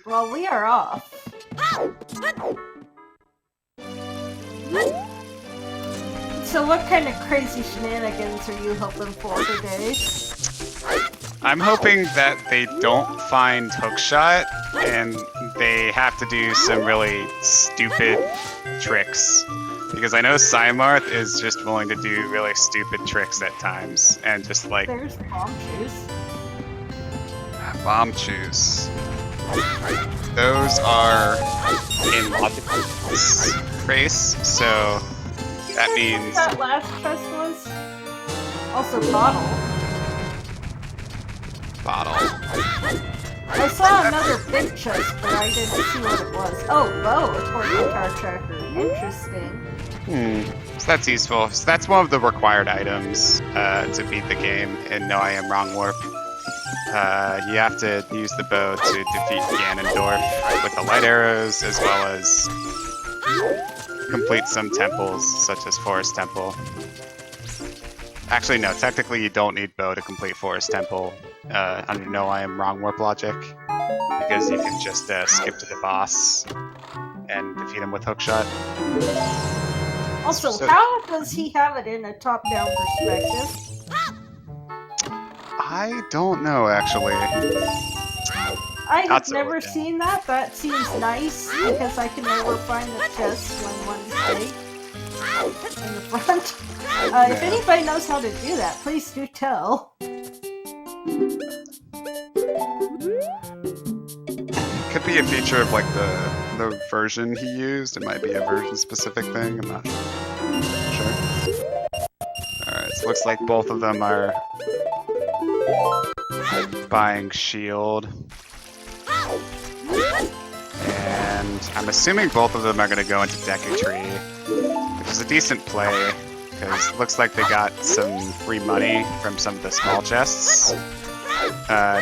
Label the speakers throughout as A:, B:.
A: Well, we are off. So what kind of crazy shenanigans are you hoping for today?
B: I'm hoping that they don't find hookshot and they have to do some really stupid tricks. Because I know PsyMarth is just willing to do really stupid tricks at times. And just like...
A: There's bomb shoes.
B: Bomb shoes. Those are in logical race, so that means...
A: That last chest was? Also bottle. I saw another big chest, but I didn't see what it was. Oh, bow, a port guitar tracker. Interesting.
B: So that's useful. So that's one of the required items to beat the game in No I Am Wrong Warp. You have to use the bow to defeat Ganondorf with the light arrows, as well as complete some temples, such as Forest Temple. Actually, no, technically you don't need bow to complete Forest Temple under No I Am Wrong Warp logic, because you can just skip to the boss and defeat him with hookshot.
A: Also, how does he have it in a top-down perspective?
B: I don't know, actually.
A: I have never seen that. That seems nice, because I can never find the chest when one's big in the front. If anybody knows how to do that, please do tell.
B: Could be a feature of like the version he used. It might be a version specific thing. I'm not sure. Alright, so looks like both of them are buying shield. And I'm assuming both of them are going to go into Deku-Tree, which is a decent play, because it looks like they got some free money from some of the small chests.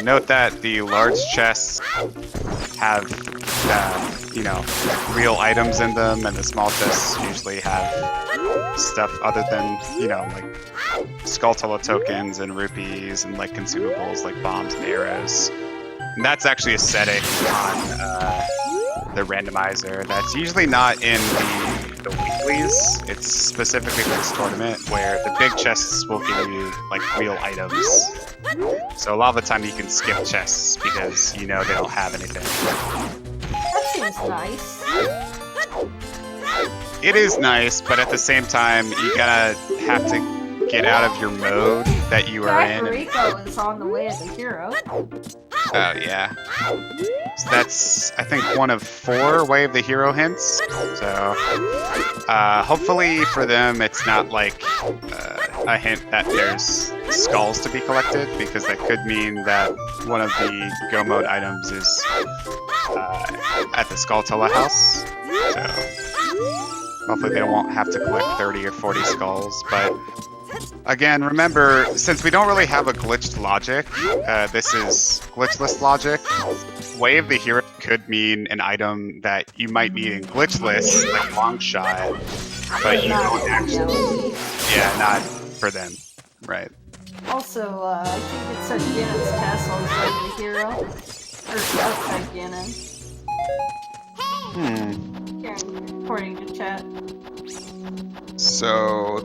B: Note that the large chests have, real items in them, and the small chests usually have stuff other than, like Skulltula tokens and rupees and like consumables like bombs and arrows. And that's actually a setting on the randomizer that's usually not in the weeklies. It's specifically for this tournament where the big chests will give you like real items. So a lot of the time you can skip chests because they don't have anything.
A: That seems nice.
B: It is nice, but at the same time you gotta have to get out of your mode that you are in.
A: Rico is on the way as a hero.
B: Oh yeah. So that's, I think, one of 4 Way of the Hero hints. So hopefully for them it's not like a hint that there's skulls to be collected, because that could mean that one of the Go Mode items is at the Skulltula house. So hopefully they won't have to collect 30 or 40 skulls, but again, remember, since we don't really have a glitched logic, this is glitchless logic. Way of the Hero could mean an item that you might need in glitchless, like Longshot, but you don't actually... Yeah, not for them. Right.
A: Also, I think it said Ganon's castle is Way of the Hero. Or outside Ganon. According to chat.
B: So...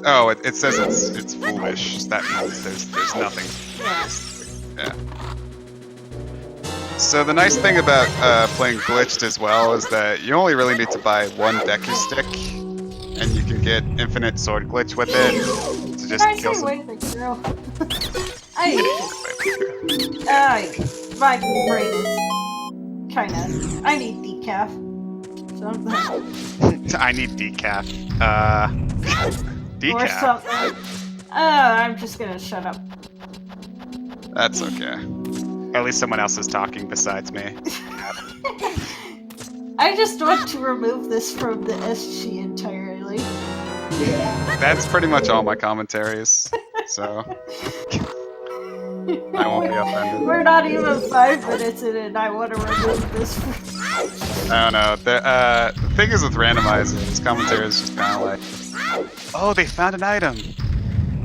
B: Oh, it says it's foolish. That means there's nothing. Yeah. So the nice thing about playing glitched as well is that you only really need to buy one Deku stick, and you can get infinite sword glitch with it to just kill some.
A: My brain is kinda. I need decaf. Something.
B: I need decaf. Decaf.
A: Or something. I'm just gonna shut up.
B: That's okay. At least someone else is talking besides me.
A: I just want to remove this from the SG entirely.
B: That's pretty much all my commentaries, so I won't be offended.
A: We're not even 5 minutes in and I want to remove this from...
B: I don't know. The thing is with Randomizer, this commentary is just kind of like, oh, they found an item.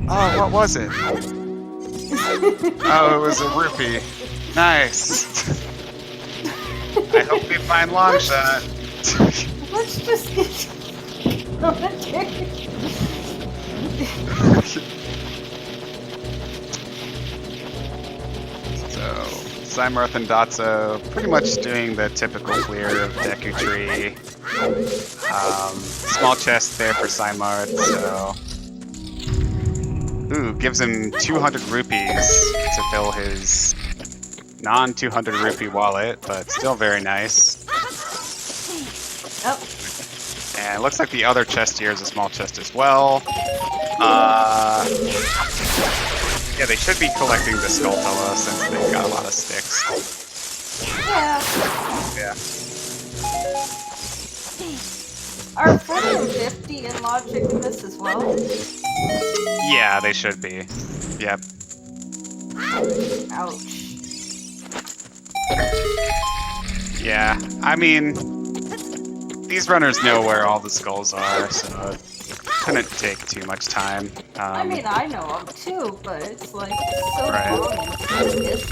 B: Oh, what was it? Oh, it was a rupee. Nice. I hope we find long shot.
A: Let's just get
B: So, PsyMarth and Dotzo pretty much doing the typical clear of Deku Tree. Small chest there for PsyMarth, so... Ooh, gives him 200 rupees to fill his non-200 rupee wallet, but still very nice.
A: Oh.
B: And it looks like the other chest here is a small chest as well. Yeah, they should be collecting the Skulltula since they've got a lot of sticks.
A: Yeah.
B: Yeah.
A: Are 40 and 50 in logic in this as well?
B: Yeah, they should be. Yep.
A: Ouch.
B: Yeah, I mean, these runners know where all the skulls are, so it couldn't take too much time.
A: I mean, I know them too, but it's like so
B: Right.
A: long and tedious.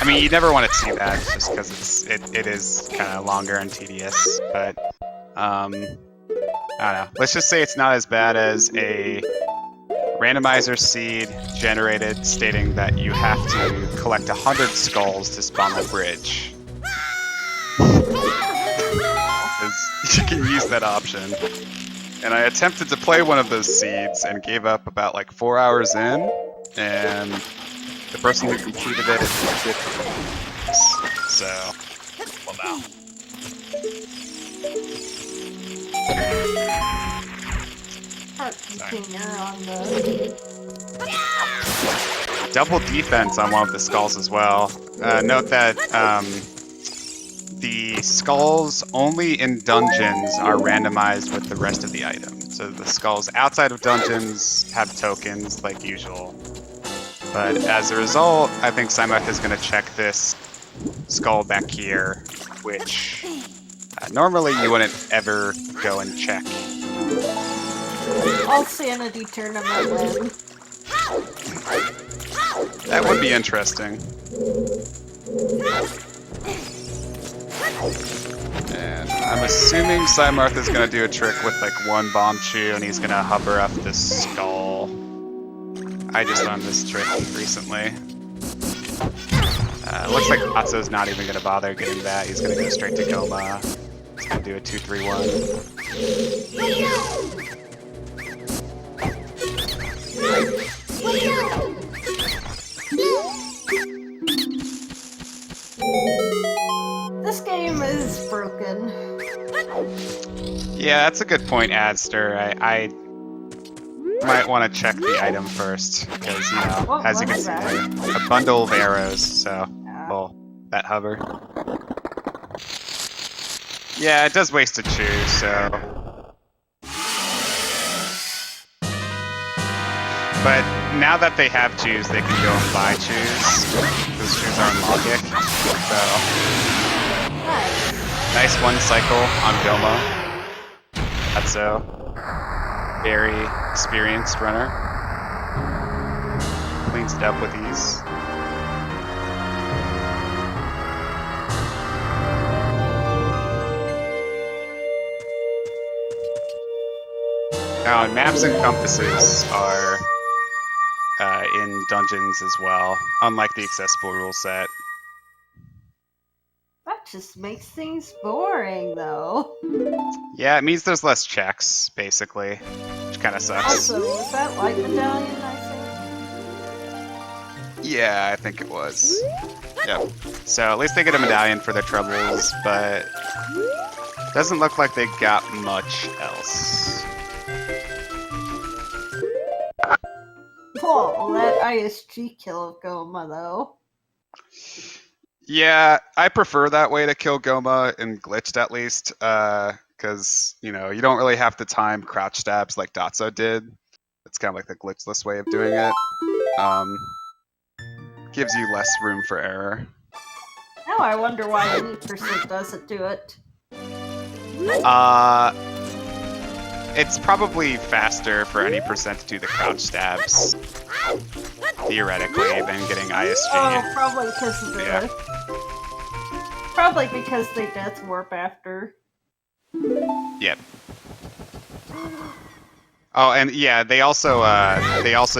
B: I mean, you never want to see that just because it is kind of longer and tedious, but I don't know. Let's just say it's not as bad as a randomizer seed generated stating that you have to collect 100 skulls to spawn the bridge. Because you can use that option. And I attempted to play one of those seeds and gave up about like 4 hours in, and the person who completed it did. So, well now.
A: Heart container on the...
B: Double defense on one of the skulls as well. Note that the skulls only in dungeons are randomized with the rest of the items. So the skulls outside of dungeons have tokens like usual. But as a result, I think PsyMarth is going to check this skull back here, which normally you wouldn't ever go and check.
A: All sanity tournament win.
B: That would be interesting. And I'm assuming PsyMarth is going to do a trick with like one bomb chew and he's going to hover up this skull. I just learned this trick recently. Looks like Dotzo's not even going to bother getting that. He's going to go straight to Goma. He's going to do a 2-3-1.
A: This game is broken.
B: Yeah, that's a good point, Adster. I might want to check the item first, because, you know, as you can see there, a bundle of arrows, so, well, that hover. Yeah, it does waste a chew, so... But now that they have chews, they can go and buy chews. Those chews are in logic, so... Nice one cycle on Goma. That's a very experienced runner. Cleans it up with ease. Now, maps and compasses are in dungeons as well, unlike the accessible rule set.
A: That just makes things boring, though.
B: Yeah, it means there's less checks, basically, which kind of sucks.
A: Also, was that Light Medallion, I think?
B: Yeah, I think it was. Yep. So at least they get a medallion for their troubles, but doesn't look like they got much else.
A: Whoa, that ISG kill of Goma, though.
B: Yeah, I prefer that way to kill Goma in glitched at least, because, you know, you don't really have to time crouch stabs like Dotzo did. It's kind of like the glitchless way of doing it. Gives you less room for error.
A: Now I wonder why any person doesn't do it.
B: It's probably faster for any percent to do the crouch stabs, theoretically, than getting ISG.
A: Oh, probably because of the... Probably because they death warp after.
B: Yep. Oh, and yeah, they also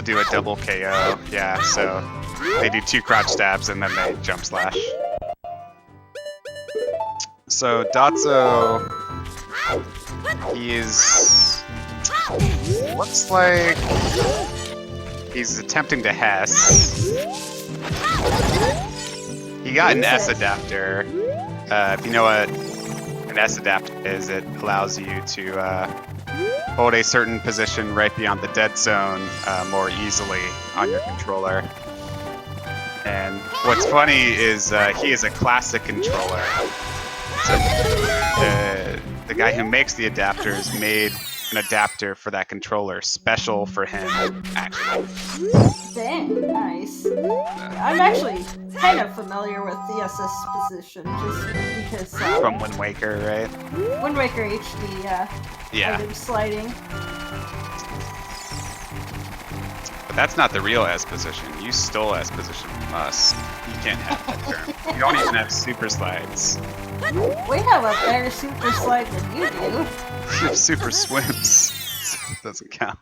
B: do a double KO. Yeah, so they do 2 crouch stabs and then they jump slash. So Dotzo, looks like he's attempting to Hess. He got an S adapter. If you know what an S adapter is, it allows you to hold a certain position right beyond the dead zone more easily on your controller. And what's funny is he is a classic controller. So the guy who makes the adapters made an adapter for that controller special for him, actually.
A: Dang, nice. I'm actually kind of familiar with the SS position, just because...
B: From Wind Waker, right?
A: Wind Waker HD, yeah. Item sliding.
B: But that's not the real S position. You stole S position from us. You can't have that term. You don't even have super slides.
A: We have a better super slide than you do.
B: You have super swims. So it doesn't count.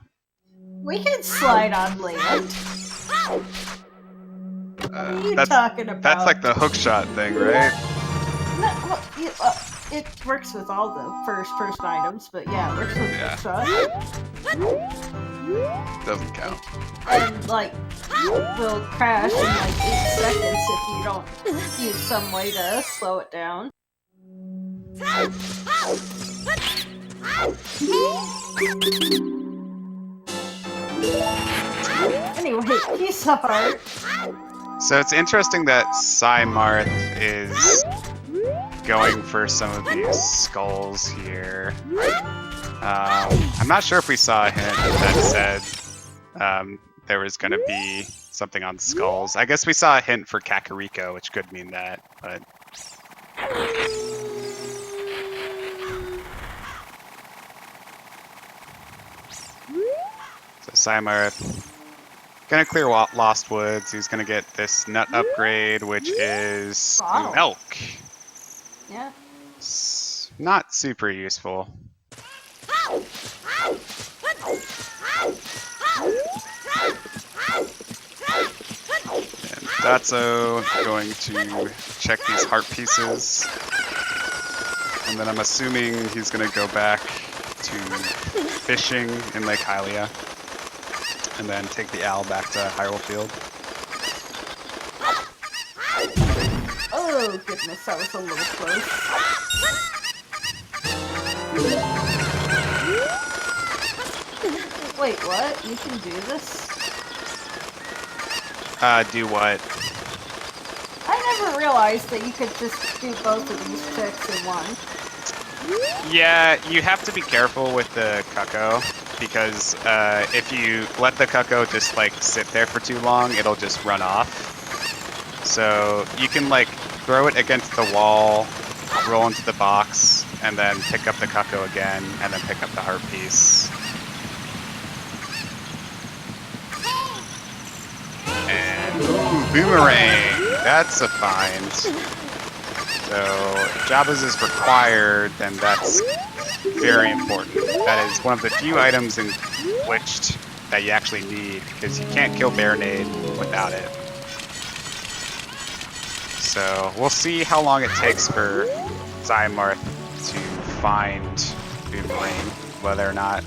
A: We can slide on land. What are you talking about?
B: That's like the hookshot thing, right?
A: No, well, it works with all the first-person items, but yeah, it works with hookshot.
B: Doesn't count.
A: And, like, will crash in like 8 seconds if you don't use some way to slow it down. Anyway, piece of art.
B: So it's interesting that PsyMarth is going for some of these skulls here. I'm not sure if we saw a hint that said there was going to be something on skulls. I guess we saw a hint for Kakariko, which could mean that, but... So PsyMarth gonna clear Lost Woods. He's gonna get this nut upgrade, which is milk.
A: Yeah.
B: It's not super useful. And Dotzo going to check these heart pieces. And then I'm assuming he's gonna go back to fishing in Lake Hylia. And then take the owl back to Hyrule Field.
A: Oh goodness, that was a little close. Wait, what? You can do this?
B: Do what?
A: I never realized that you could just do both of these checks in one.
B: Yeah, you have to be careful with the Cucco. Because if you let the Cucco just like sit there for too long, it'll just run off. So you can like throw it against the wall, roll into the box, and then pick up the Cucco again, and then pick up the heart piece. And ooh, boomerang! That's a find. So if Jabba's is required, then that's very important. That is one of the few items in Glitched that you actually need, because you can't kill Baronade without it. So we'll see how long it takes for PsyMarth to find Boomerang, whether or not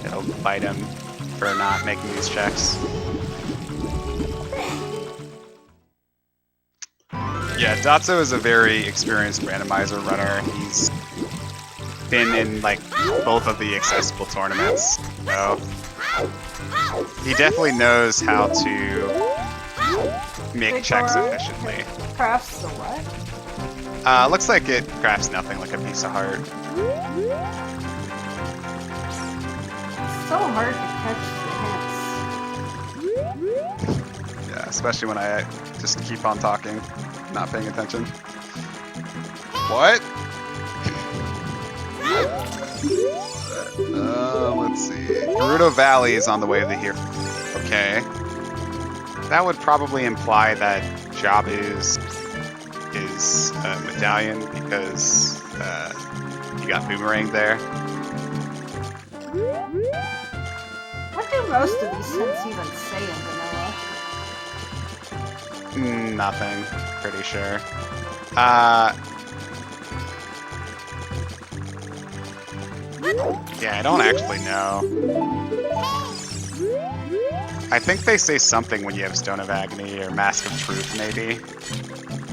B: it'll bite him for not making these checks. Yeah, Dotzo is a very experienced randomizer runner. He's been in like both of the accessible tournaments, so he definitely knows how to make checks efficiently.
A: Crafts the what?
B: Looks like it crafts nothing, like a piece of heart.
A: It's so hard to catch the hints.
B: Yeah, especially when I just keep on talking, not paying attention. What? Let's see. Gerudo Valley is on the way to here. Okay. That would probably imply that Jabu is medallion because you got boomerang there.
A: What do most of these hints even say in vanilla?
B: Nothing, pretty sure. Yeah, I don't actually know. I think they say something when you have Stone of Agony or Mask of Truth, maybe.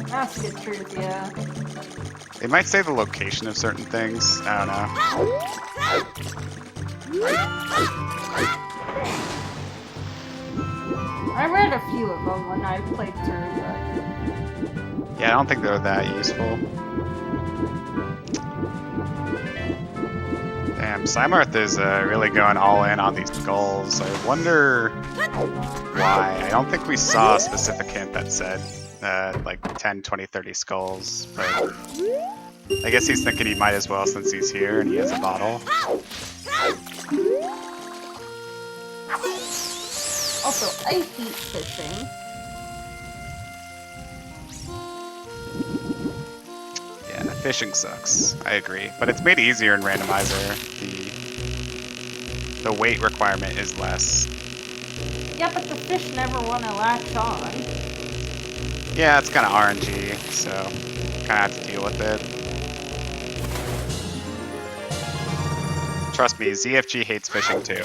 A: Mask of Truth, yeah.
B: They might say the location of certain things. I don't know.
A: I read a few of them when I played through, but...
B: Yeah, I don't think they're that useful. Damn, PsyMarth is really going all in on these goals. I wonder why. I don't think we saw a specific hint that said like 10, 20, 30 skulls, but I guess he's thinking he might as well since he's here and he has a bottle.
A: Also, I hate fishing.
B: Yeah, fishing sucks. I agree. But it's made easier in Randomizer. The weight requirement is less.
A: Yeah, but the fish never want to latch on.
B: Yeah, it's kind of RNG, so kind of have to deal with it. Trust me, ZFG hates fishing too.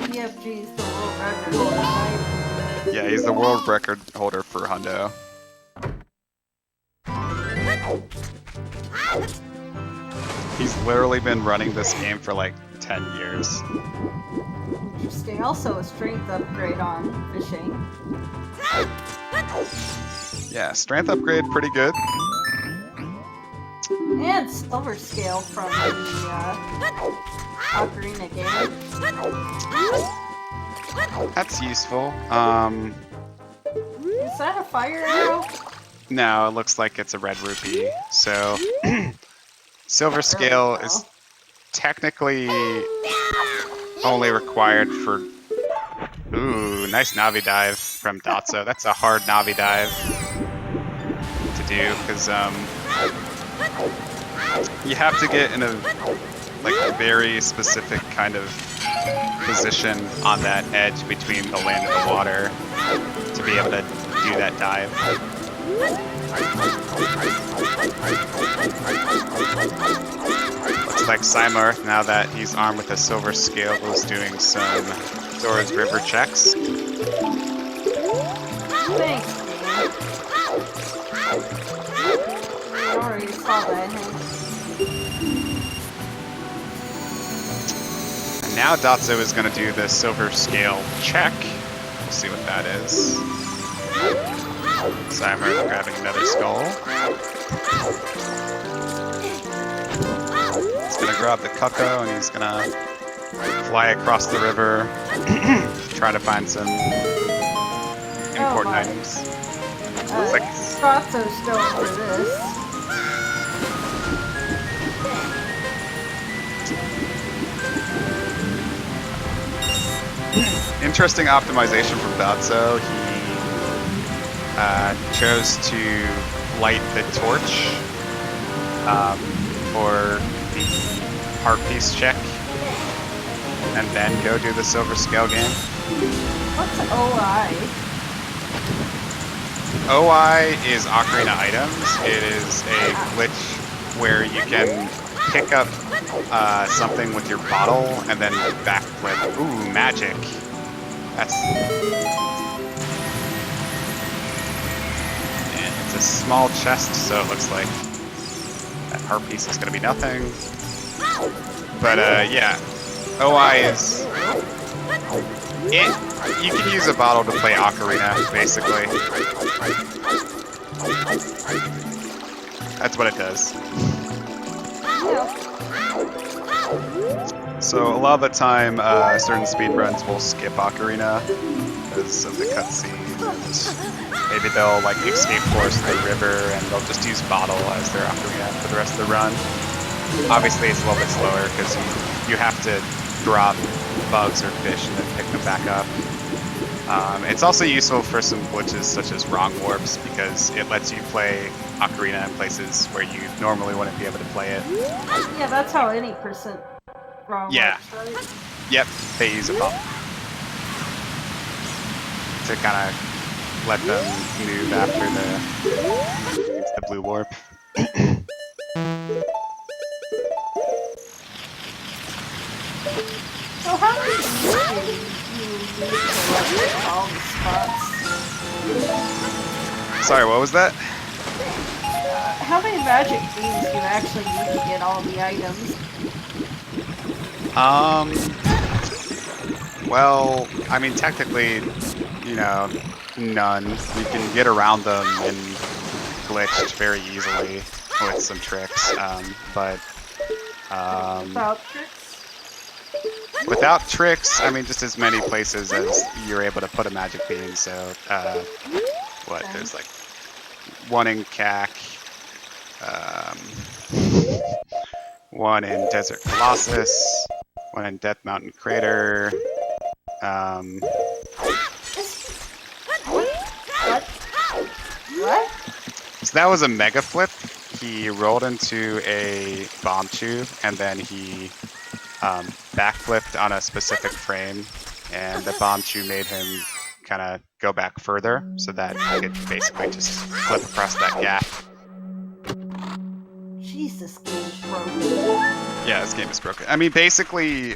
A: ZFG is the world record holder, right?
B: Yeah, he's the world record holder for Hundo. He's literally been running this game for like 10 years.
A: Interesting. Also, a strength upgrade on fishing.
B: Yeah, strength upgrade, pretty good.
A: And silver scale from the Ocarina game.
B: That's useful.
A: Is that a fire arrow?
B: No, it looks like it's a red rupee. So, silver scale is technically only required for... Ooh, nice Navi dive from Dotzo. That's a hard Navi dive to do, because you have to get in a very specific kind of position on that edge between the land and the water to be able to do that dive. Looks like PsyMarth, now that he's armed with a silver scale, is doing some Zora's River checks.
A: Thanks, man. I already saw that hint.
B: And now Dotzo is going to do the silver scale check. We'll see what that is. PsyMarth grabbing another skull. He's going to grab the Cucco and he's going to fly across the river, trying to find some important items. Looks like
A: Dotzo's still for this.
B: interesting optimization from Dotzo. He chose to light the torch for the heart piece check, and then go do the silver scale game.
A: What's OI?
B: OI is Ocarina items. It is a glitch where you can pick up something with your bottle and then backflip. Ooh, magic. That's... And it's a small chest, so it looks like that heart piece is going to be nothing. But yeah, OI is... You can use a bottle to play Ocarina, basically. That's what it does. So a lot of the time, certain speedruns will skip Ocarina because of the cutscene. Maybe they'll like escape force the river and they'll just use bottle as their Ocarina for the rest of the run. Obviously, it's a little bit slower because you have to drop bugs or fish and then pick them back up. It's also useful for some glitches such as wrong warps because it lets you play Ocarina in places where you normally wouldn't be able to play it.
A: Yeah, that's how any percent wrong
B: Yeah.
A: works, right?
B: Yep, they use a bomb to kind of let them move after the blue warp.
A: So how many do you use to like all the spots?
B: Sorry, what was that?
A: How many magic beans do you actually need to get all the items?
B: Well, I mean, technically, you know, none. You can get around them and glitched very easily with some tricks, but
A: Without tricks?
B: without tricks, I mean, just as many places as you're able to put a magic bean. So, what?
A: Okay.
B: There's like one in CAC, one in Desert Colossus, one in Death Mountain Crater.
A: What?
B: So that was a mega flip. He rolled into a bomb tube and then he backflipped on a specific frame, and the bomb tube made him kind of go back further so that he could basically just flip across that gap.
A: Jeez, this game's broken.
B: Yeah, this game is broken. I mean, basically,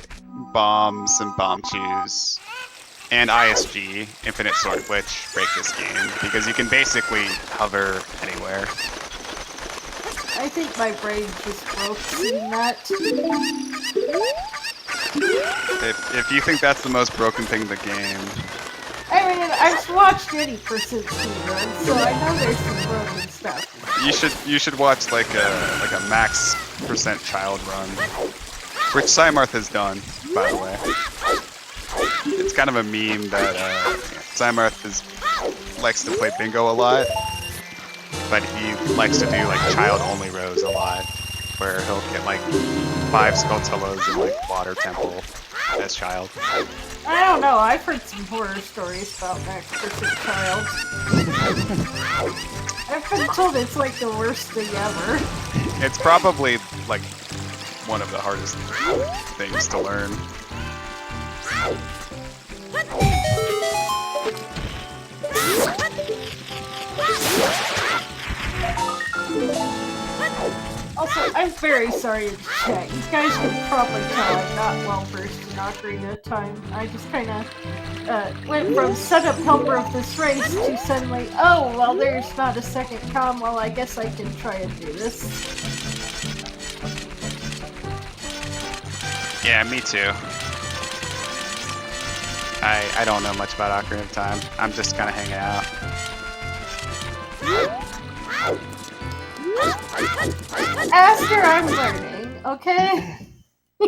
B: bombs and bomb tubes and ISG, Infinite Sword Glitch, break this game because you can basically hover anywhere.
A: I think my brain just broke seeing that.
B: If you think that's the most broken thing in the game,
A: I mean, I've watched any percent speedrun, so I know there's some broken stuff.
B: you should watch like a max percent child run, which PsyMarth has done, by the way. It's kind of a meme that PsyMarth likes to play bingo a lot, but he likes to do like child-only rows a lot, where he'll get like 5 Skulltulas in like Water Temple as child.
A: I don't know, I've heard some horror stories about Max Percent Child. I've been told it's like the worst thing ever.
B: It's probably like one of the hardest things to learn.
A: Also, I'm very sorry to chat. You guys can probably tell I'm not well versed in Ocarina time. I just kind of went from setup helper of this race to suddenly, oh, well, there's not a second com. Well, I guess I can try and do this.
B: Yeah, me too. I don't know much about Ocarina of Time. I'm just kind of hanging out.
A: Aster, I'm learning, okay?
B: So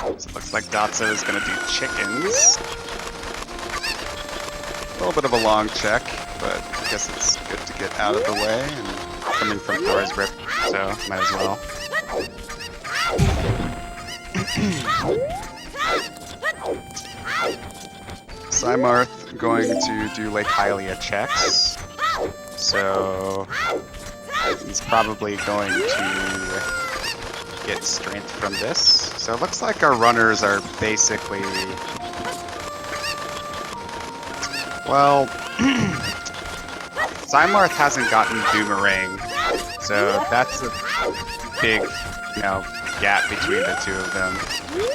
B: it looks like Dotzo is going to do chickens. A little bit of a long check, but I guess it's good to get out of the way and coming from Thor's Rip, so might as well. PsyMarth going to do Lake Hylia checks, so he's probably going to get strength from this. So it looks like our runners are basically, well, PsyMarth hasn't gotten Doomerang, so that's a big, gap between the two of them.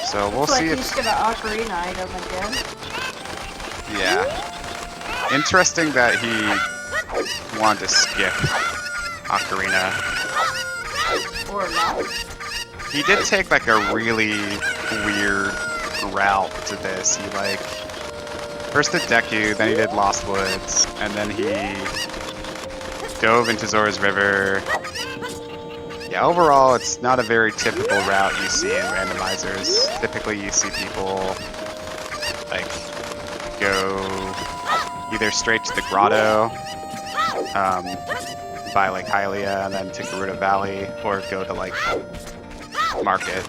B: So we'll see if
A: he's gonna Ocarina item again.
B: Yeah. Interesting that he wanted to skip Ocarina.
A: Or not.
B: He did take like a really weird route to this. He first did Deku, then he did Lost Woods, and then he dove into Zora's River. Yeah, overall it's not a very typical route you see in randomizers. Typically you see people go either straight to the grotto, by Lake Hylia, and then to Gerudo Valley, or go to Market.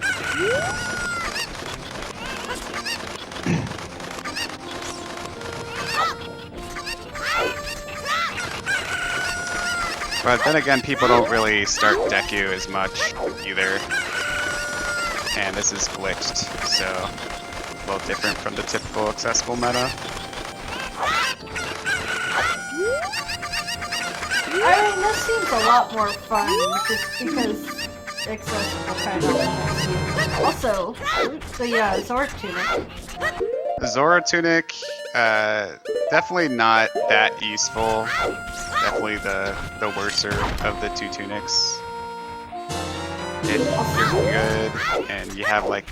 B: But then again, people don't really start Deku as much either. And this is glitched, so a little different from the typical accessible meta.
A: I mean, this seems a lot more fun just because accessible kind of makes you. Also, the Zora tunic.
B: The Zora tunic, definitely not that useful. Definitely the worser of the two tunics. If you're good and you have like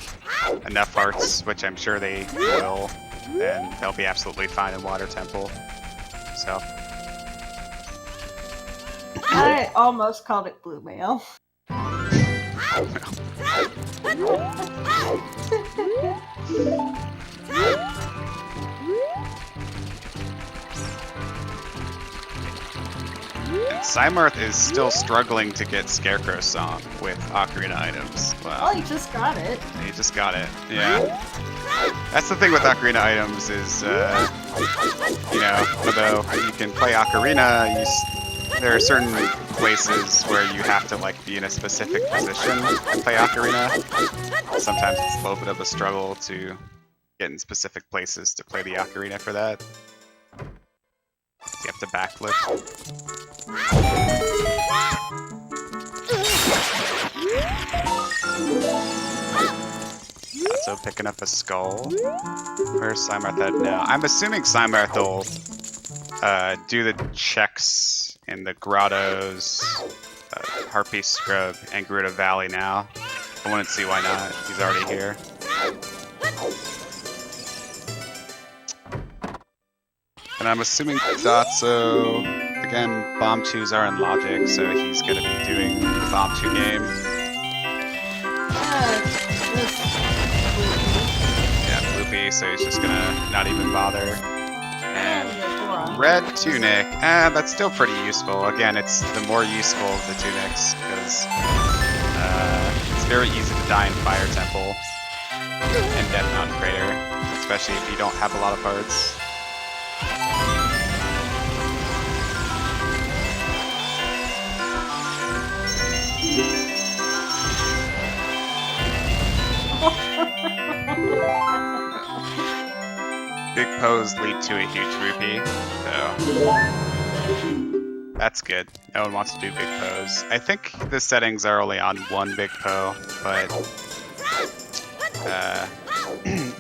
B: enough hearts, which I'm sure they will, then they'll be absolutely fine in Water Temple. So.
A: I almost called it blue mail.
B: And PsyMarth is still struggling to get Scarecrow's song with Ocarina items. Wow.
A: Oh, he just got it.
B: He just got it, yeah. That's the thing with Ocarina items is, you know, although you can play Ocarina, there are certain places where you have to like be in a specific position to play Ocarina. Sometimes it's a little bit of a struggle to get in specific places to play the Ocarina for that. You have to backflip. So picking up a skull. Where's PsyMarth at now? I'm assuming PsyMarth will do the checks in the grottos, Harpy Scrub, and Gerudo Valley now. I wouldn't see why not. He's already here. And I'm assuming Dotzo, again, Bomb 2s are in Logic, so he's going to be doing the Bomb 2 game. Yeah, Bloopy, so he's just going to not even bother. And Red Tunic, that's still pretty useful. Again, it's the more useful of the tunics, because it's very easy to die in Fire Temple and Death Mountain Crater, especially if you don't have a lot of hearts. Big pose lead to a huge rupee, so that's good. No one wants to do big pose. I think the settings are only on one big po, but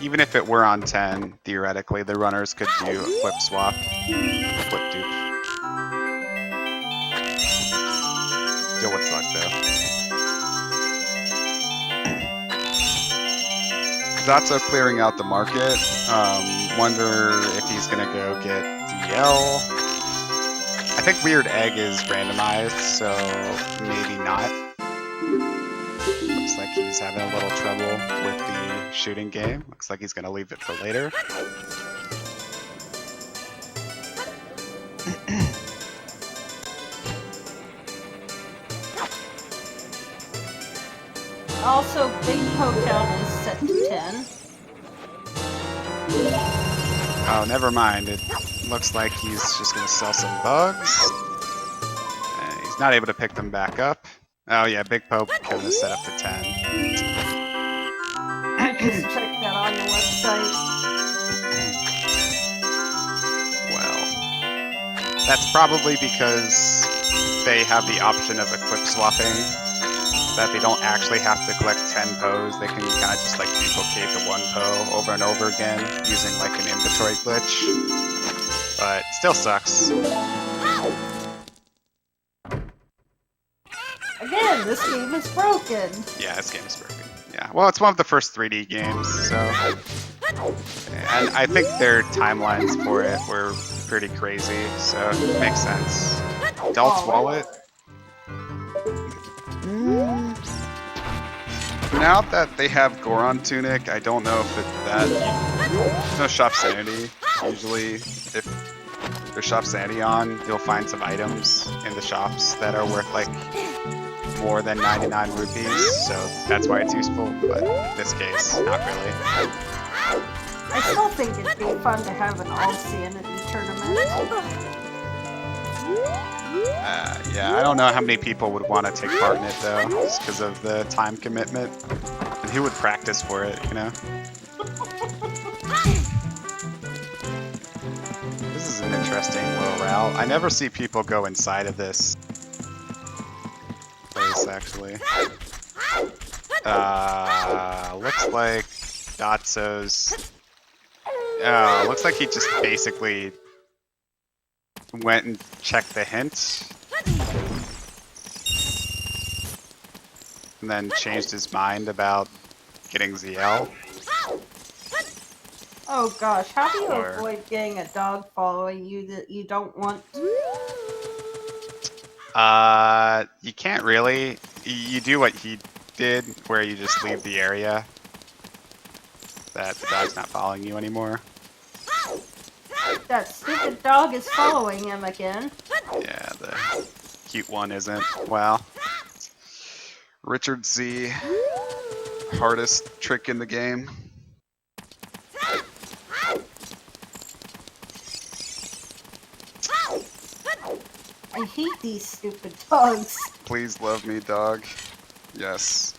B: even if it were on 10, theoretically, the runners could do a flip swap, flip dupe. Still what's luck though. Dotzo clearing out the market. Wonder if he's gonna go get DL. I think Weird Egg is randomized, so maybe not. Looks like he's having a little trouble with the shooting game. Looks like he's gonna leave it for later.
A: Also, Big Po count is set to 10.
B: Oh, never mind. It looks like he's just going to sell some bugs. And he's not able to pick them back up. Oh yeah, Big Po count is set up to 10.
A: I just checked that on the website.
B: Well, that's probably because they have the option of equip swapping. That they don't actually have to collect 10 Poes, they can kind of just like duplicate the one Po over and over again using like an inventory glitch. But still sucks.
A: Again, this game is broken.
B: Yeah, this game is broken. Yeah, well, it's one of the first 3D games, so. And I think their timelines for it were pretty crazy, so it makes sense. Adult's Wallet. Now that they have Goron Tunic, I don't know if there's no Shop Sanity. Usually, if there's Shop Sanity on, you'll find some items in the shops that are worth like more than 99 rupees, so that's why it's useful, but in this case, not really.
A: I I still think it'd be fun to have an all-sanity tournament.
B: Yeah, I don't know how many people would want to take part in it though, just because of the time commitment. And who would practice for it, you know? This is an interesting little route. I never see people go inside of this place, actually. Looks like Dotzo's... Oh, looks like he just basically went and checked the hint. And then changed his mind about getting ZL.
A: Oh gosh, how do you avoid getting a dog following you that you don't want?
B: You can't really. You do what he did, where you just leave the area. That the dog's not following you anymore.
A: That stupid dog is following him again.
B: Yeah, the cute one isn't. Well, Richard Z, hardest trick in the game.
A: I hate these stupid dogs.
B: Please love me, dog. Yes.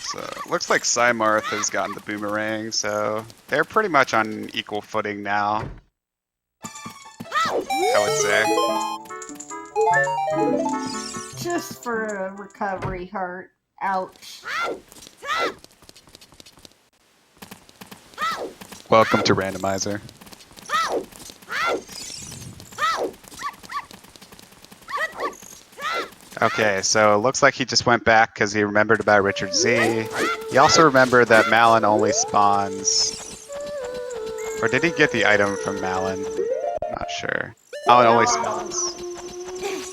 B: So, looks like PsyMarth has gotten the boomerang, so they're pretty much on equal footing now, I would say.
A: Just for a recovery heart. Ouch.
B: Welcome to Randomizer. Okay, so it looks like he just went back because he remembered about Richard Z. He also remembered that Malin only spawns... Or did he get the item from Malin? I'm not sure. Malin only spawns.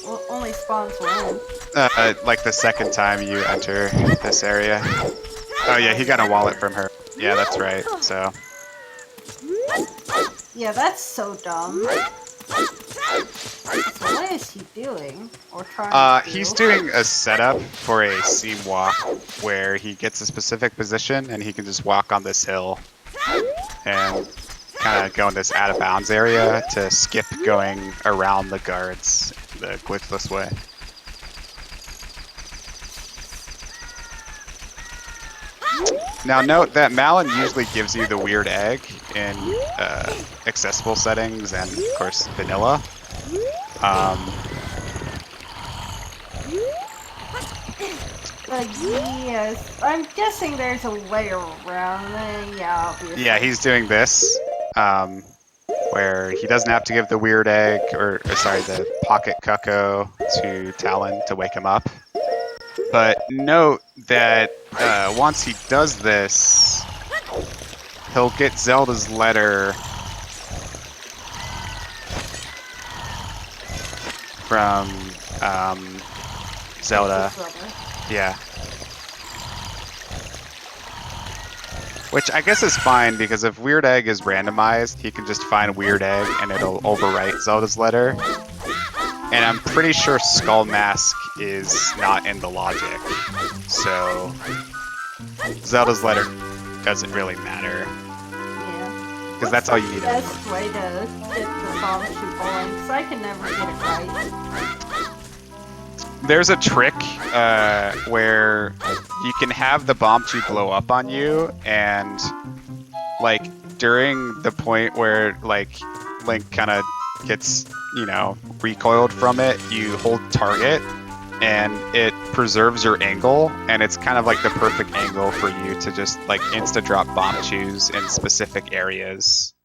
A: Well, only spawns when?
B: Like the second time you enter this area. Oh yeah, he got a wallet from her. Yeah, that's right, so...
A: Yeah, that's so dumb. So what is he doing? Or trying to do?
B: He's doing a setup for a seam walk where he gets a specific position and he can just walk on this hill and kind of go in this out of bounds area to skip going around the guards the glitchless way. Now note that Malin usually gives you the weird egg in accessible settings and of course vanilla.
A: Yes, I'm guessing there's a way around it. Yeah, obviously.
B: Yeah, he's doing this, where he doesn't have to give the weird egg, or sorry, the pocket cuckoo to Talon to wake him up. But note that once he does this, he'll get Zelda's letter from Zelda. Yeah. Which I guess is fine, because if Weird Egg is randomized, he can just find Weird Egg and it'll overwrite Zelda's letter. And I'm pretty sure Skull Mask is not in the logic. So Zelda's letter doesn't really matter.
A: Yeah.
B: Because that's all you need.
A: That's the best way to get the bomb shoot going, because I can never get it right.
B: There's a trick where you can have the bomb tube blow up on you, and like during the point where like Link kind of gets, you know, recoiled from it, you hold target and it preserves your angle, and it's kind of like the perfect angle for you to just like insta drop bomb tubes in specific areas.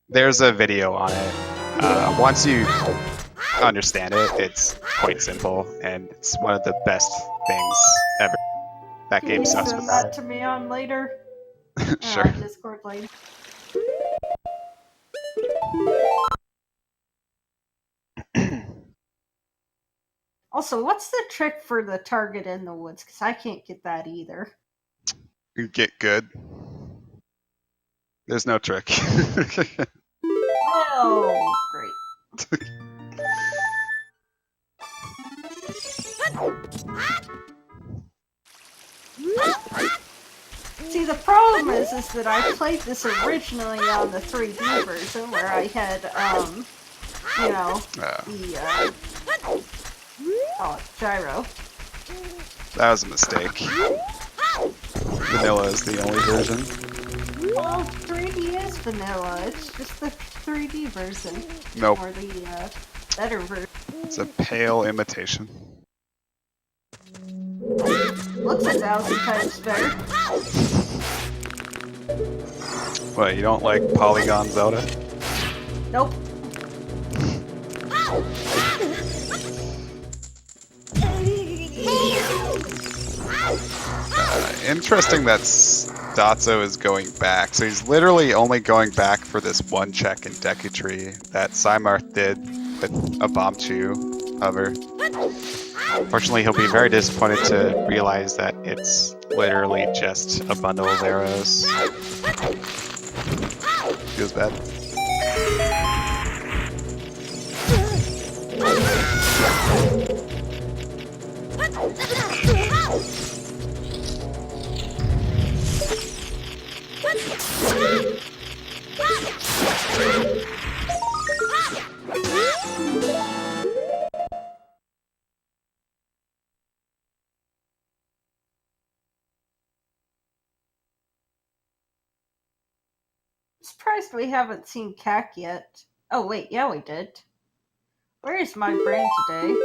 B: There's a video on it. Once you understand it, it's quite simple, and it's one of the best things ever. That game sucks
A: send
B: with
A: that to me on later?
B: Sure.
A: Discord later. Also, what's the trick for the target in the woods? Because I can't get that either.
B: You get good. There's no trick.
A: Oh, great. See, the problem is that I played this originally on the 3D version where I had, you know, the, gyro.
B: That was a mistake. Vanilla is the only version.
A: Well, 3D is vanilla. It's just the 3D version.
B: Nope.
A: Or the, better version.
B: It's a pale imitation.
A: Looks 1,000 times better.
B: What, you don't like Polygon Zelda?
A: Nope.
B: Interesting that Dotzo is going back. So he's literally only going back for this one check in Deku Tree that PsyMarth did with a Bombchu hover. Unfortunately, he'll be very disappointed to realize that it's literally just a bundle of arrows. Feels bad.
A: Surprised we haven't seen Cac yet. Oh wait, yeah we did. Where is my brain today?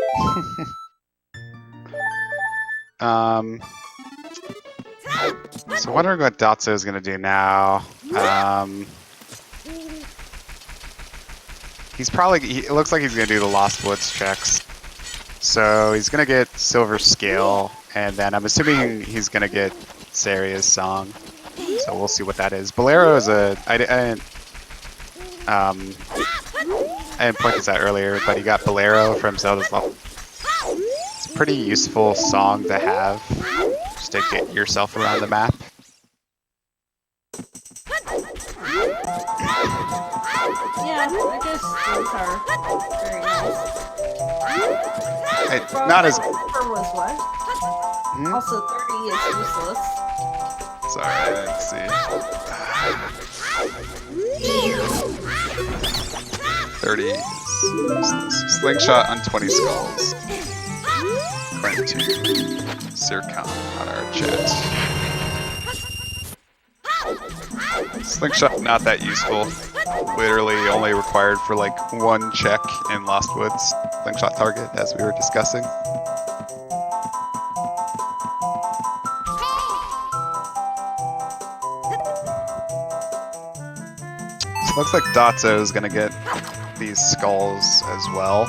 B: So wondering what Dotzo is gonna do now. It looks like he's gonna do the Lost Woods checks. So he's gonna get Silver Scale, and then I'm assuming he's gonna get Saria's Song. So we'll see what that is. Bolero is I didn't point this out earlier, but he got Bolero from Zelda's level. It's a pretty useful song to have, just to get yourself around the map.
A: Yeah, I guess those are very nice.
B: Not as...
A: Was what?
B: Hmm?
A: Also, 30 is useless.
B: Sorry, I didn't see. 30 is useless. Slingshot on 20 skulls. According to Sircon on our chat. Slingshot not that useful. Literally only required for like one check in Lost Woods slingshot target, as we were discussing. So looks like Dotzo is gonna get these skulls as well.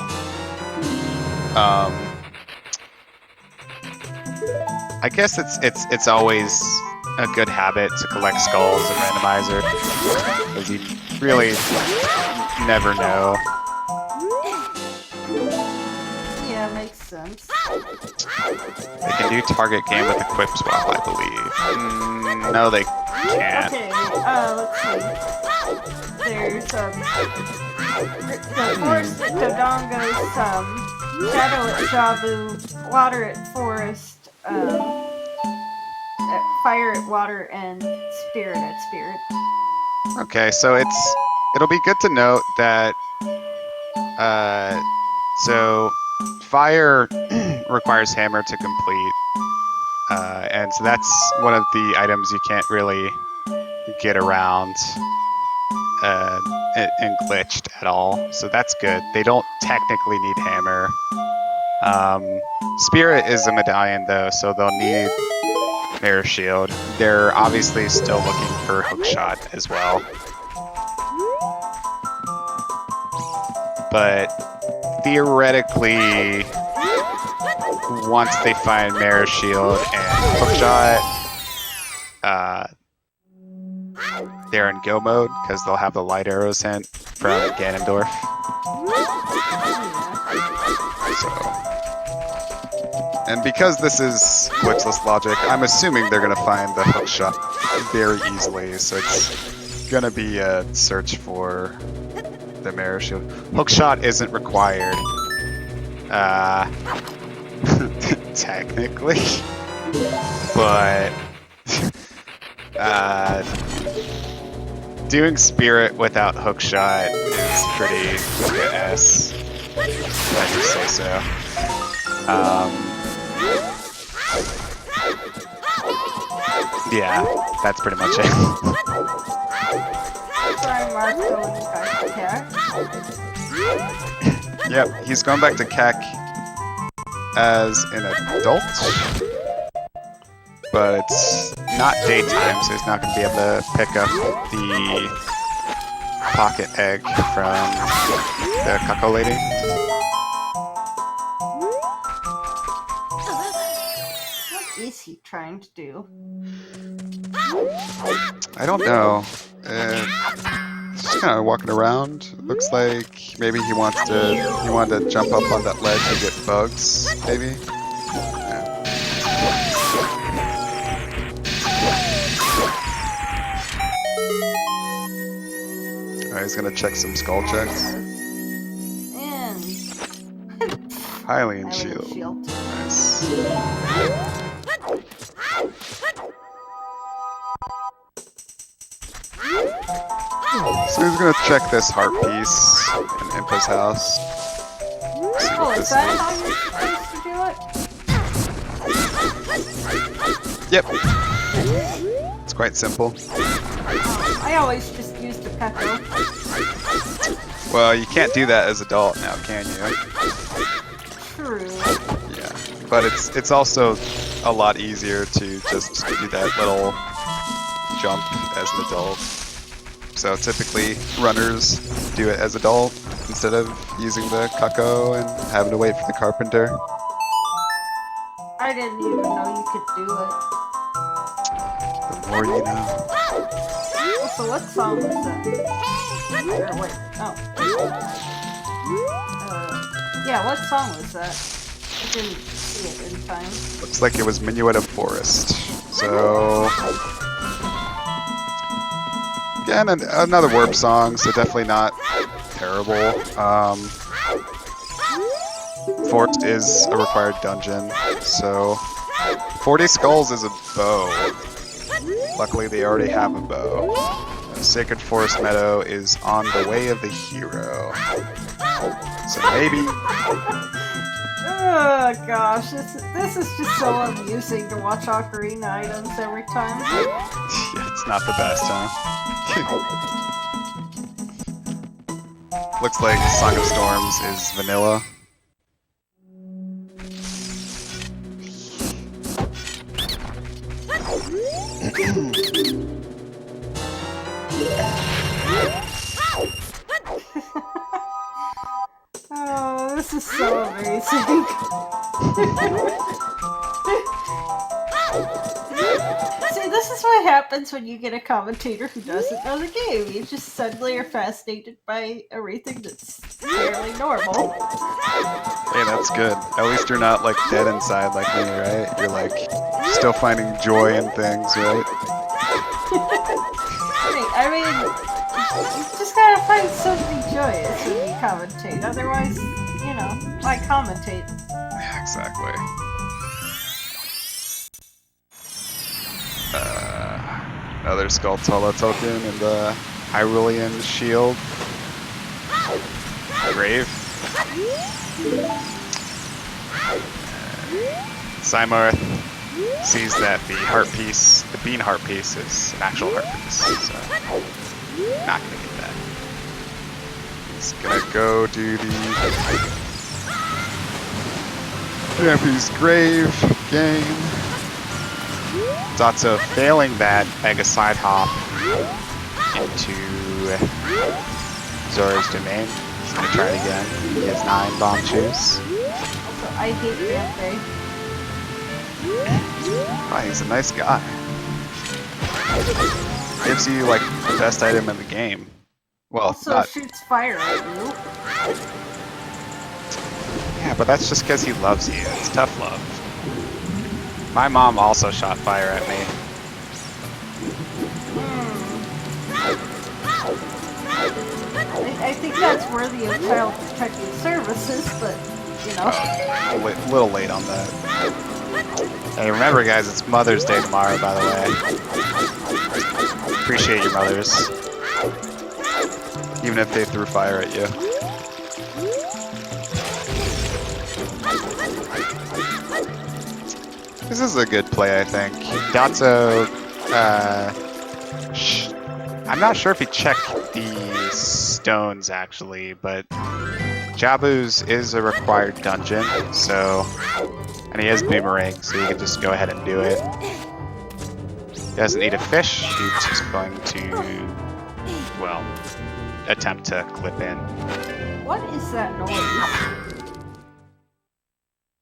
B: I guess it's always a good habit to collect skulls in Randomizer, because you really never know.
A: Yeah, makes sense.
B: They can do target game with equip swap, I believe. No, they can't.
A: Okay, let's see. There's, the forest at Dodongo's, shadow at Jabu, water at forest, fire at water, and spirit at spirit.
B: Okay, so it'll be good to note that so fire requires hammer to complete, and so that's one of the items you can't really get around and glitched at all. So that's good. They don't technically need hammer. Spirit is a medallion though, so they'll need Mirror Shield. They're obviously still looking for Hookshot as well. But theoretically, once they find Mirror Shield and Hookshot, they're in go mode because they'll have the light arrows hint from Ganondorf. So, and because this is glitchless logic, I'm assuming they're gonna find the Hookshot very easily. So it's gonna be a search for the Mirror Shield. Hookshot isn't required, technically, but Doing Spirit without hookshot is pretty ass. If I do say so. Yeah, that's pretty much it.
A: PsyMarth going back to Cat.
B: Yep, he's going back to CAC as an adult, but it's not daytime, so he's not going to be able to pick up the pocket egg from the Cuckoo Lady.
A: What is he trying to do?
B: I don't know. He's just kind of walking around. Looks like maybe he wanted to jump up on that ledge and get bugs, maybe. Yeah. Alright, he's gonna check some skull checks.
A: And
B: Hylian shield. Nice. So he's gonna check this heart piece in Impa's house. See what
A: is
B: this
A: that
B: is.
A: how you're supposed to do it?
B: Yep. It's quite simple.
A: I always just use the pecker.
B: Well, you can't do that as adult now, can you?
A: True.
B: Yeah. But it's also a lot easier to just do that little jump as an adult. So typically runners do it as adult instead of using the cuckoo and having to wait for the carpenter.
A: I didn't even know you could do it.
B: The more you know.
A: So what song was that? Or wait, oh. Yeah, what song was that? I didn't see it in time.
B: Looks like it was Minuet of Forest. So again, another warp song, so definitely not terrible. Forest is a required dungeon, so 40 Skulls is a bow. Luckily, they already have a bow. Sacred Forest Meadow is on the way of the hero. So maybe...
A: Oh gosh, this is just so amusing to watch Ocarina items every time.
B: Yeah, it's not the best, huh? Looks like Song of Storms is vanilla.
A: Oh, this is so amazing. See, this is what happens when you get a commentator who doesn't know the game. You just suddenly are fascinated by everything that's fairly normal.
B: Hey, that's good. At least you're not like dead inside like me, right? You're like still finding joy in things, right?
A: I mean, you just gotta find something joyous when you commentate. Otherwise, you know, why commentate?
B: Yeah, exactly. Another Skulltula token in the Hyrulean shield. Grave. PsyMarth sees that the heart piece, the bean heart piece, is an actual heart piece, so not gonna get that. He's gonna go do the Grampy's Grave game. Dotzo failing that Mega Side Hop into Zora's Domain. He's gonna try it again. He has 9 bomb shoes.
A: Also, I hate Bantay.
B: Oh, he's a nice guy. Gives you like the best item in the game. Well,
A: also
B: not...
A: shoots fire at you.
B: Yeah, but that's just because he loves you. It's tough love. My mom also shot fire at me.
A: I think that's worthy of child protective services, but, you know.
B: A little late on that. Hey, remember guys, it's Mother's Day tomorrow, by the way. appreciate your mothers. Even if they threw fire at you. This is a good play, I think. Dotzo, I'm not sure if he checked the stones, actually, but Jabu's is a required dungeon, so... And he has Boomerang, so you can just go ahead and do it. He doesn't need a fish, he's just going to, well, attempt to clip in.
A: What is that noise?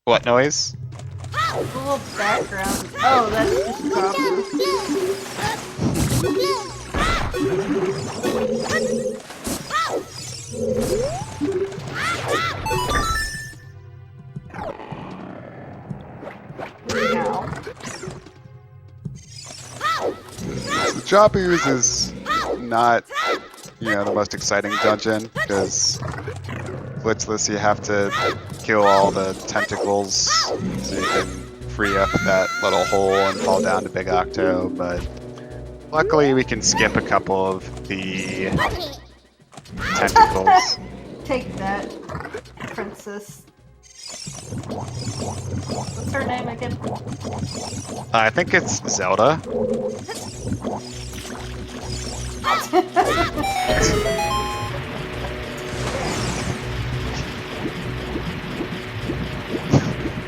B: What noise?
A: A little background. Oh, that's just
B: Jabu's is not, the most exciting dungeon, because glitchless you have to kill all the tentacles so you can free up that little hole and fall down to Big Octo, but luckily we can skip a couple of the tentacles.
A: Take that, princess. What's her name again?
B: I think it's Zelda.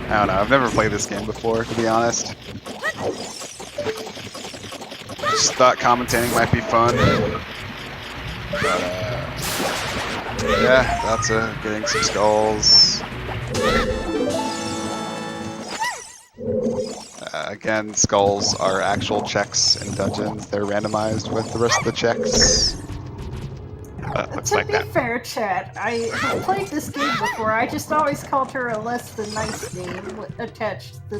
B: I don't know, I've never played this game before, to be honest. Just thought commentating might be fun. But, yeah, that's getting some skulls. Again, skulls are actual checks in dungeons. They're randomized with the rest of the checks. Looks like that.
A: To be fair, chat, I have played this game before. I just always called her a less than nice name attached to the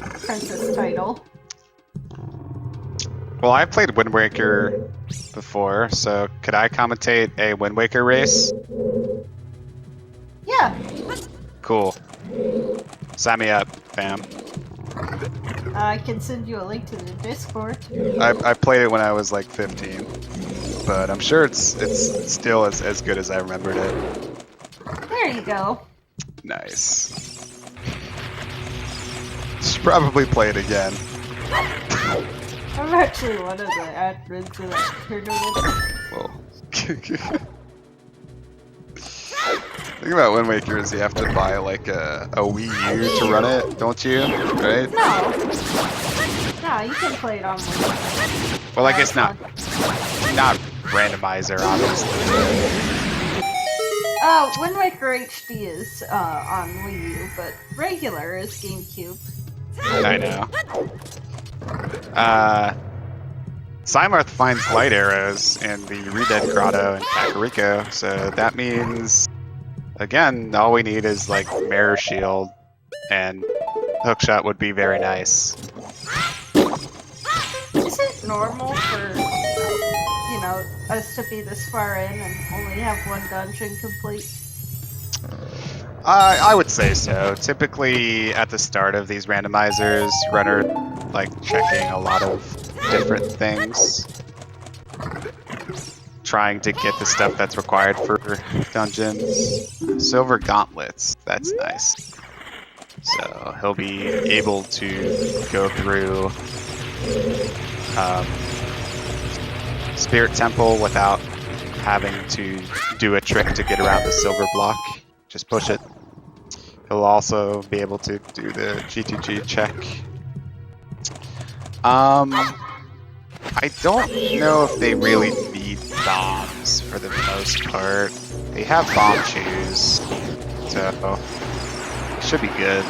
A: princess title.
B: Well, I've played Wind Waker before, so could I commentate a Wind Waker race?
A: Yeah.
B: Cool. Sign me up, fam.
A: I can send you a link to the Discord.
B: I played it when I was like 15, but I'm sure it's still as good as I remembered it.
A: There you go.
B: Nice. Should probably play it again.
A: I'm actually one of the admins of that tournament.
B: Whoa. The thing about Wind Waker is you have to buy like a Wii U to run it, don't you? Right?
A: No. No, you can play it on Wii.
B: Well, I guess not Randomizer, obviously.
A: Wind Waker HD is on Wii U, but regular is GameCube.
B: I know. PsyMarth finds light arrows in the Redead Grotto in Kakariko, so that means, again, all we need is like Mirror Shield, and Hookshot would be very nice.
A: Is it normal for, us to be this far in and only have one dungeon complete?
B: I would say so. Typically, at the start of these randomizers, runner like checking a lot of different things, trying to get the stuff that's required for dungeons. Silver gauntlets, that's nice. So he'll be able to go through Spirit Temple without having to do a trick to get around the silver block. Just push it. He'll also be able to do the GTG check. I don't know if they really need bombs for the most part. They have bomb shoes, so it should be good.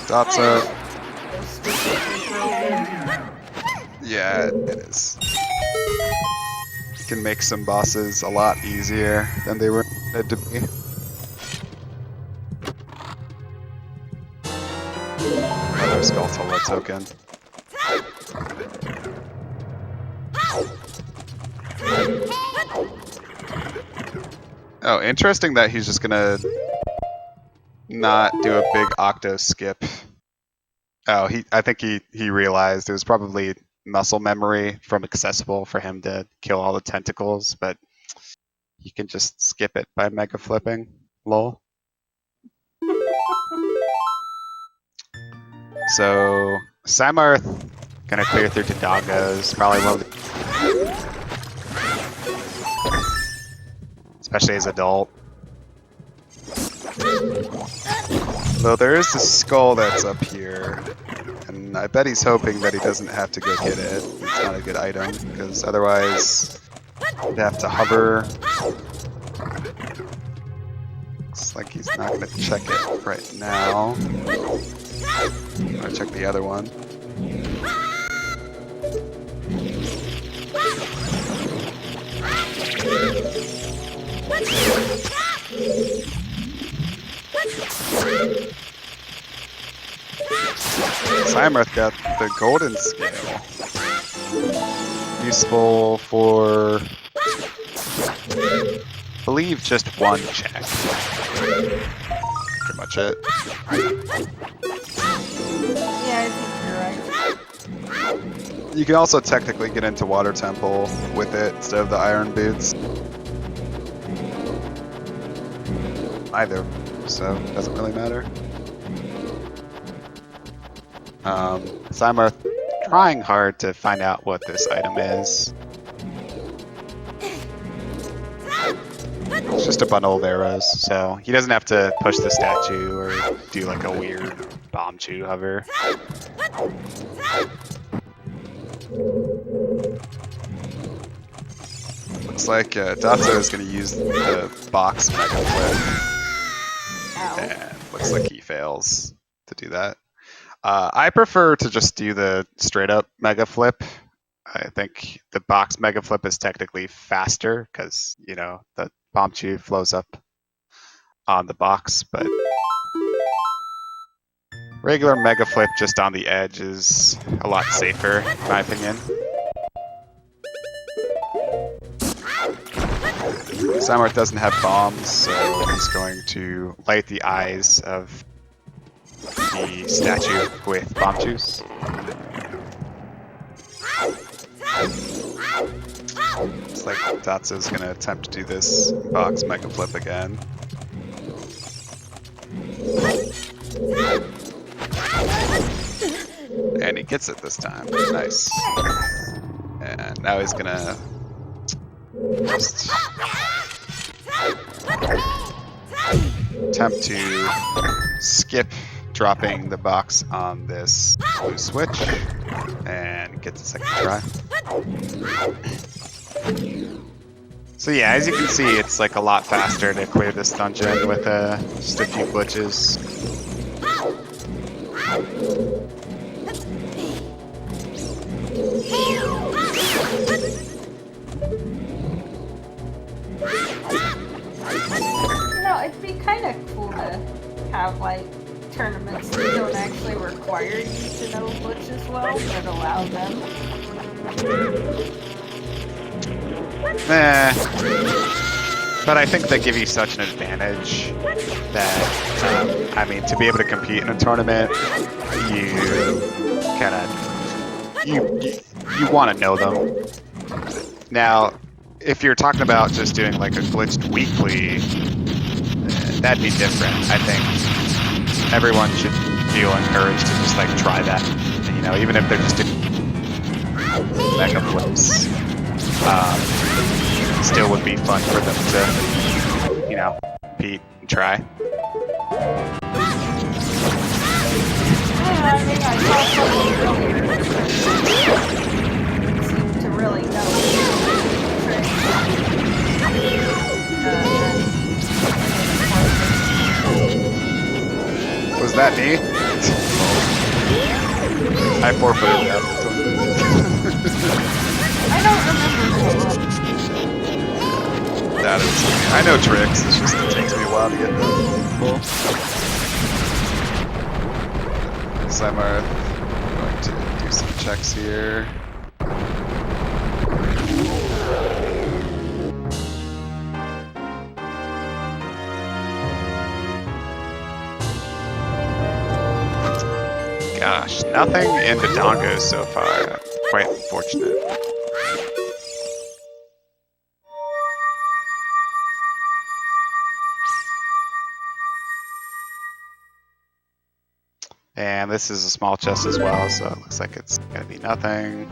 B: Dotzo. Yeah, it is. You can make some bosses a lot easier than they were meant to be. Another Skulltula token. Oh, interesting that he's just gonna not do a big octo skip. Oh, I think he realized it was probably muscle memory from accessible for him to kill all the tentacles, but you can just skip it by mega flipping. Lol. So PsyMarth gonna clear through to doggos, probably one of the, especially as adult. Though there is this skull that's up here, and I bet he's hoping that he doesn't have to go get it. It's not a good item, because otherwise he'd have to hover. Looks like he's not going to check it right now. I'm going to check the other one. PsyMarth got the golden scale. Useful for, I believe, just one check. Pretty much it.
A: Yeah, I think you're right.
B: You can also technically get into Water Temple with it instead of the Iron Boots. Either, so it doesn't really matter. PsyMarth trying hard to find out what this item is. It's just a bundle of arrows, so he doesn't have to push the statue or do like a weird bomb chew hover. Looks like Dotzo is going to use the box mega flip. And looks like he fails to do that. I prefer to just do the straight up mega flip. I think the box mega flip is technically faster because, you know, the bomb chew flows up on the box, but regular mega flip just on the edge is a lot safer, in my opinion. PsyMarth doesn't have bombs, so he's going to light the eyes of the statue with bomb juice. Looks like Dotzo's going to attempt to do this box mega flip again. And he gets it this time. Nice. And now he's going to just attempt to skip dropping the box on this blue switch and get the second try. So yeah, as you can see, it's like a lot faster to clear this dungeon with just a few glitches.
A: You know, it'd be kind of cool to have like tournaments that don't actually require you to know glitches well, but allow them.
B: But I think they give you such an advantage that, I mean, to be able to compete in a tournament, you kind of, you want to know them. Now, if you're talking about just doing like a glitched weekly, that'd be different. I think everyone should feel encouraged to just like try that, you know, even if they're just doing mega flips. Still would be fun for them to, you know, compete and try.
A: I think I saw something earlier that seemed to really know
B: Was that me? I forfeited that.
A: I don't remember that.
B: That is, I know tricks, it's just it takes me a while to get them full. PsyMarth going to do some checks here. Gosh, nothing in the dongos so far. Quite unfortunate. And this is a small chest as well, so it looks like it's gonna be nothing.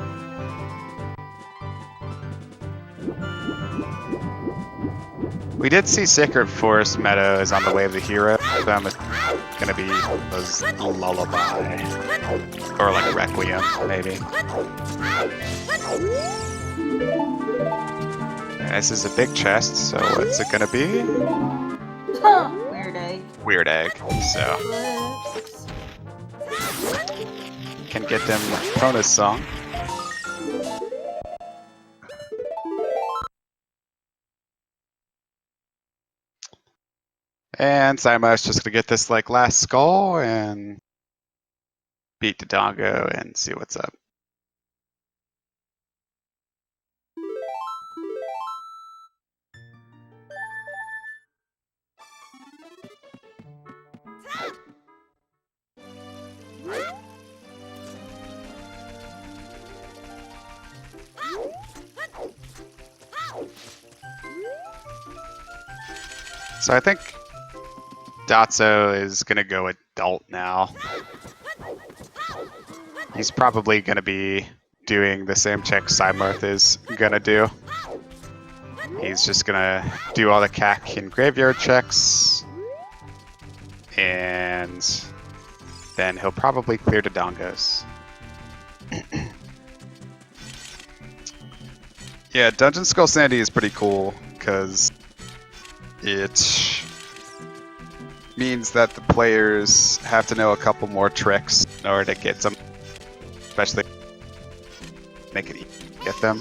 B: We did see Sacred Forest Meadows on the way of the hero, so I'm gonna be those lullaby. Or like Requiem, maybe. And this is a big chest, so what's it gonna be?
A: Weird egg.
B: Weird egg, so. Can get them bonus song. And PsyMarth's just gonna get this like last skull and beat the Dongo and see what's up. So I think Dotzo is gonna go adult now. He's probably gonna be doing the same check PsyMarth is gonna do. He's just gonna do all the CAC and graveyard checks, and then he'll probably clear the Dongos. Yeah, Dungeon Skull Sandy is pretty cool because it means that the players have to know a couple more tricks in order to get some, especially make it easy to get them.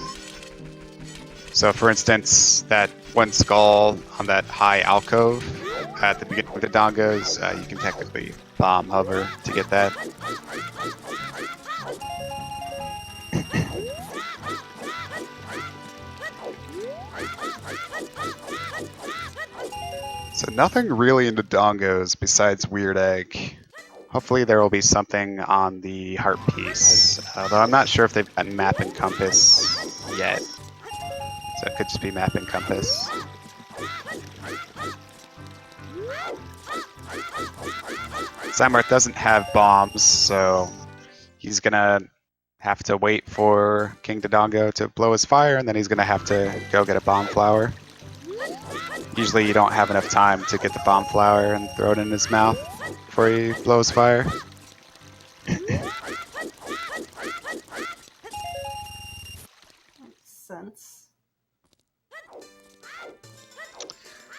B: So for instance, that one skull on that high alcove at the beginning of the Dongos, you can technically bomb hover to get that. So nothing really into Dongos besides Weird Egg. Hopefully there will be something on the heart piece, though I'm not sure if they've gotten Map and Compass yet. So it could just be Map and Compass. PsyMarth doesn't have bombs, so he's gonna have to wait for King Dodongo to blow his fire, and then he's gonna have to go get a bomb flower. Usually you don't have enough time to get the bomb flower and throw it in his mouth before he blows fire.
A: Makes sense.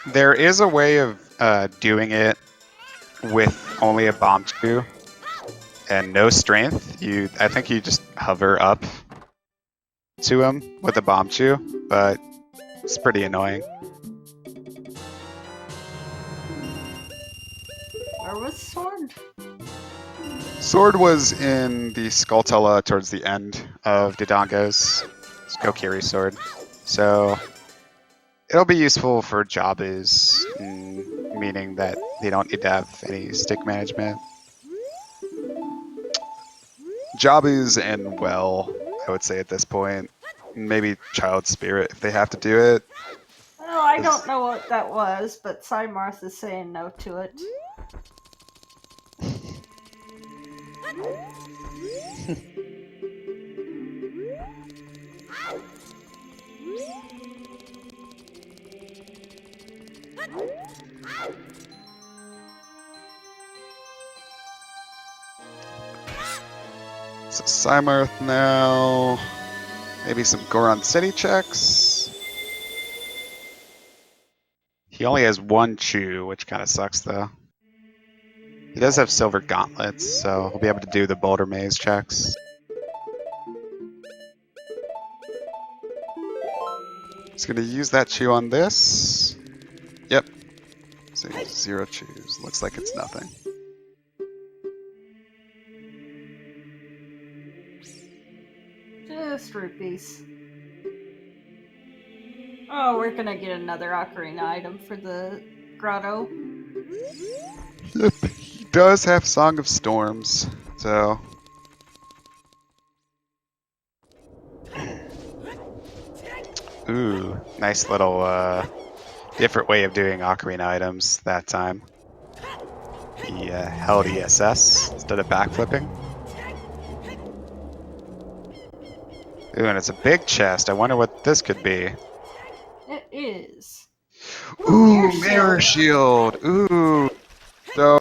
B: There is a way of doing it with only a bomb chew and no strength. I think you just hover up to him with a bomb chew, but it's pretty annoying.
A: Where was Sword?
B: Sword was in the Skulltula towards the end of Dodongo's Kokiri sword. So it'll be useful for Jabus, meaning that they don't need to have any stick management. Jabus and Well, I would say at this point. Maybe Child Spirit if they have to do it.
A: Well, I don't know what that was, but PsyMarth is saying no to it.
B: So PsyMarth now. Maybe some Goron City checks. He only has one chew, which kind of sucks though. He does have silver gauntlets, so he'll be able to do the Boulder Maze checks. He's gonna use that chew on this. Yep. So 0 chews. Looks like it's nothing.
A: Just rupees. Oh, we're gonna get another Ocarina item for the grotto.
B: Yep, he does have Song of Storms. So. Ooh, nice little different way of doing Ocarina items that time. He held ESS instead of backflipping. Ooh, and it's a big chest. I wonder what this could be.
A: It is.
B: Ooh, mirror shield. Ooh. So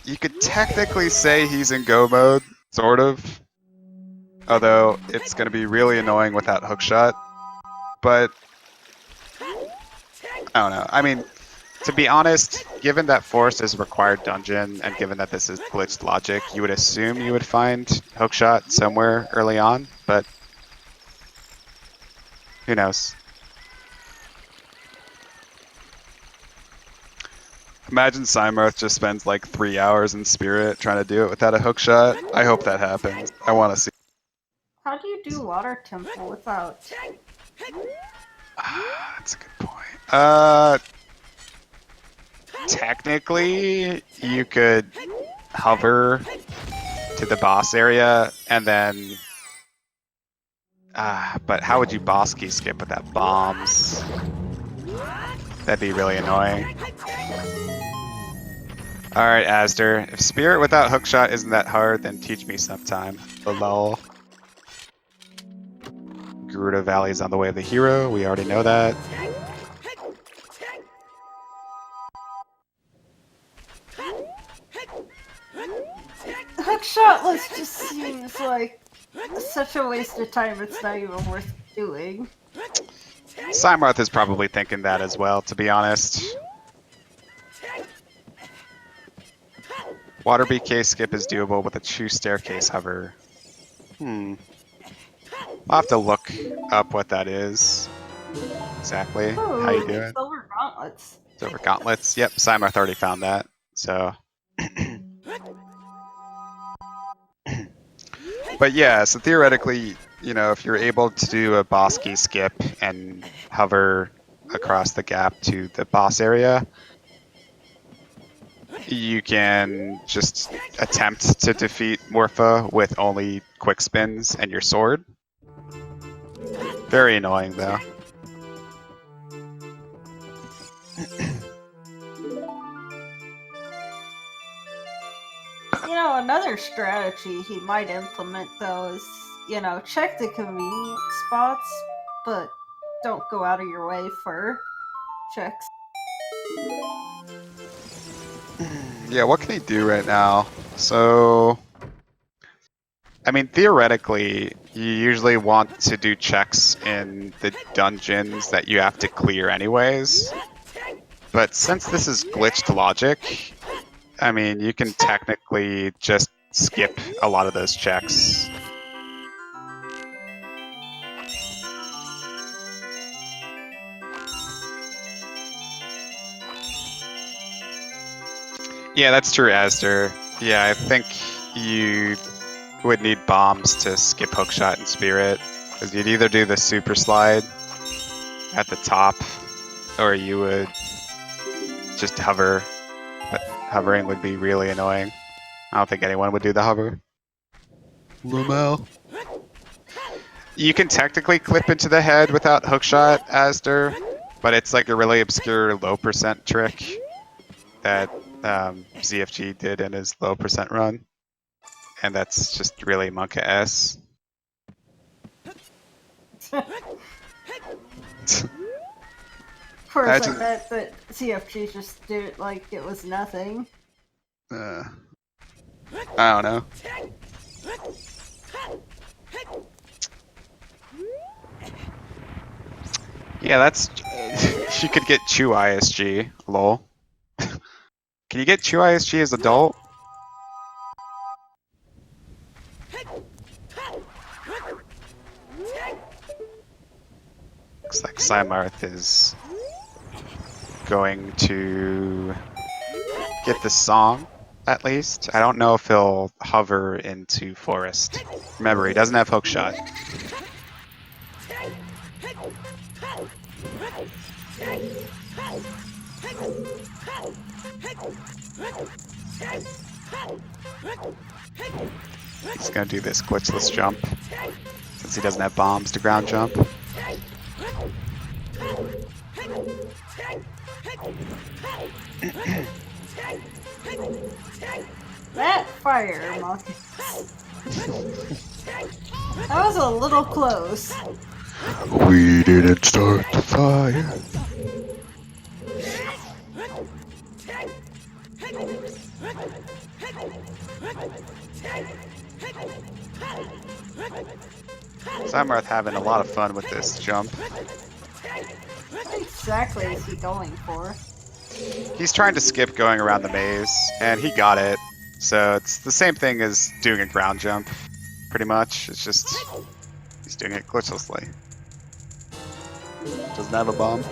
B: you could technically say he's in go mode, sort of. Although it's going to be really annoying without hookshot. But I don't know. I mean, to be honest, given that Forest is a required dungeon, and given that this is glitched logic, you would assume you would find hookshot somewhere early on, but who knows? Imagine PsyMarth just spends like 3 hours in Spirit trying to do it without a hookshot. I hope that happens. I want to see.
A: How do you do Water Temple without?
B: That's a good point. Technically, you could hover to the boss area and then. But how would you boss key skip without bombs? That'd be really annoying. Alright, Asder. If Spirit without hookshot isn't that hard, then teach me sometime. Lol. Gerudo Valley is on the way of the hero. We already know that.
A: Hookshotless just seems like such a waste of time. It's not even worth doing.
B: PsyMarth is probably thinking that as well, to be honest. Water BK skip is doable with a true staircase hover. I'll have to look up what that is. Exactly.
A: Ooh,
B: how you doing?
A: Silver gauntlets.
B: Silver gauntlets. Yep, PsyMarth already found that. So. But yeah, so theoretically, you know, if you're able to do a boss key skip and hover across the gap to the boss area, you can just attempt to defeat Morpha with only quick spins and your sword. Very annoying, though.
A: You know, another strategy he might implement, though, is, you know, check the convenient spots, but don't go out of your way for checks.
B: Yeah, what can he do right now? So, I mean, theoretically, you usually want to do checks in the dungeons that you have to clear anyways. But since this is glitched logic, I mean, you can technically just skip a lot of those checks. Yeah, that's true, Asder. Yeah, I think you would need bombs to skip hookshot and spirit, because you'd either do the super slide at the top, or you would just hover. But hovering would be really annoying. I don't think anyone would do the hover. Lumel. You can technically clip into the head without hookshot, Asder, but it's like a really obscure low percent trick that ZFG did in his low percent run, and that's just really Monka-S.
A: Of course, I bet that CFG just did it like it was nothing.
B: I don't know. Yeah, that's... She could get Chew ISG, lol. Can you get Chew ISG as adult? Looks like PsyMarth is going to get the song, at least. I don't know if he'll hover into Forest. Remember, he doesn't have hookshot. He's gonna do this glitchless jump since he doesn't have bombs to ground jump.
A: That fire monkey. That was a little close.
B: We didn't start the fire. PsyMarth having a lot of fun with this jump.
A: What exactly is he going for?
B: He's trying to skip going around the maze, and he got it. So it's the same thing as doing a ground jump, pretty much. It's just he's doing it glitchlessly. Doesn't have a bomb.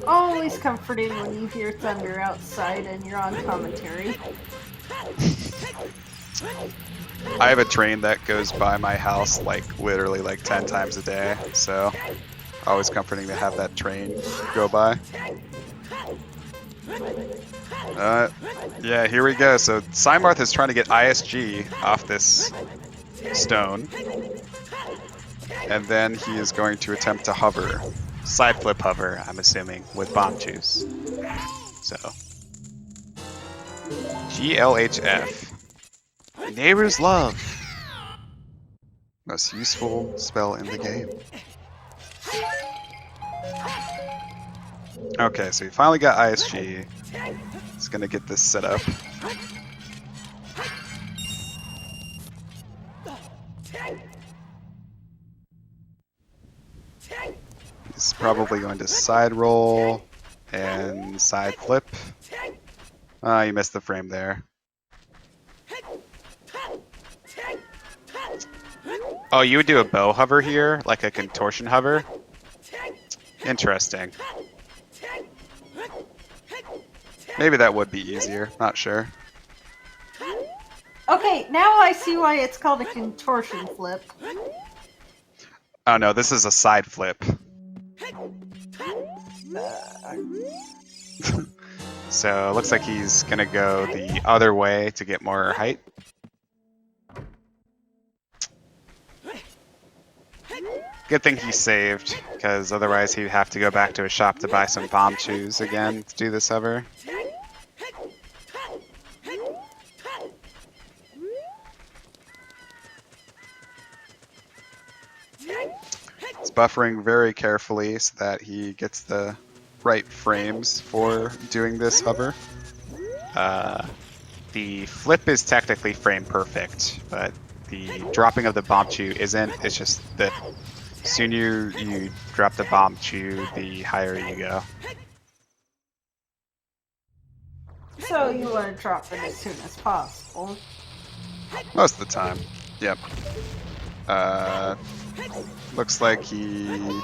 A: Always comforting when you hear thunder outside and you're on commentary.
B: I have a train that goes by my house like literally like 10 times a day, so always comforting to have that train go by. Yeah, here we go. So PsyMarth is trying to get ISG off this stone, and then he is going to attempt to hover. Side flip hover, I'm assuming, with bomb juice. So GLHF. Neighbor's Love. Most useful spell in the game. Okay, so he finally got ISG. He's gonna get this set up. He's probably going to side roll and side flip. You missed the frame there. Oh, you would do a bow hover here, like a contortion hover? Interesting. Maybe that would be easier, not sure.
A: Okay, now I see why it's called a contortion flip.
B: Oh no, this is a side flip. So it looks like he's gonna go the other way to get more height. Good thing he saved, because otherwise he'd have to go back to his shop to buy some bomb chews again to do this hover. He's buffering very carefully so that he gets the right frames for doing this hover. The flip is technically frame perfect, but the dropping of the bomb chew isn't. It's just the sooner you drop the bomb chew, the higher you go.
A: So you want to drop it as soon as possible.
B: Most of the time, yep. Looks like he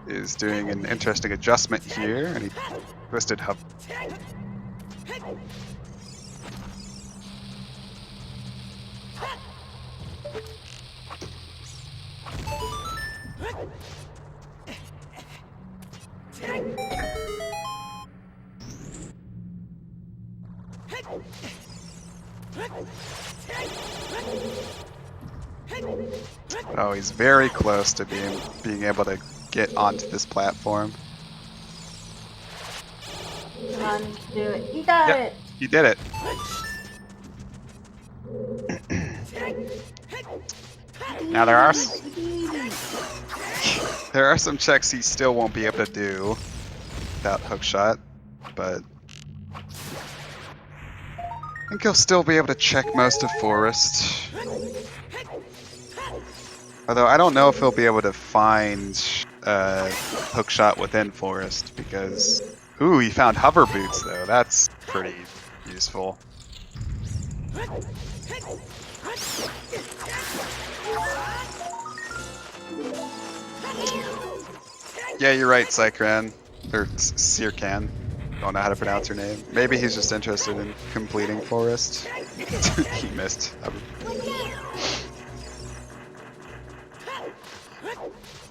B: is doing an interesting adjustment here, and he twisted hover. Oh, he's very close to being able to get onto this platform.
A: Come on, do it. You got it!
B: He did it. Now there are some checks he still won't be able to do without hookshot, but I think he'll still be able to check most of Forest. Although I don't know if he'll be able to find hookshot within Forest, because ooh, he found hover boots though. That's pretty useful. Yeah, you're right, Cycran. Or Sirkan. Don't know how to pronounce her name. Maybe he's just interested in completing Forest. He missed.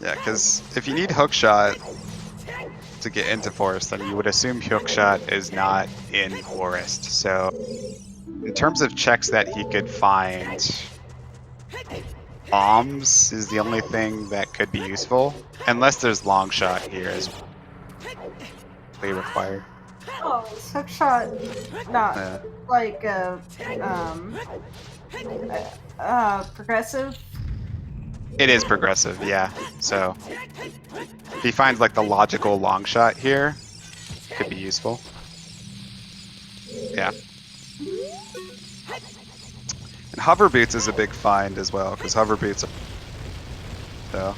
B: Yeah, because if you need Hookshot to get into Forest, then you would assume Hookshot is not in Forest. So, in terms of checks that he could find, bombs is the only thing that could be useful. Unless there's Longshot here as required.
A: Oh, is Hookshot not like progressive?
B: It is progressive, yeah. So if he finds like the logical long shot here, could be useful. Yeah. And hover boots is a big find as well, because hover boots are so.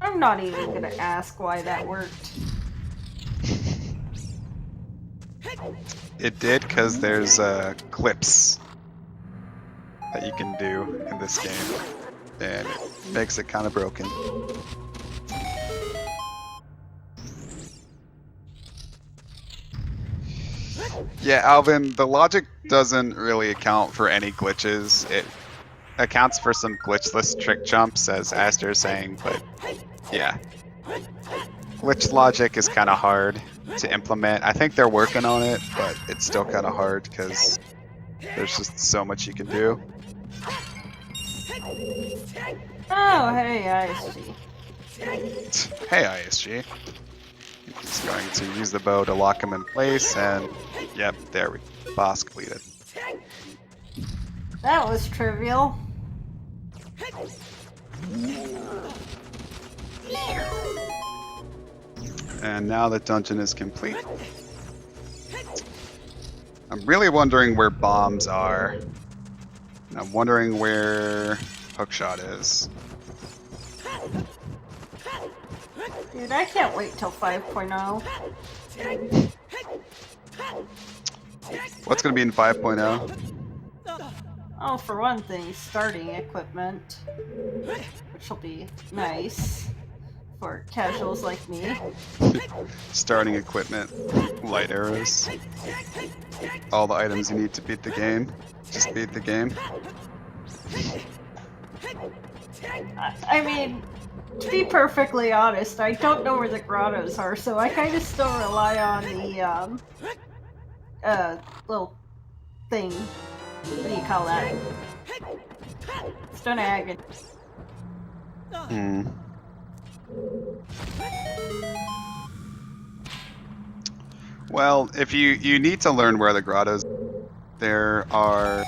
A: I'm not even gonna ask why that worked.
B: It did because there's clips that you can do in this game, and it makes it kind of broken. Yeah, Alvin, the logic doesn't really account for any glitches. It accounts for some glitchless trick jumps, as Aster is saying, but yeah. Glitch logic is kind of hard to implement. I think they're working on it, but it's still kind of hard because there's just so much you can do.
A: Oh, hey, ISG.
B: Hey, ISG. He's going to use the bow to lock him in place, and yep, there we go. Boss completed.
A: That was trivial.
B: And now the dungeon is complete. I'm really wondering where bombs are. And I'm wondering where Hookshot is.
A: Dude, I can't wait till 5.0.
B: What's going to be in 5.0?
A: Oh, for one thing, starting equipment. Which will be nice for casuals like me.
B: Starting equipment, light arrows. All the items you need to beat the game. Just beat the game.
A: I mean, to be perfectly honest, I don't know where the grottos are, so I kind of still rely on the, little thing. What do you call that? Stone Agony.
B: Hmm. Well, if you need to learn where the grottos, there are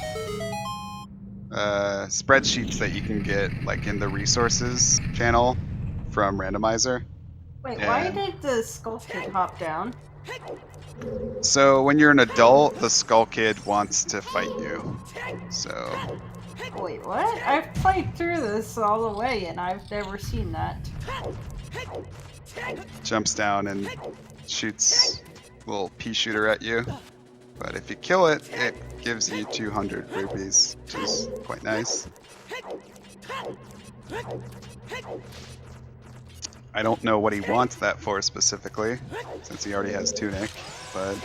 B: spreadsheets that you can get like in the resources channel from Randomizer.
A: Wait, why did the Skull Kid hop down?
B: So when you're an adult, the Skull Kid wants to fight you. So.
A: Wait, what? I've played through this all the way and I've never seen that.
B: Jumps down and shoots a little pea shooter at you. But if you kill it, it gives you 200 rupees, which is quite nice. I don't know what he wants that for specifically, since he already has Tunic, but...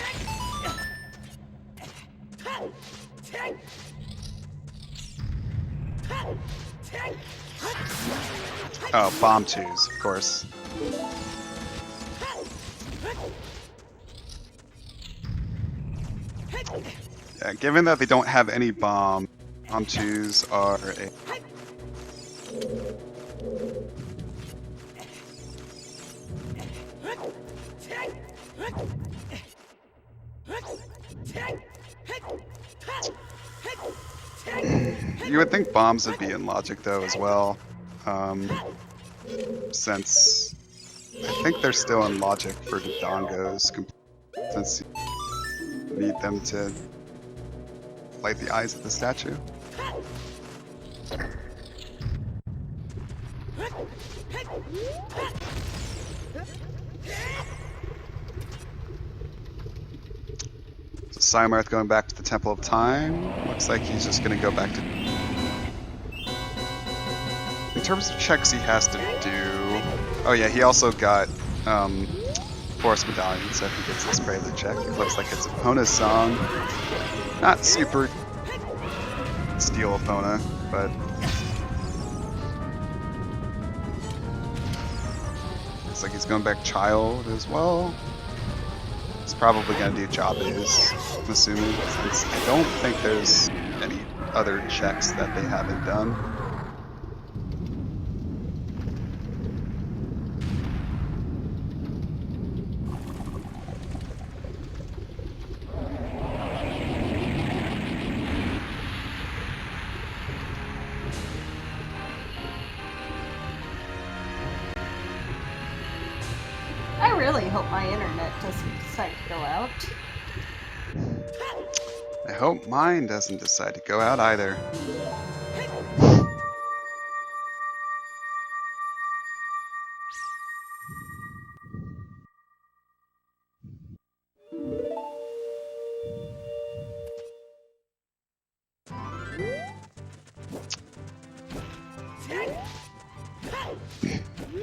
B: Oh, bomb twos, of course. Yeah, given that they don't have any bomb twos are a... You would think bombs would be in logic though as well, since I think they're still in logic for the dongos, since you need them to light the eyes of the statue. So PsyMarth going back to the Temple of Time. Looks like he's just gonna go back to... In terms of checks he has to do... Oh yeah, he also got Forest Medallion, so he gets this Prelude check. It looks like it's Epona's song. Not super steal Epona, but... Looks like he's going back Child as well. He's probably going to do Jabuz, I'm assuming, since I don't think there's any other checks that they haven't done.
A: I really hope my internet doesn't decide to go out.
B: I hope mine doesn't decide to go out either.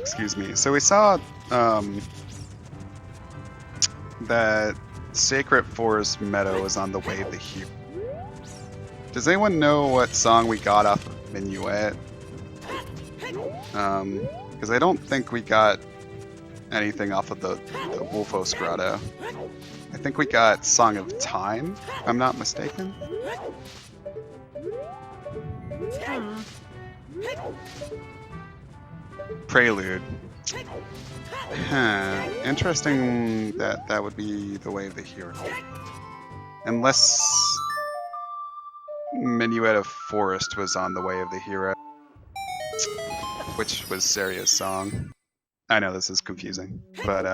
B: Excuse me. So we saw that Sacred Forest Meadow is on the way to here. Does anyone know what song we got off of Minuet? Because I don't think we got anything off of the Wolfos Grotto. I think we got Song of Time, if I'm not mistaken. Prelude. Huh. Interesting that that would be the way of the hero. Unless Minuet of Forest was on the way of the hero, which was Seria's song. I know this is confusing, but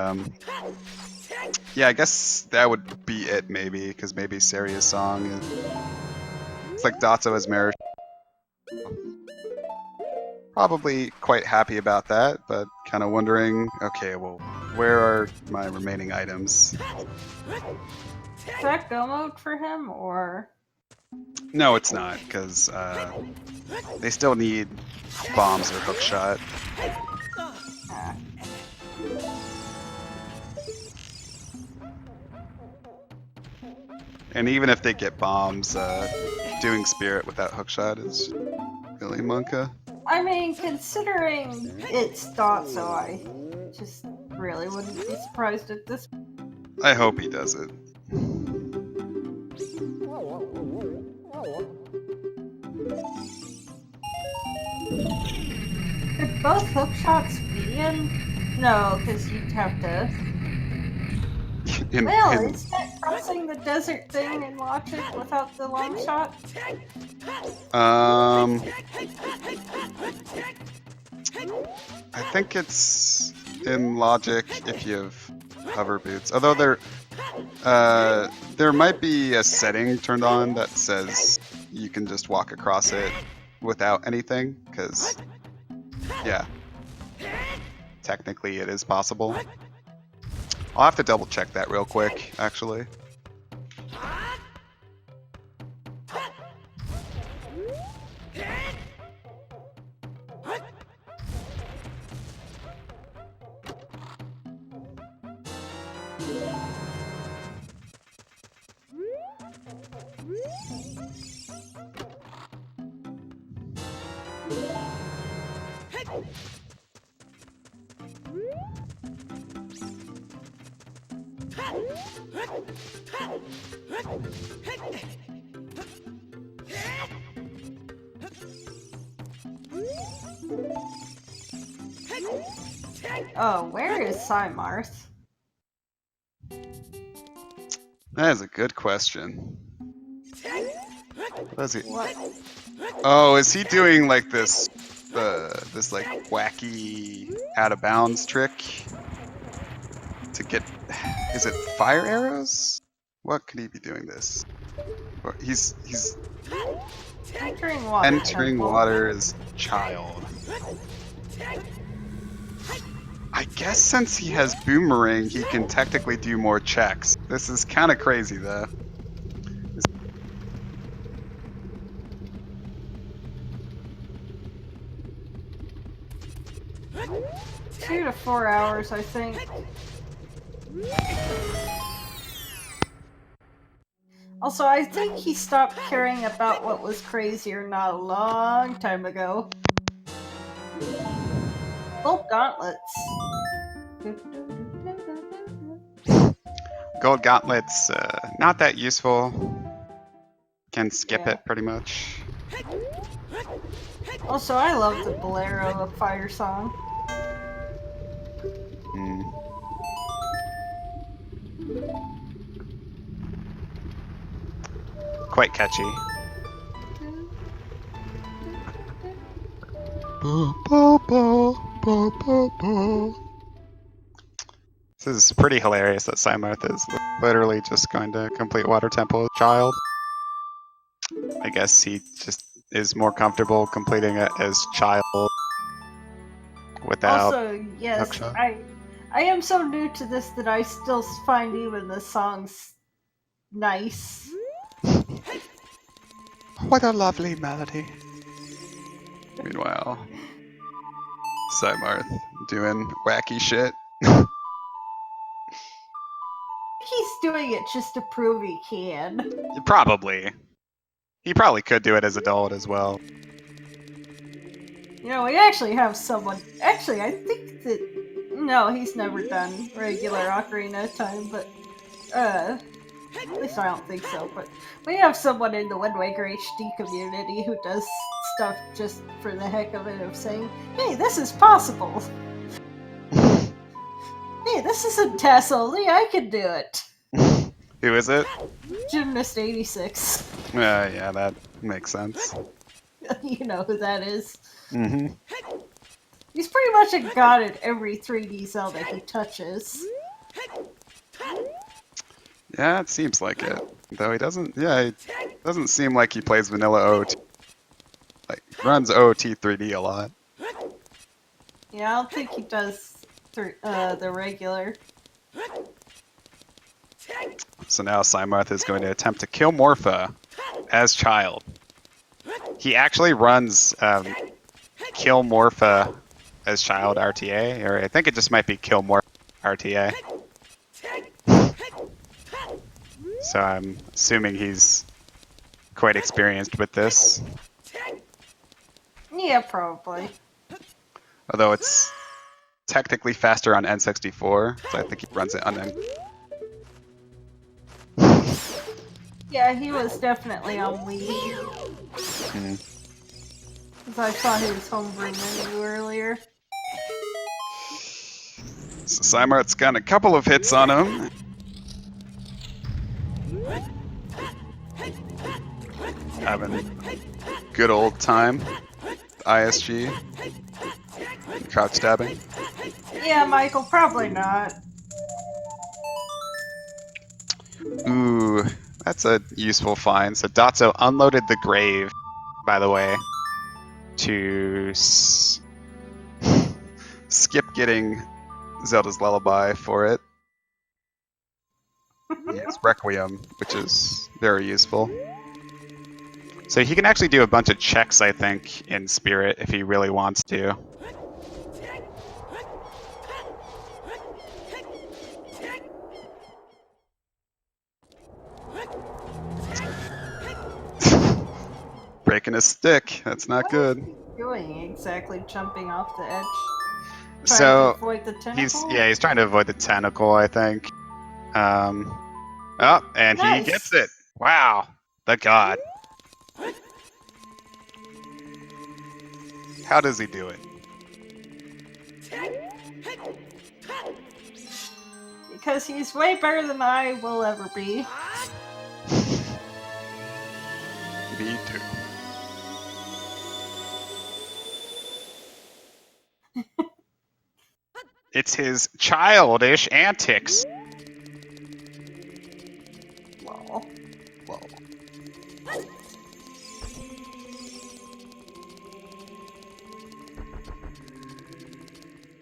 B: yeah, I guess that would be it maybe, because maybe Seria's song is... It's like Dotzo as marriage. Probably quite happy about that, but kind of wondering, okay, well, where are my remaining items?
A: Is that go mode for him, or...?
B: No, it's not, because they still need bombs or hookshot. And even if they get bombs, doing Spirit without hookshot is really Monka.
A: I mean, considering it's dotzo, I just really wouldn't be surprised at this.
B: I hope he does it.
A: Could both hookshots be in? No, because you'd have to... Well, is that crossing the desert thing in Logic without the long shot?
B: I think it's in Logic if you have hover boots. Although there might be a setting turned on that says you can just walk across it without anything, because yeah, technically it is possible. I'll have to double check that real quick, actually.
A: Oh, where is PsyMarth?
B: That is a good question. What is he?
A: What?
B: Oh, is he doing like this, this like wacky out of bounds trick to get? Is it fire arrows? What could he be doing this? Or he's
A: Entering water.
B: entering water as child. I guess since he has Boomerang, he can technically do more checks. This is kind of crazy, though.
A: 2 to 4 hours, I think. Also, I think he stopped caring about what was crazy or not a long time ago. Gold gauntlets.
B: Gold gauntlets, not that useful. Can skip
A: Yeah.
B: it pretty much.
A: Also, I love the Bolero of Fire Song.
B: Mm. Quite catchy. This is pretty hilarious that PsyMarth is literally just going to complete Water Temple as a child. I guess he just is more comfortable completing it as child without
A: Also, yes,
B: hookshot.
A: I am so new to this that I still find even the songs nice.
B: What a lovely melody. Meanwhile, PsyMarth doing wacky shit.
A: He's doing it just to prove he can.
B: Probably. He probably could do it as adult as well.
A: You know, we actually have someone. Actually, I think that. No, he's never done regular Ocarina time, but. At least I don't think so, but we have someone in the Wind Waker HD community who does stuff just for the heck of it, of saying, hey, this is possible. Hey, this isn't TES only, I can do it.
B: Who is it?
A: Gymnast86.
B: Yeah, that makes sense.
A: You know who that is.
B: Mm-hmm.
A: He's pretty much a god at every 3D Zelda he touches.
B: Yeah, it seems like it. Though he doesn't, he doesn't seem like he plays vanilla OT. Like, runs OT 3D a lot.
A: Yeah, I don't think he does the regular.
B: So now PsyMarth is going to attempt to kill Morpha as child. He actually runs Kill Morpha as child RTA, or I think it just might be Kill Morpha RTA. So I'm assuming he's quite experienced with this.
A: Yeah, probably.
B: Although it's technically faster on N64, so I think he runs it on N.
A: Yeah, he was definitely on Wii. Because I saw his homebrew menu earlier.
B: So PsyMarth's got a couple of hits on him. Having good old time. ISG. Crouch stabbing.
A: Yeah, Michael, probably not.
B: Ooh, that's a useful find. So Dotzo unloaded the grave, by the way, to skip getting Zelda's Lullaby for it. It's Requiem, which is very useful. So he can actually do a bunch of checks, I think, in Spirit if he really wants to. Breaking a stick. That's not good.
A: What is he doing exactly, jumping off the edge? Trying
B: So
A: to avoid the tentacle?
B: he's trying to avoid the tentacle, I think. Oh, and
A: Nice.
B: he gets it. Wow, the god. How does he do it?
A: Because he's way better than I will ever be.
B: Me too. It's his childish antics.
A: Lol.
B: Whoa.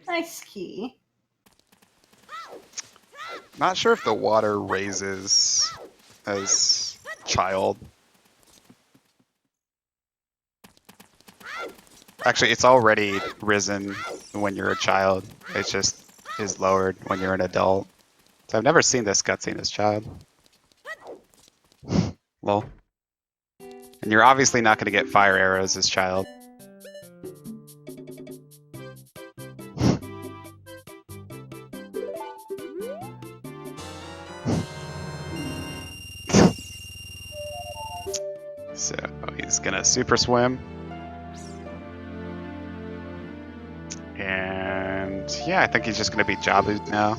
A: Nice key.
B: Not sure if the water raises as child. Actually, it's already risen when you're a child. It just is lowered when you're an adult. So I've never seen this cutscene as child. Lol. And you're obviously not going to get fire arrows as child. So he's gonna super swim. And yeah, I think he's just gonna be Jabu now.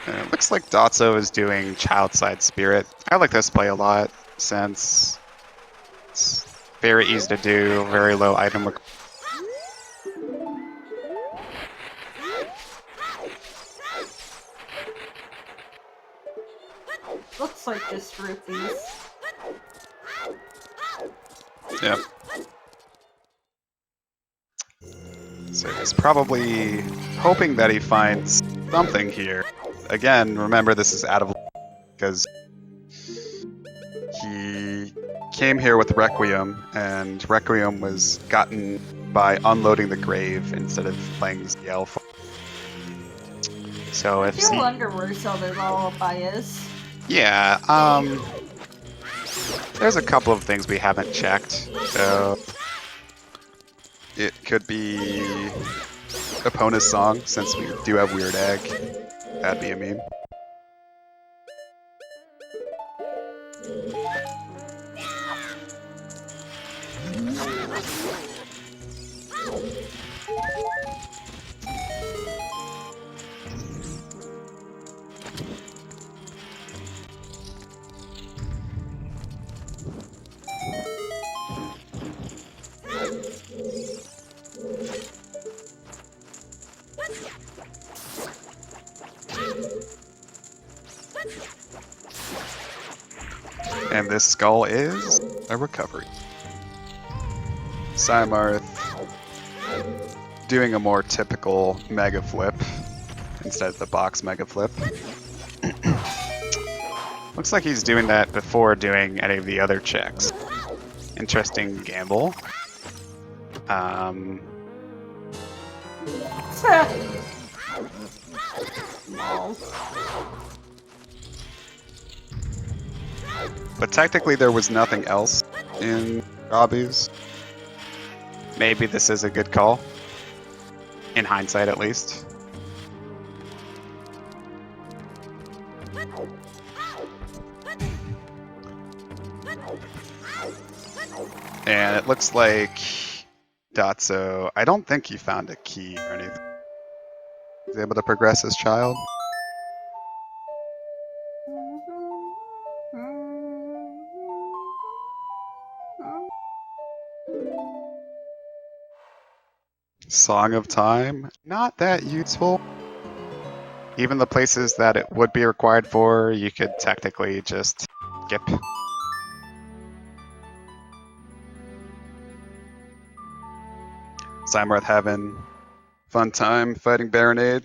B: And it looks like Dotzo is doing Child Side Spirit. I like this play a lot since it's very easy to do, very low item requirement.
A: Looks like just rupees.
B: Yep. So he's probably hoping that he finds something here. Again, remember this is out of because he came here with Requiem, and Requiem was gotten by unloading the grave instead of playing the elf. So if
A: I wonder where Zelda Lullaby is.
B: Yeah, there's a couple of things we haven't checked. So it could be Epona's song, since we do have Weird Egg. That'd be a meme. And this skull is a recovery. PsyMarth doing a more typical mega flip instead of the box mega flip. Looks like he's doing that before doing any of the other checks. Interesting gamble. But technically there was nothing else in Robbie's. Maybe this is a good call. In hindsight, at least. And it looks like Dotzo, I don't think he found a key or anything. He's able to progress as child. Song of Time, not that useful. Even the places that it would be required for, you could technically just skip. PsyMarth having fun time fighting Baronade.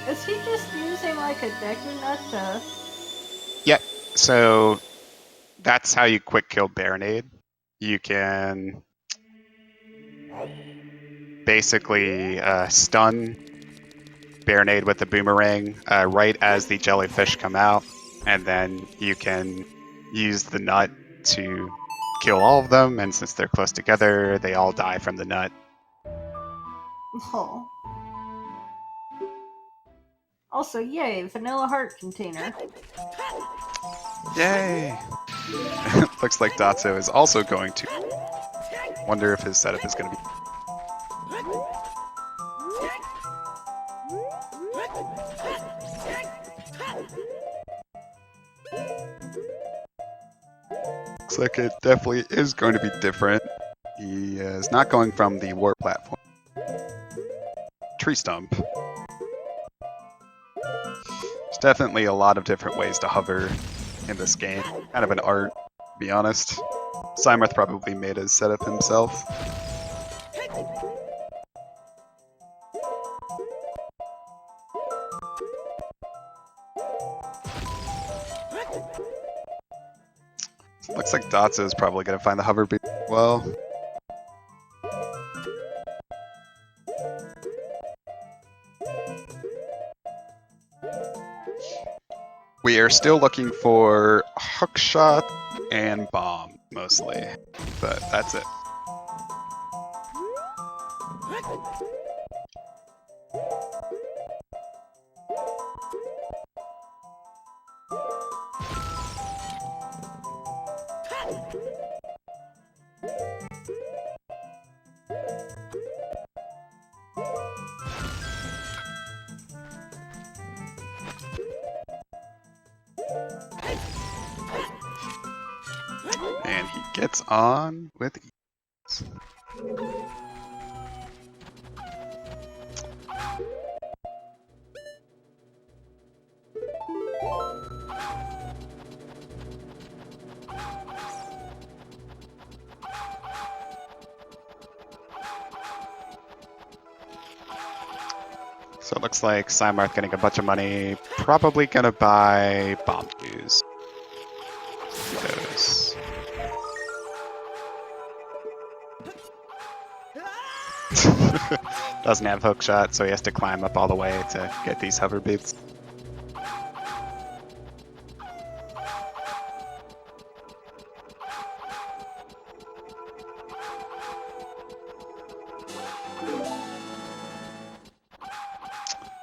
A: Is he just using like a Deku Nut to...
B: Yep, so that's how you quick kill Baronade. You can basically stun Baronade with the boomerang right as the jellyfish come out, and then you can use the nut to kill all of them, and since they're close together, they all die from the nut.
A: Oh. Also, yay, vanilla heart container.
B: Yay! Looks like Dotzo is also going to. Wonder if his setup is going to be. Looks like it definitely is going to be different. He is not going from the warp platform. Tree stump. There's definitely a lot of different ways to hover in this game. Kind of an art, to be honest. PsyMarth probably made his setup himself. Looks like Dotzo is probably going to find the hover beat well. We are still looking for hookshot and bomb, mostly. But that's it. And he gets on with ease. So it looks like PsyMarth getting a bunch of money. Probably gonna buy bomb fuse. Those. Doesn't have hookshot, so he has to climb up all the way to get these hover beats.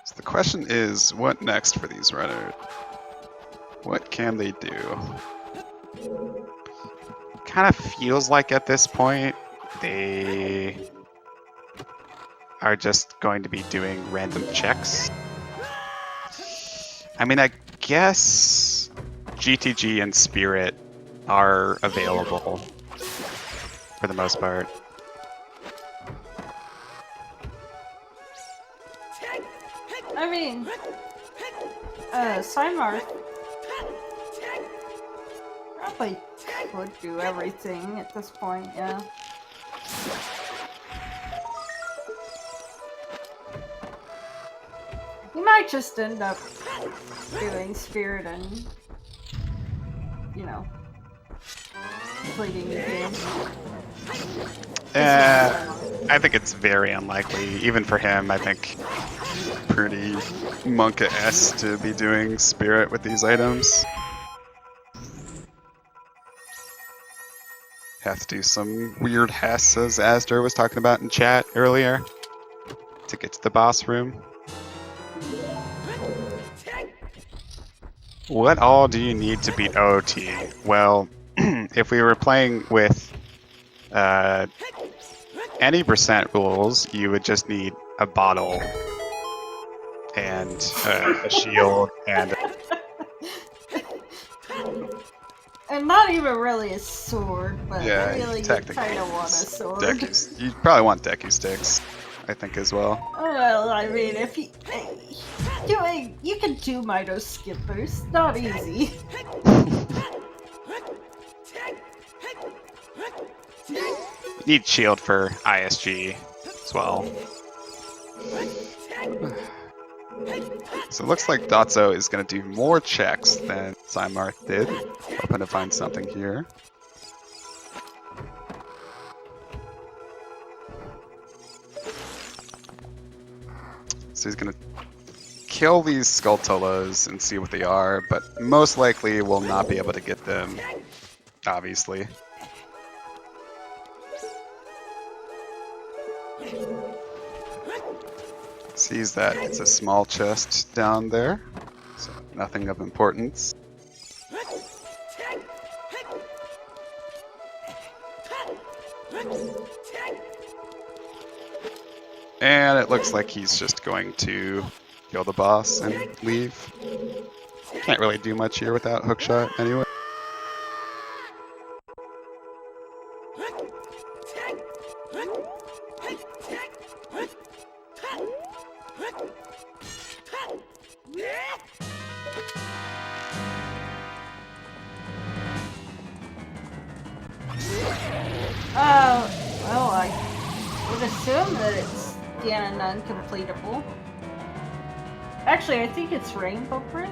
B: So the question is, what next for these runners? What can they do? Kind of feels like at this point they are just going to be doing random checks. I mean, I guess GTG and Spirit are available for the most part.
A: I mean, PsyMarth probably would do everything at this point, yeah. He might just end up doing Spirit and, you know, completing the game.
B: I think it's very unlikely, even for him. I think pretty monka-esque to be doing Spirit with these items. Have to do some weird Hess, as Asdor was talking about in chat earlier, to get to the boss room. What all do you need to beat OT? Well, if we were playing with any percent rules, you would just need a bottle and a shield and
A: not even really a sword, but
B: yeah,
A: really you kind of want a sword.
B: You probably want Deku sticks, I think, as well.
A: Well, I mean, if you you can do Mito skippers, not easy.
B: You need shield for ISG as well. So it looks like Dotzo is going to do more checks than PsyMarth did. Hoping to find something here. So he's going to kill these Skulltulas and see what they are, but most likely will not be able to get them, obviously. Sees that it's a small chest down there, so nothing of importance. And it looks like he's just going to kill the boss and leave. Can't really do much here without hookshot anyway.
A: Well, I would assume that it's Ganon uncompletable. Actually, I think it's Rainbow Bridge.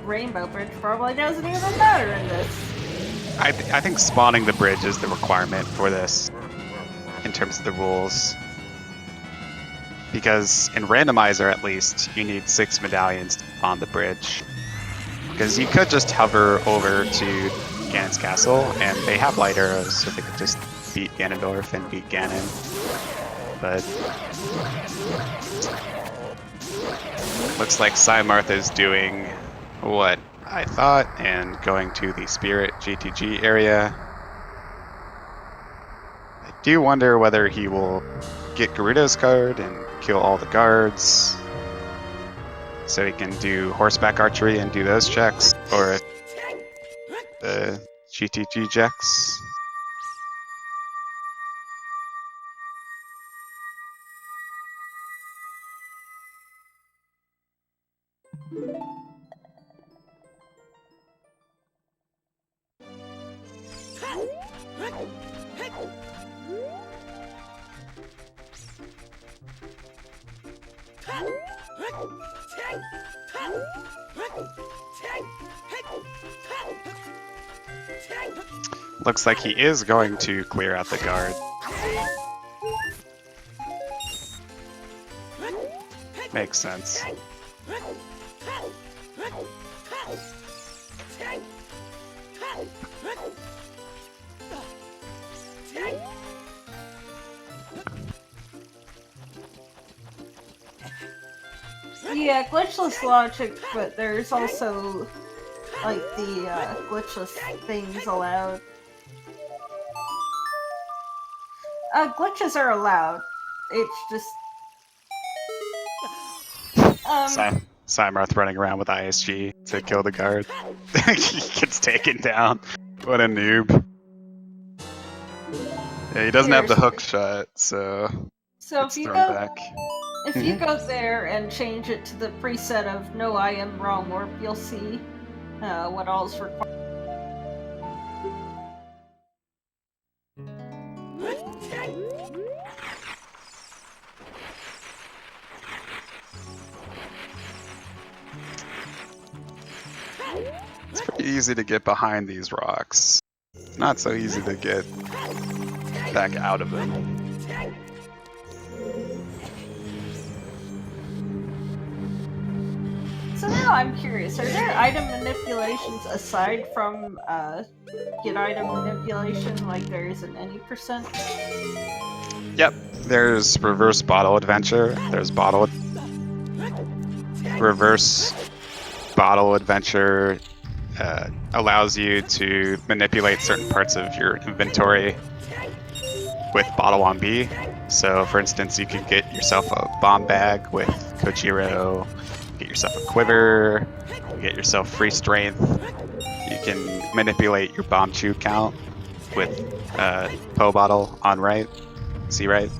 A: Rainbow Bridge probably doesn't even matter in this.
B: I think spawning the bridge is the requirement for this, in terms of the rules. Because in Randomizer, at least, you need 6 medallions on the bridge. Because you could just hover over to Ganon's castle, and they have light arrows, so they could just beat Ganondorf and beat Ganon. But looks like PsyMarth is doing what I thought and going to the Spirit GTG area. I do wonder whether he will get Gerudo's card and kill all the guards so he can do horseback archery and do those checks, or if the GTG checks. Looks like he is going to clear out the guard. Makes sense.
A: Yeah, glitchless logic, but there's also, like, the glitchless things allowed. Glitches are allowed. It's just...
B: PsyMarth running around with ISG to kill the guard. He gets taken down. What a noob. Yeah, he doesn't have the hook shot, so
A: if you
B: thrown back.
A: If you go there and change it to the preset of No I Am Wrong Warp, you'll see what all's required.
B: It's pretty easy to get behind these rocks. Not so easy to get back out of them.
A: So now I'm curious, are there item manipulations aside from get item manipulation, like there is in any percent?
B: Yep, there's reverse bottle adventure, there's reverse bottle adventure allows you to manipulate certain parts of your inventory with bottle on B. So for instance, you could get yourself a bomb bag with Kojiro, get yourself a quiver, get yourself free strength. You can manipulate your bomb chew count with Po bottle on right, C right.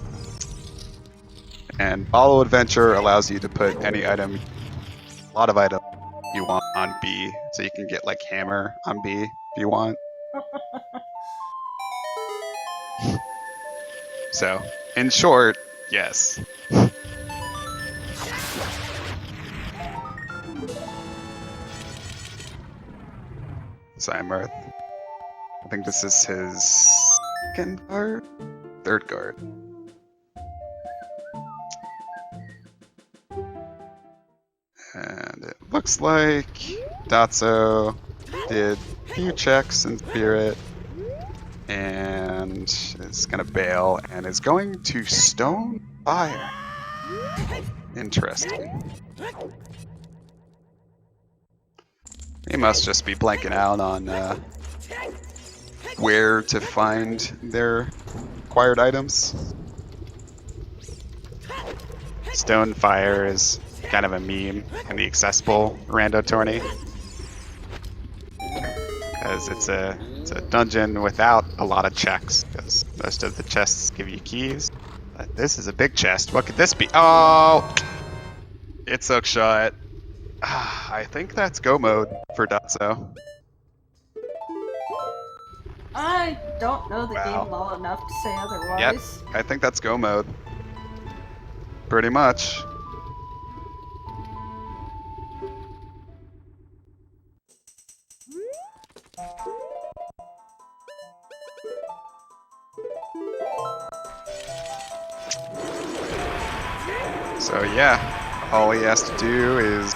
B: And bottle adventure allows you to put any item, a lot of items you want on B, so you can get like hammer on B if you want. So, in short, yes. PsyMarth. I think this is his second guard? Third guard. And it looks like Dotzo did a few checks in Spirit and is gonna bail and is going to Stone Fire. Interesting. He must just be blanking out on where to find their acquired items. Stone Fire is kind of a meme in the accessible rando tourney. Because it's a dungeon without a lot of checks, because most of the chests give you keys. But this is a big chest. What could this be? Oh! It's hookshot. I think that's go mode for dotzo.
A: I don't know the
B: Wow.
A: game well enough to say
B: Yep,
A: otherwise.
B: I think that's go mode. Pretty much. So yeah, all he has to do is...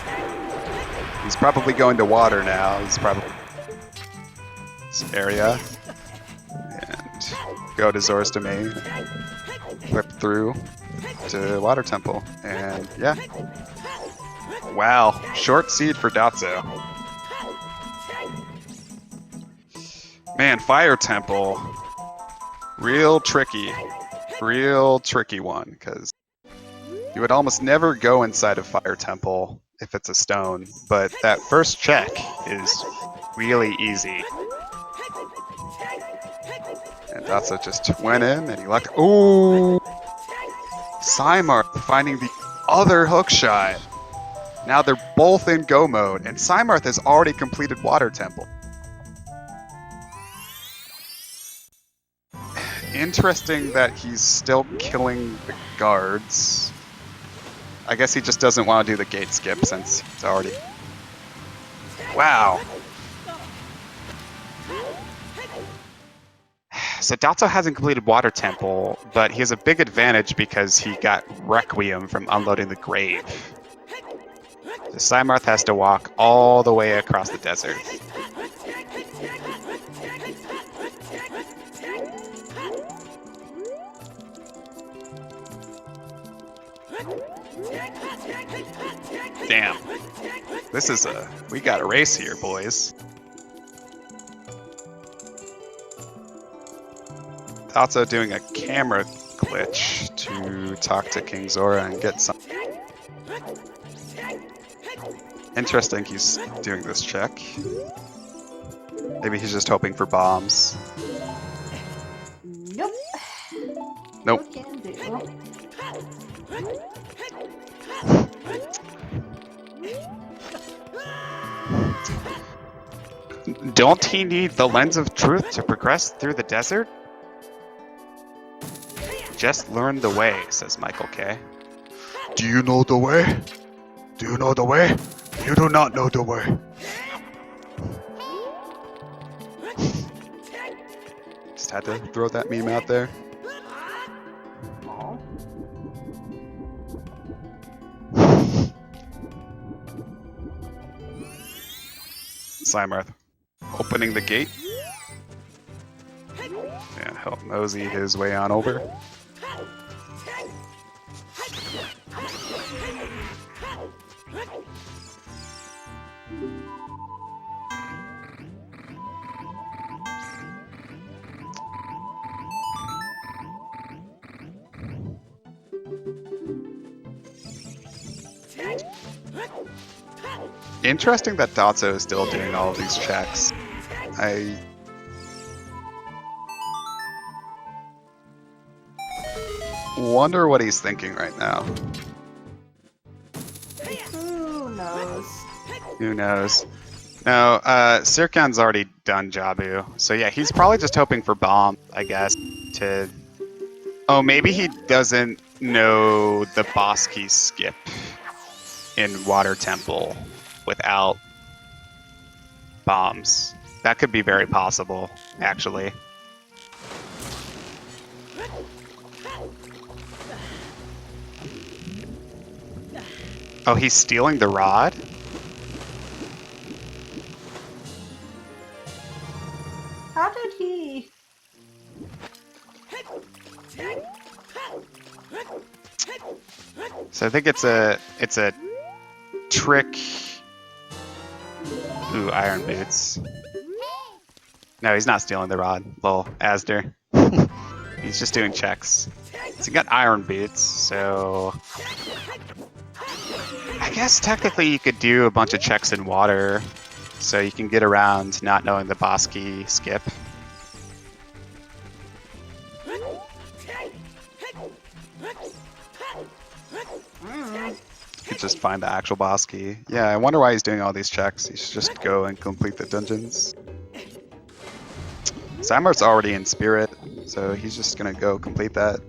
B: He's probably going to water now. He's probably... this area. And go to Zora's Domain. Whip through to Water Temple. And yeah. Wow, short seed for dotzo. Man, Fire Temple. Real tricky one, because you would almost never go inside a Fire Temple if it's a stone, but that first check is really easy. And dotzo just went in and he lucked. Ooh! PsyMarth finding the other hookshot. Now they're both in go mode, and PsyMarth has already completed Water Temple. Interesting that he's still killing the guards. I guess he just doesn't want to do the gate skip since it's already... Wow. So dotzo hasn't completed Water Temple, but he has a big advantage because he got Requiem from unloading the grave. So PsyMarth has to walk all the way across the desert. Damn. This is we got a race here, boys. dotzo doing a camera glitch to talk to King Zora and get some. Interesting he's doing this check. Maybe he's just hoping for bombs.
A: Nope.
B: Nope.
A: No can do.
B: Don't he need the lens of truth to progress through the desert? Just learn the way, says Michael K. Do you know the way? Do you know the way? You do not know the way. Just had to throw that meme out there.
A: Aw.
B: PsyMarth opening the gate. And help mosey his way on over. Interesting that dotzo is still doing all of these checks. I wonder what he's thinking right now.
A: Who knows?
B: Who knows? No, Sirkan's already done Jabu. So yeah, he's probably just hoping for bomb, I guess, to... Oh, maybe he doesn't know the boss key skip in Water Temple without bombs. That could be very possible, actually. Oh, he's stealing the rod?
A: How did he?
B: So I think it's a trick. Ooh, iron boots. No, he's not stealing the rod. Lol, Asder. He's just doing checks. So he got iron boots, so guess technically you could do a bunch of checks in water, so you can get around not knowing the boss key skip. You could just find the actual boss key. Yeah, I wonder why he's doing all these checks. He should just go and complete the dungeons. PsyMarth's already in spirit, so he's just gonna go complete that.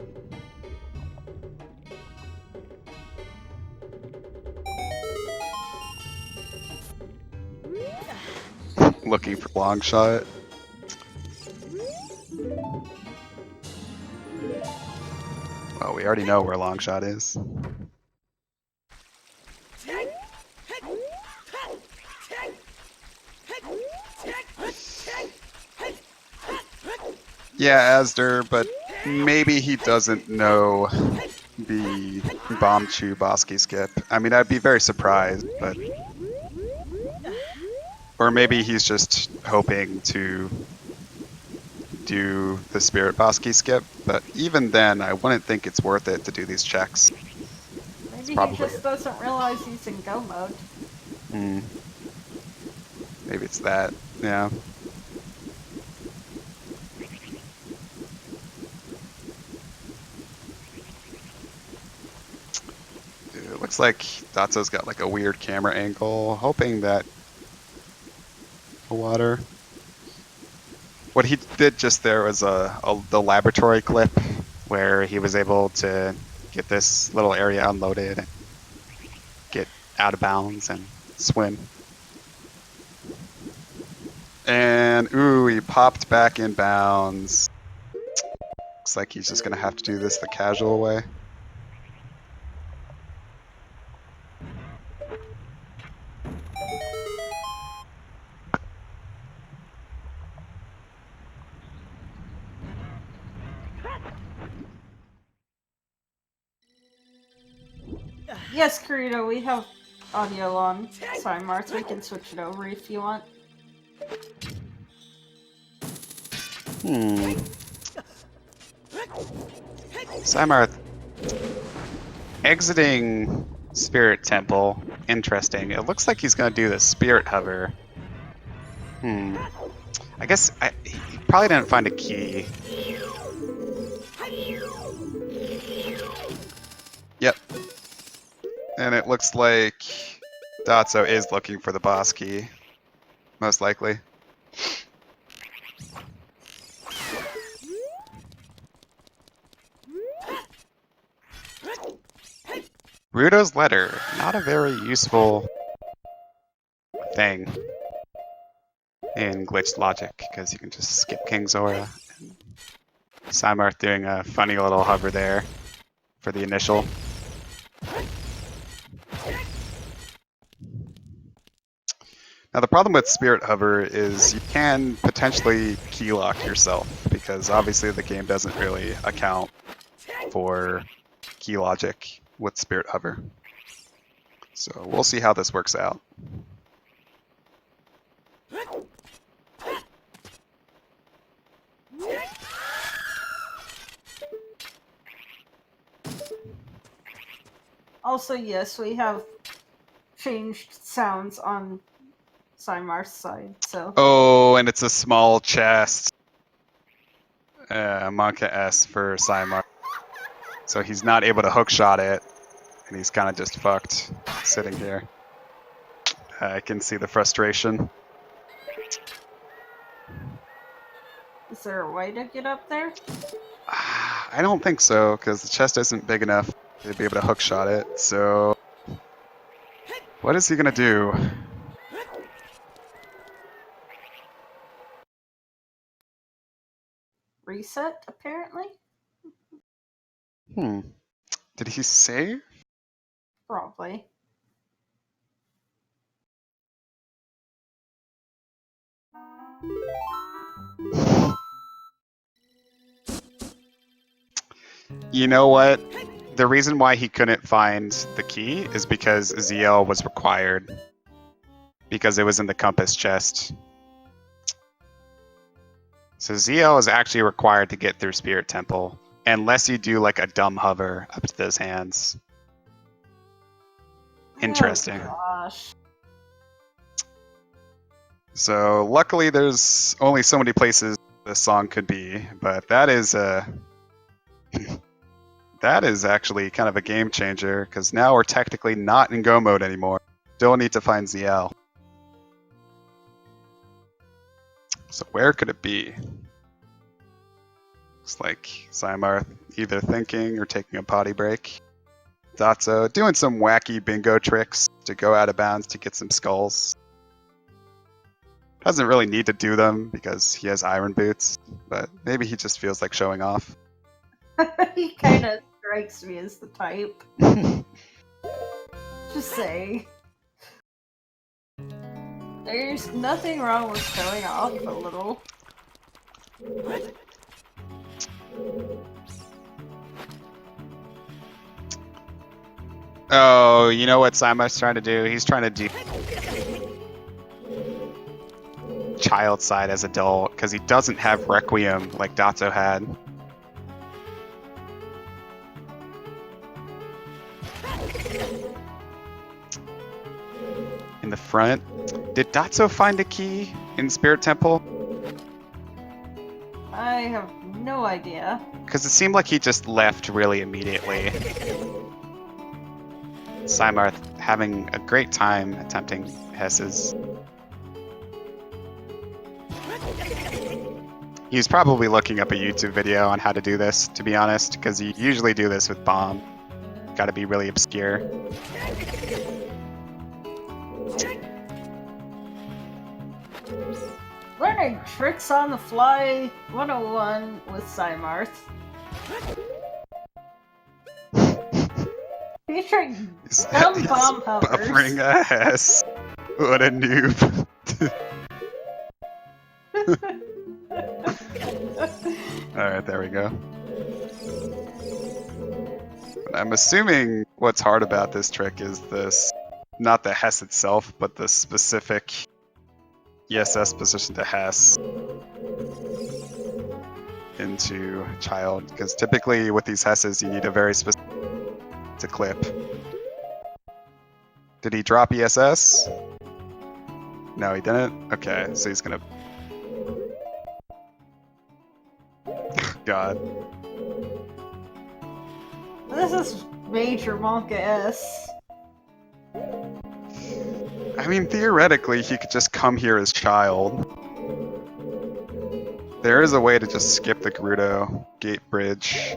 B: Looking for long shot. Well, we already know where long shot is. Yeah, Asder, but maybe he doesn't know the Bomb Chew Bosky skip. I mean, I'd be very surprised, but... Or maybe he's just hoping to do the Spirit Bosky skip, but even then, I wouldn't think it's worth it to do these checks.
A: Maybe he just doesn't realize he's in go mode.
B: Maybe it's that, yeah. It looks like Dotzo's got like a weird camera angle, hoping that the water. What he did just there was the laboratory clip where he was able to get this little area unloaded, get out of bounds, and swim. And ooh, he popped back in bounds. Looks like he's just gonna have to do this the casual way.
A: Yes, Karito, we have audio on PsyMarth. We can switch it over if you want.
B: PsyMarth exiting Spirit Temple. Interesting. It looks like he's gonna do the Spirit Hover. I guess he probably didn't find a key. Yep. And it looks like Dotzo is looking for the boss key. Most likely. Rudo's letter. Not a very useful thing in glitched logic, because you can just skip King's Aura. PsyMarth doing a funny little hover there for the initial. Now the problem with Spirit Hover is you can potentially key lock yourself, because obviously the game doesn't really account for key logic with Spirit Hover. So we'll see how this works out.
A: Also, yes, we have changed sounds on PsyMarth's side, so...
B: Oh, and it's a small chest. Monka S for PsyMarth. So he's not able to hookshot it, and he's kind of just fucked sitting here. I can see the frustration.
A: Is there a way to get up there?
B: I don't think so, because the chest isn't big enough to be able to hookshot it, so... What is he gonna do?
A: Reset, apparently?
B: Did he save?
A: Probably.
B: You know what? The reason why he couldn't find the key is because ZL was required. Because it was in the compass chest. So ZL is actually required to get through Spirit Temple, unless you do like a dumb hover up to those hands. Interesting.
A: Oh, gosh.
B: So luckily there's only so many places this song could be, but that is that is actually kind of a game changer, because now we're technically not in Go mode anymore. Still need to find ZL. So where could it be? Looks like PsyMarth either thinking or taking a potty break. Dotzo doing some wacky bingo tricks to go out of bounds to get some skulls. Doesn't really need to do them because he has iron boots, but maybe he just feels like showing off.
A: He kind of strikes me as the type. Just saying. There's nothing wrong with showing off a little.
B: Oh, you know what PsyMarth's trying to do? He's trying to do child side as adult, because he doesn't have Requiem like Dotzo had. In the front. Did Dotzo find a key in Spirit Temple?
A: I have no idea.
B: Because it seemed like he just left really immediately. PsyMarth having a great time attempting Hesses. He's probably looking up a YouTube video on how to do this, to be honest, because you usually do this with Bomb. Gotta be really obscure.
A: Learning tricks on the fly 101 with PsyMarth. Featuring dumb bomb hovers.
B: Buffering a Hess. What a noob. Alright, there we go. But I'm assuming what's hard about this trick is this, not the Hess itself, but the specific ESS position to Hess into child, because typically with these Hesses you need a very specific to clip. Did he drop ESS? No, he didn't? Okay, so he's gonna... God.
A: This is major Monka-S.
B: I mean, theoretically, he could just come here as child. There is a way to just skip the Gerudo Gate Bridge.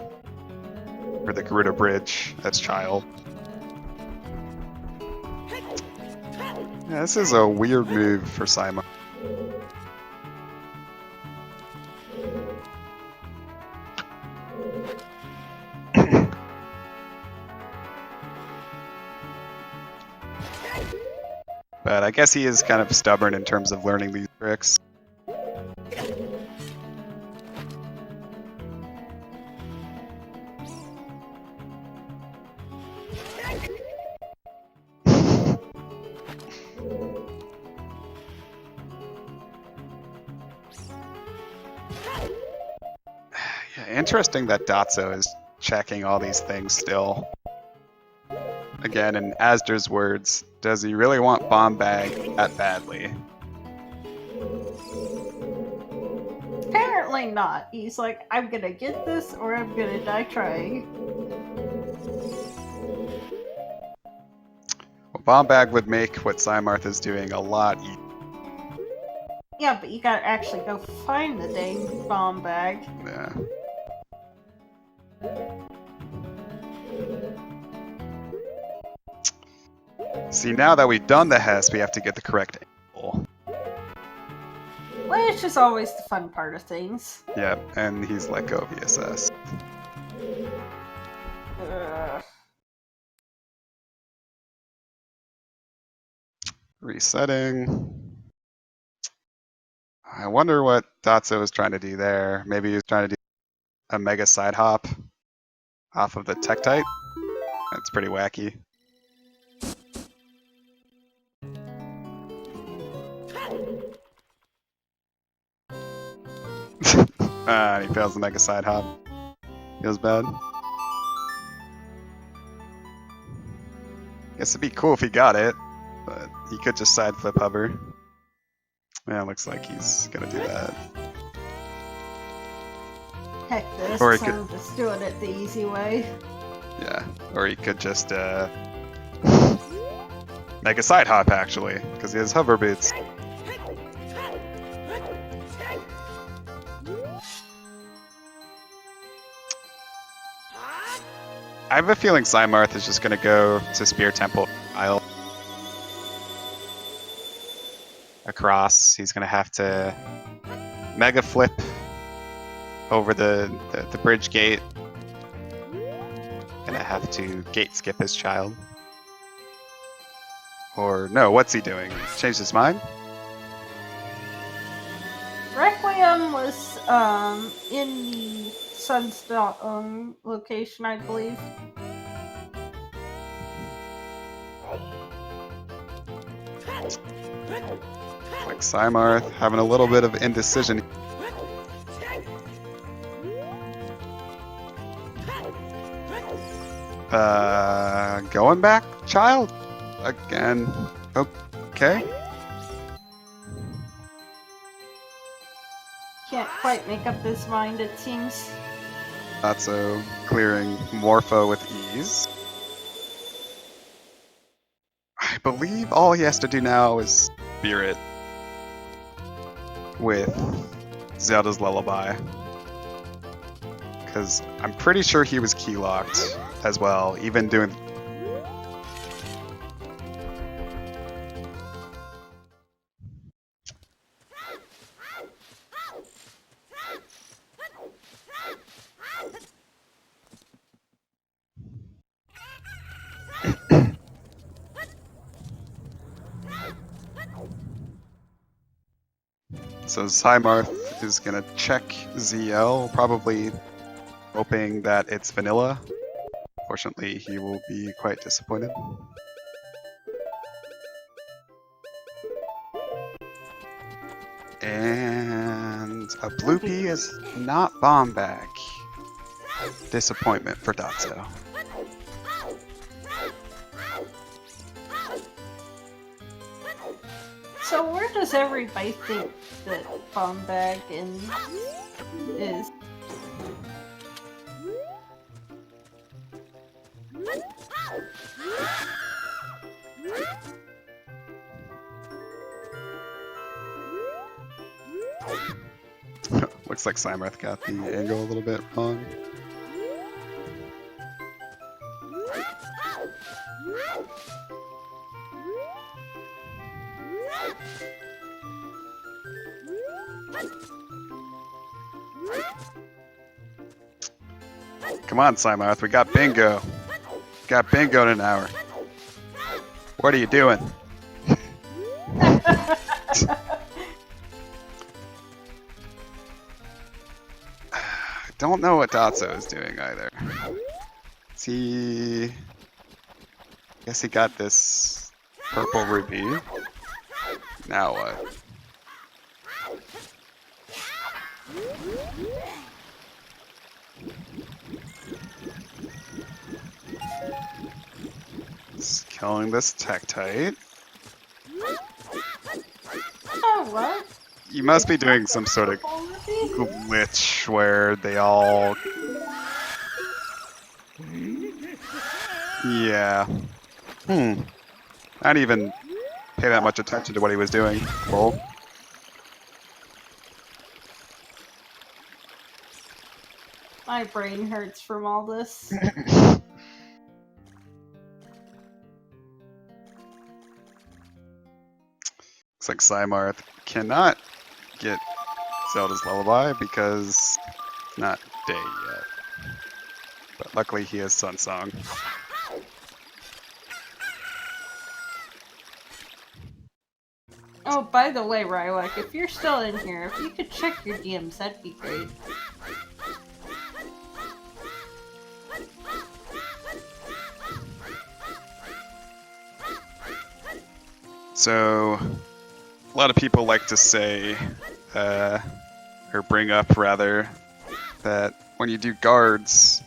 B: Or the Gerudo Bridge as child. Yeah, this is a weird move for PsyMarth. But I guess he is kind of stubborn in terms of learning these tricks. Yeah, interesting that Dotzo is checking all these things still. Again, in Asder's words, does he really want Bomb Bag that badly?
A: Apparently not. He's like, I'm gonna get this or I'm gonna die trying.
B: Well, Bomb Bag would make what PsyMarth is doing a lot easier.
A: Yeah, but you gotta actually go find the dang bomb bag.
B: Yeah. See, now that we've done the Hess, we have to get the correct angle.
A: Which is always the fun part of things.
B: Yep, and he's let go of ESS.
A: Ugh.
B: Resetting. I wonder what Dotzo was trying to do there. Maybe he was trying to do a mega side hop off of the Tektite. That's pretty wacky. And he fails the mega side hop. Feels bad. Guess it'd be cool if he got it, but he could just side flip hover. Yeah, looks like he's gonna do that.
A: Heck this,
B: Or he
A: I'm just doing it the easy way.
B: Yeah, or he could just make a side hop actually, because he has hover boots. I have a feeling PsyMarth is just gonna go to Spear Temple Isle. Across, he's gonna have to mega flip over the bridge gate. Gonna have to gate skip his child. Or no, what's he doing? Changed his mind?
A: Requiem was in the Sunstone location, I believe.
B: Like PsyMarth having a little bit of indecision. Going back, child? Again. Okay.
A: Can't quite make up his mind, it seems.
B: Dotzo clearing Morpho with ease. I believe all he has to do now is Spirit with Zelda's Lullaby. Because I'm pretty sure he was key locked as well, even doing. So PsyMarth is gonna check ZL, probably hoping that it's vanilla. Fortunately, he will be quite disappointed. And a bloopy is not bomb back. Disappointment for Dotzo.
A: So where does everybody think that Bomb Bag is?
B: Looks like PsyMarth got the angle a little bit wrong. Come on, PsyMarth, we got bingo. Got bingo in an hour. What are you doing? I don't know what Dotzo is doing either. Is he... Guess he got this purple ruby. Now what? He's killing this Tektite.
A: Oh, what?
B: You must be doing some sort of glitch where they all... Yeah. I didn't even pay that much attention to what he was doing. Lol.
A: My brain hurts from all this.
B: Looks like PsyMarth cannot get Zelda's Lullaby because it's not day yet. But luckily he has Sun Song.
A: Oh, by the way, Rywak, if you're still in here, if you could check your DMs, that'd be great.
B: So, a lot of people like to say, or bring up rather, that when you do guards,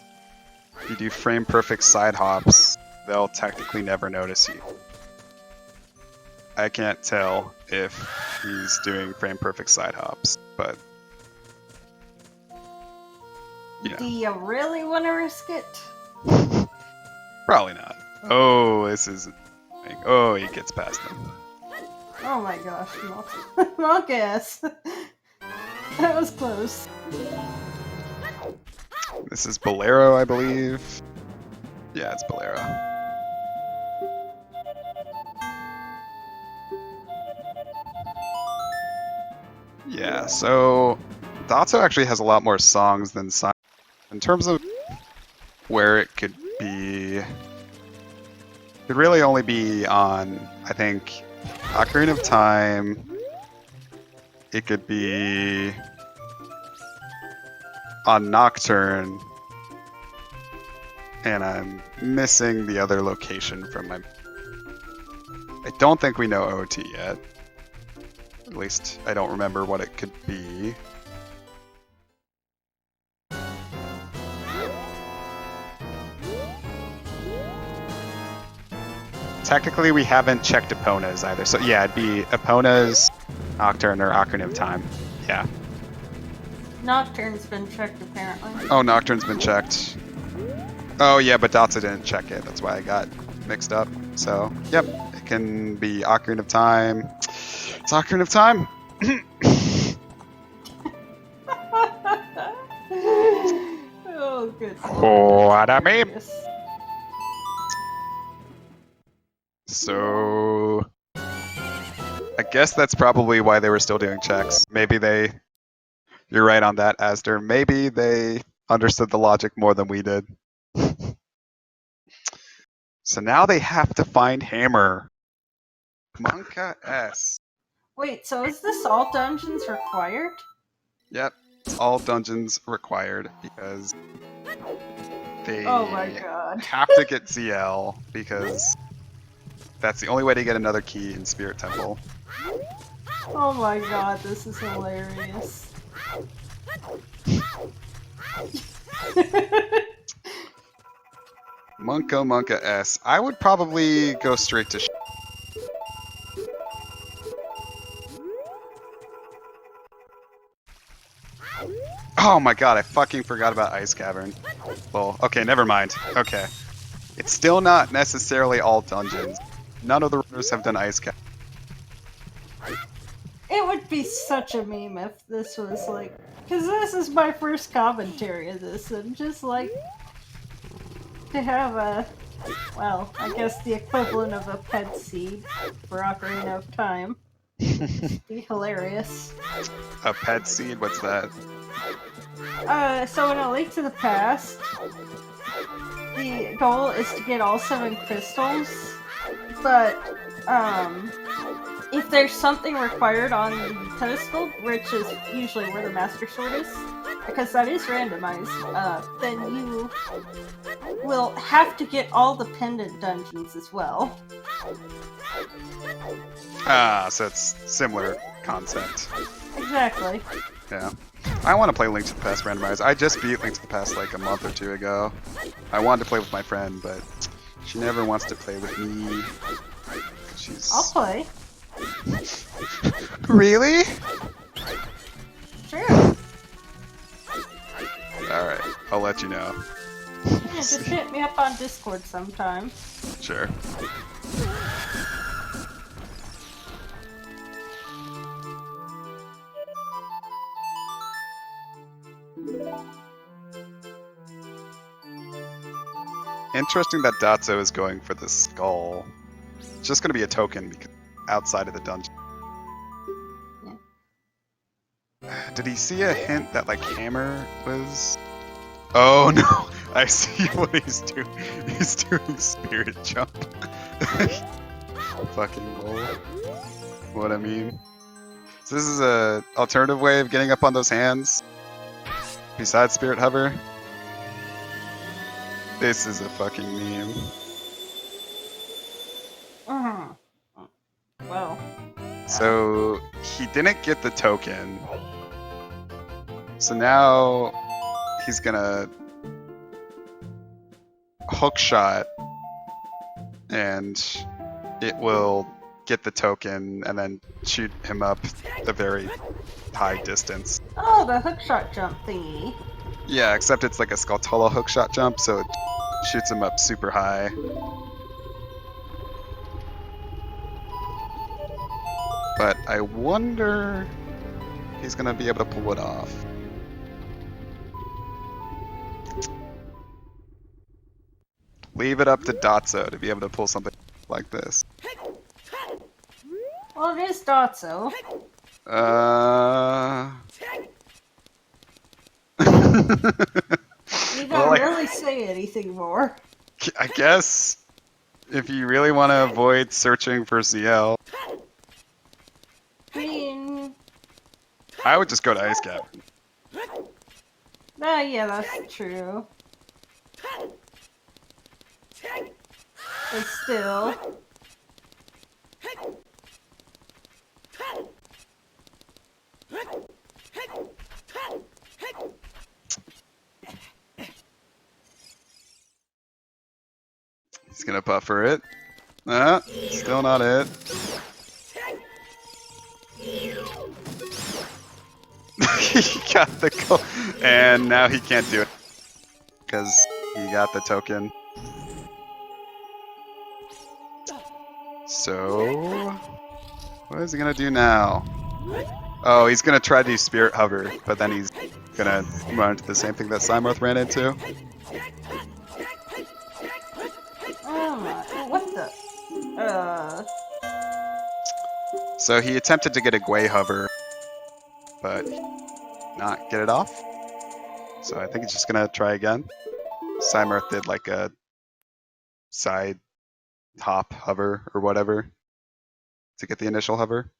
B: you do frame perfect side hops they'll technically never notice you. I can't tell if he's doing frame perfect side hops, but yeah.
A: Do you really want to risk it?
B: Probably not. Oh, this is. Oh, he gets past them.
A: Oh my gosh, Monk-ass. That was close.
B: This is Bolero, I believe. Yeah, it's Bolero. Yeah, so Dotzo actually has a lot more songs than PsyMarth. In terms of where it could be, it could really only be on, I think, Ocarina of Time. It could be on Nocturne, and I'm missing the other location from my... I don't think we know OT yet. At least I don't remember what it could be. Technically, we haven't checked Epona's either. So yeah, it'd be Epona's, Nocturne, or Ocarina of Time. Yeah.
A: Nocturne's been checked, apparently.
B: Oh, Nocturne's been checked. Oh yeah, but Dotzo didn't check it. That's why I got mixed up. So, yep, it can be Ocarina of Time. It's Ocarina of Time.
A: Oh, good.
B: What I mean. So, I guess that's probably why they were still doing checks. Maybe they, you're right on that, Astor. Maybe they understood the logic more than we did. So now they have to find Hammer. Monka S.
A: Wait, so is this all dungeons required?
B: Yep, it's all dungeons required because they
A: Oh my god.
B: have to get ZL because that's the only way to get another key in Spirit Temple.
A: Oh my god, this is hilarious.
B: Monka S. I would probably go straight to Oh my god, I fucking forgot about Ice Cavern. Well, okay, never mind. Okay. It's still not necessarily all dungeons. None of the runners have done Ice Cavern.
A: It would be such a meme if this was like... Because this is my first commentary of this, and just like... To have a... Well, I guess the equivalent of a pet seed for Ocarina of Time. It'd be hilarious.
B: A pet seed? What's that?
A: So in A Link to the Past, the goal is to get all 7 crystals, but, if there's something required on the pedestal, which is usually where the Master Sword is, because that is randomized, then you will have to get all the pendant dungeons as well.
B: Ah, so it's similar concept.
A: Exactly.
B: Yeah. I want to play Link to the Past Randomizer. I just beat Link to the Past like a month or 2 ago. I wanted to play with my friend, but she never wants to play with me. She's...
A: I'll play.
B: Really?
A: Sure.
B: Alright, I'll let you know.
A: Yeah, just hit me up on Discord sometime.
B: Sure. Interesting that Dotzo is going for the skull. It's just going to be a token because outside of the dungeon. Did he see a hint that like Hammer was... Oh no! I see what he's doing. He's doing spirit jump. Fucking lol. What I mean. So this is a alternative way of getting up on those hands? Besides spirit hover? This is a fucking meme.
A: Well.
B: So he didn't get the token. So now he's gonna hook shot and it will get the token and then shoot him up a very high distance.
A: Oh, the hookshot jump thingy.
B: Yeah, except it's like a Skulltula hookshot jump, so it shoots him up super high. But I wonder if he's gonna be able to pull it off. Leave it up to Dotzo to be able to pull something like this.
A: Well, it is dotzo. You don't really say anything more.
B: I guess if you really want to avoid searching for CL, I would just go to Ice Cavern.
A: Yeah, that's true. But still.
B: He's gonna buffer it. Still not it. He got the goal, and now he can't do it because he got the token. So, what is he gonna do now? Oh, he's gonna try to do Spirit Hover, but then he's gonna run into the same thing that PsyMarth ran into.
A: What the?
B: So he attempted to get a Gwei Hover, but not get it off. So I think he's just gonna try again. PsyMarth did like a side hop hover or whatever to get the initial hover.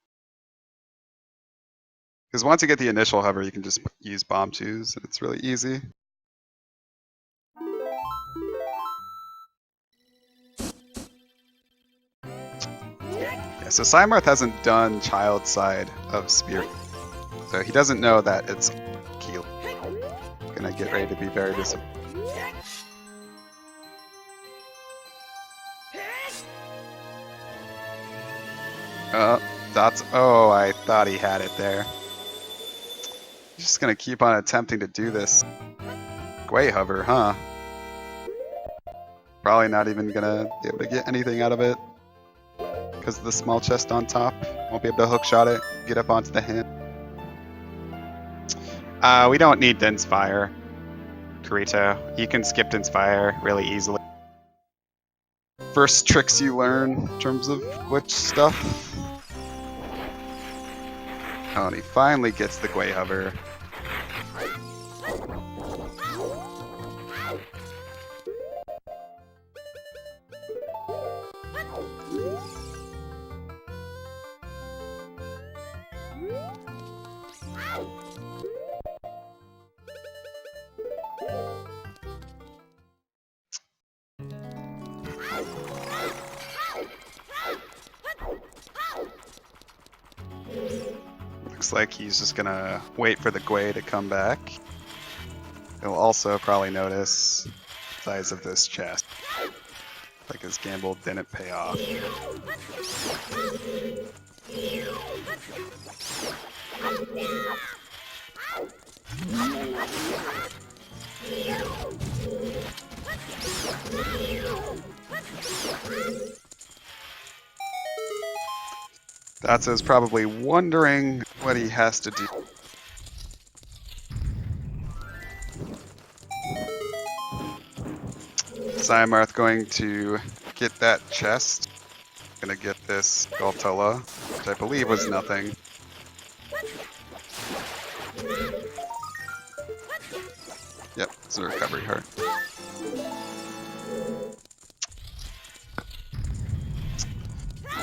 B: Because once you get the initial hover, you can just use bomb twos, and it's really easy. Yeah, so PsyMarth hasn't done child side of Spirit, so he doesn't know that it's Keel. Gonna get ready to be very disappointed. Oh, I thought he had it there. He's just gonna keep on attempting to do this Gwei hover, huh? Probably not even gonna be able to get anything out of it because of the small chest on top. Won't be able to hookshot it, get up onto the hand. We don't need Dinspire, Kurito. You can skip Dinspire really easily. First tricks you learn in terms of glitch stuff. Oh, and he finally gets the Gwei hover. Looks like he's just gonna wait for the Gwei to come back. He'll also probably notice the size of this chest. Like his gamble didn't pay off. Dotzo's probably wondering what he has to do. PsyMarth going to get that chest. Gonna get this Skulltula, which I believe was nothing. Yep, it's a recovery heart.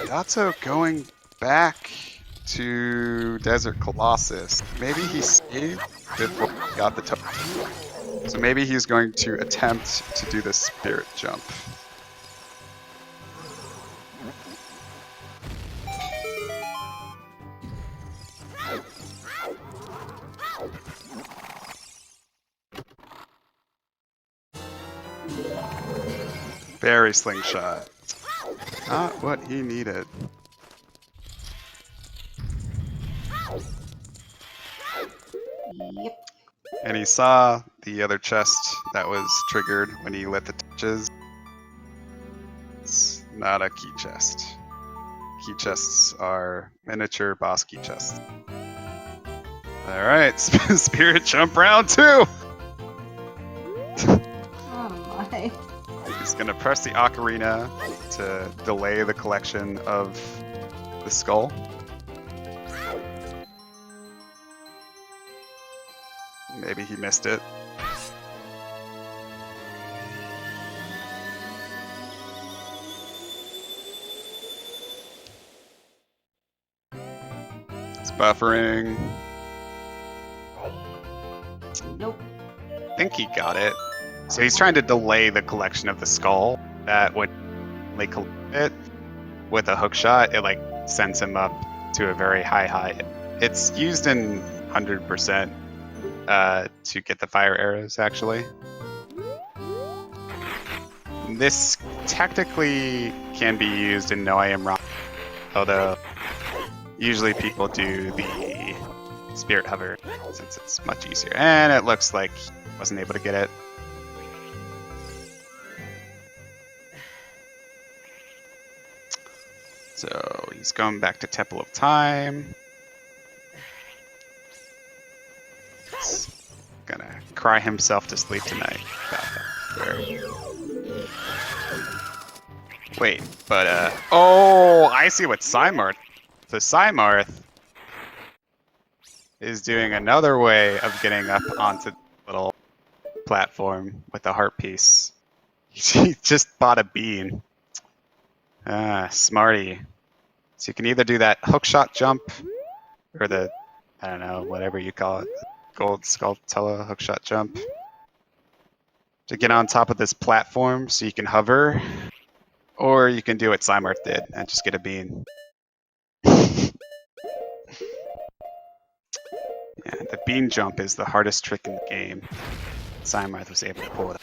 B: Dotzo going back to Desert Colossus. Maybe he saved before he got the token. So maybe he's going to attempt to do the spirit jump. Very slingshot. Not what he needed.
A: Yep.
B: And he saw the other chest that was triggered when he lit the torches. It's not a key chest. Key chests are miniature boss key chests. Alright, Spirit Jump round 2!
A: Oh my.
B: He's gonna press the Ocarina to delay the collection of the skull. Maybe he missed it. It's buffering.
A: Nope.
B: I think he got it. So he's trying to delay the collection of the skull. That when they collect it with a hook shot, it like sends him up to a very high height. It's used in 100% to get the fire arrows, actually. This technically can be used in No I Am Wrong, although usually people do the Spirit Hover since it's much easier. And it looks like he wasn't able to get it. So he's going back to Temple of Time. He's gonna cry himself to sleep tonight. Wait, but oh, I see what PsyMarth. So PsyMarth is doing another way of getting up onto the little platform with the heart piece. He just bought a bean. Ah, smarty. So you can either do that hookshot jump, or the, I don't know, whatever you call it, gold Skulltula hookshot jump, to get on top of this platform so you can hover, or you can do what PsyMarth did and just get a bean. Yeah, the bean jump is the hardest trick in the game. PsyMarth was able to pull it up.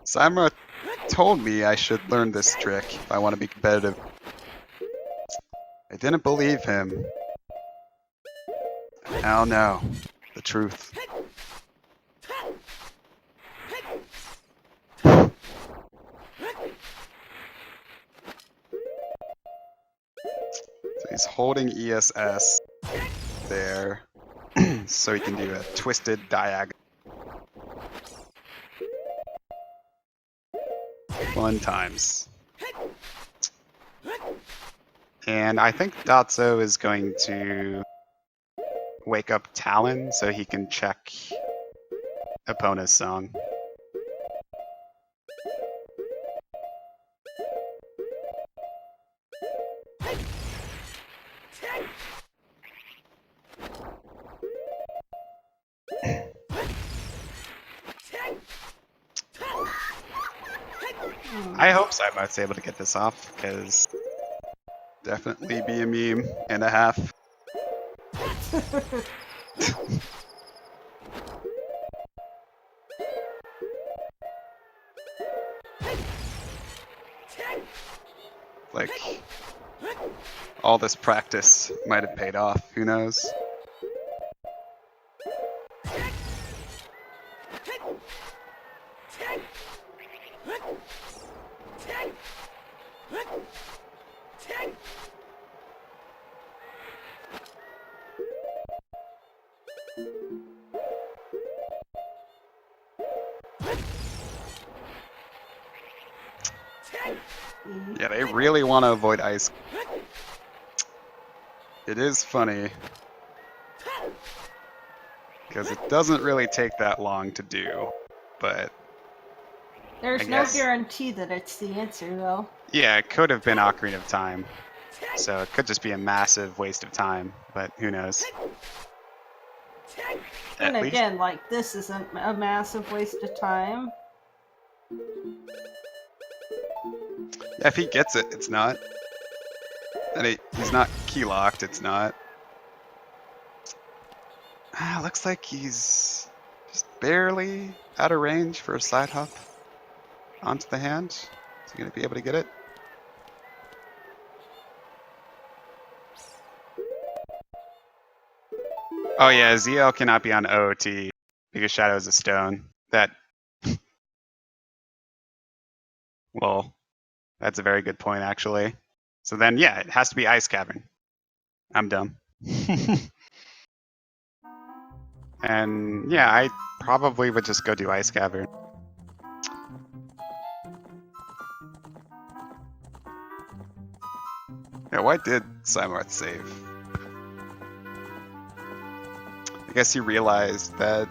B: PsyMarth told me I should learn this trick if I want to be competitive. I didn't believe him. I now know the truth. So he's holding ESS there so he can do a twisted diagonal. Fun times. And I think Dotzo is going to wake up Talon so he can check Epona's song. I hope PsyMarth's able to get this off, because definitely be a meme and a half. Like, all this practice might have paid off, who knows? Yeah, they really want to avoid ice. It is funny, because it doesn't really take that long to do, but
A: There's no guarantee that it's the answer, though.
B: Yeah, it could have been Ocarina of Time, so it could just be a massive waste of time, but who knows.
A: And again, like, this isn't a massive waste of time.
B: Yeah, if he gets it, it's not. And he's not key locked, it's not. Looks like he's just barely out of range for a side hop onto the hand. Is he going to be able to get it? Oh yeah, ZL cannot be on OOT because Shadow is a stone. Well, that's a very good point actually. So then yeah, it has to be Ice Cavern. I'm dumb. And yeah, I probably would just go do Ice Cavern. Yeah, why did PsyMarth save? I guess he realized that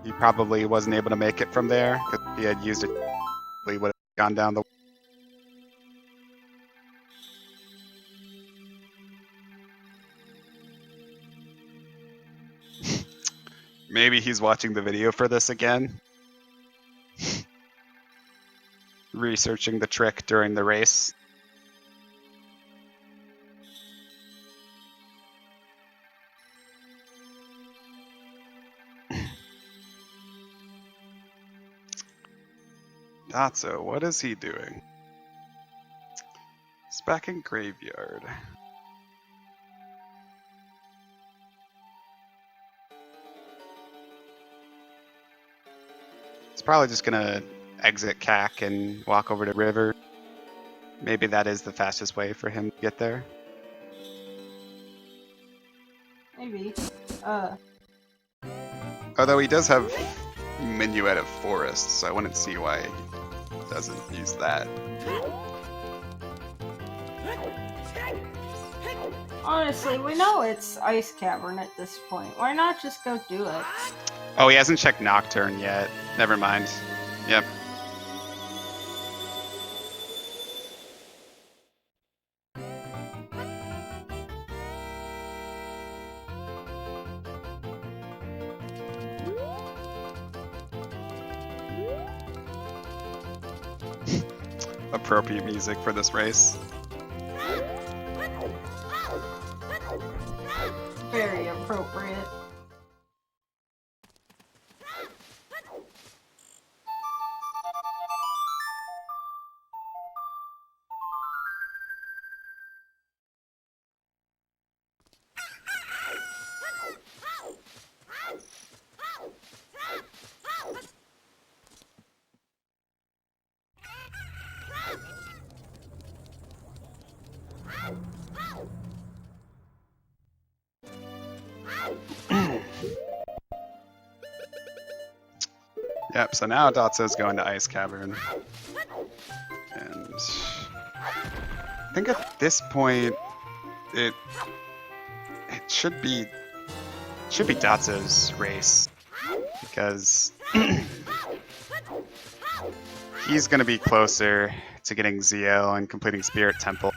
B: he probably wasn't able to make it from there because if he had used it, he would have gone down the. Maybe he's watching the video for this again. Researching the trick during the race. Dotzo, what is he doing? He's back in Graveyard. He's probably just gonna exit CAC and walk over to River. Maybe that is the fastest way for him to get there.
A: Maybe.
B: Although he does have Minuet of Forest, so I wouldn't see why he doesn't use that.
A: Honestly, we know it's Ice Cavern at this point. Why not just go do it?
B: Oh, he hasn't checked Nocturne yet. Never mind. Yep. Appropriate music for this race.
A: Very appropriate.
B: Yep, so now Dotzo's going to Ice Cavern. And I think at this point it should be Dotzo's race because he's gonna be closer to getting ZL and completing Spirit Temple.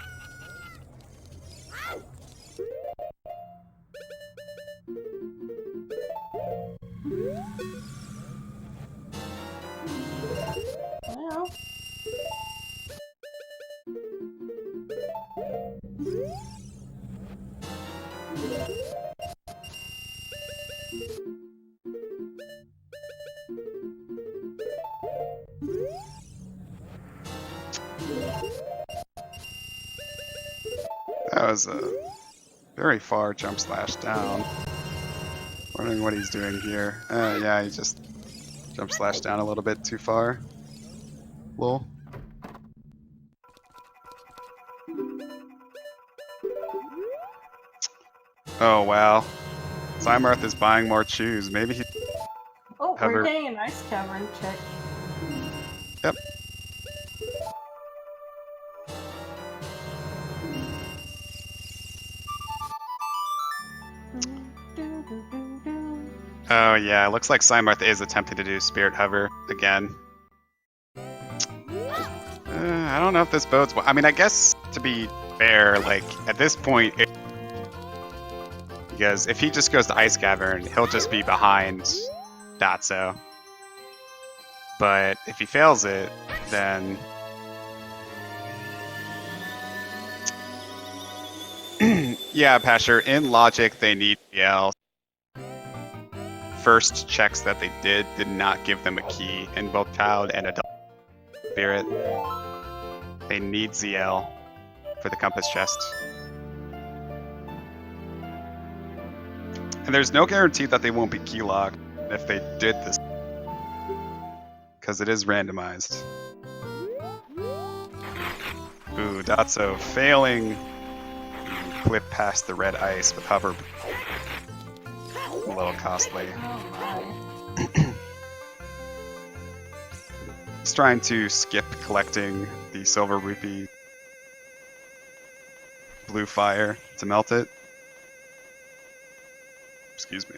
B: That was a very far jump slash down. Wondering what he's doing here. Yeah, he just jump slash down a little bit too far. Lol. Oh wow. PsyMarth is buying more chews. Maybe he.
A: Oh, we're getting an Ice Cavern check.
B: Yep. Oh yeah, it looks like PsyMarth is attempting to do Spirit Hover again. I don't know if this bodes well. I mean, I guess to be fair, like at this point, because if he just goes to Ice Cavern, he'll just be behind Dotzo. But if he fails it, then yeah, Pasher. In logic, they need PL. first checks that they did not give them a key in both Child and Adult Spirit. They need ZL for the compass chest. And there's no guarantee that they won't be key locked if they did this, because it is randomized. Ooh, Dotzo failing clip past the red ice with hover. A little costly. He's trying to skip collecting the silver rupee blue fire to melt it. Excuse me.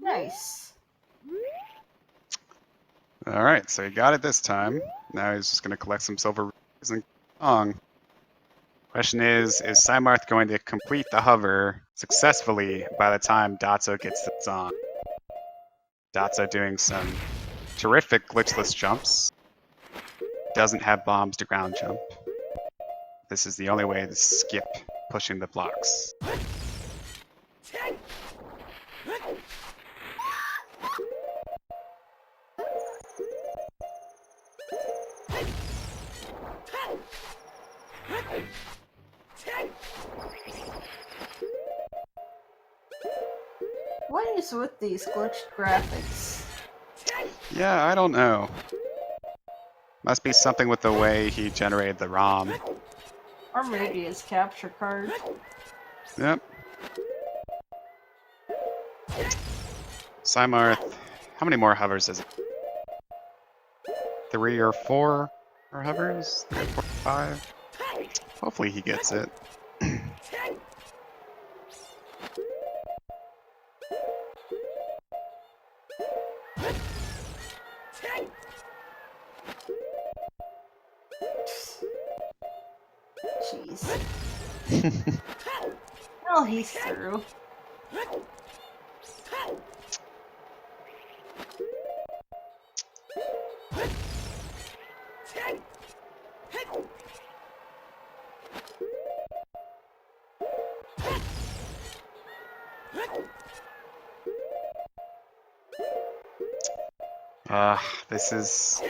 A: Nice.
B: Alright, so he got it this time. Now he's just going to collect some silver rupees and song. Question is PsyMarth going to complete the hover successfully by the time Dotzo gets the song? Dotzo doing some terrific glitchless jumps. Doesn't have bombs to ground jump. This is the only way to skip pushing the blocks.
A: What is with these glitched graphics?
B: Yeah, I don't know. Must be something with the way he generated the ROM.
A: Or maybe his capture card.
B: Yep. PsyMarth, how many more hovers is it? 3 or 4 more hovers? 3 or 4 or 5? Hopefully he gets it.
A: Jeez. Well, he's through.
B: This is...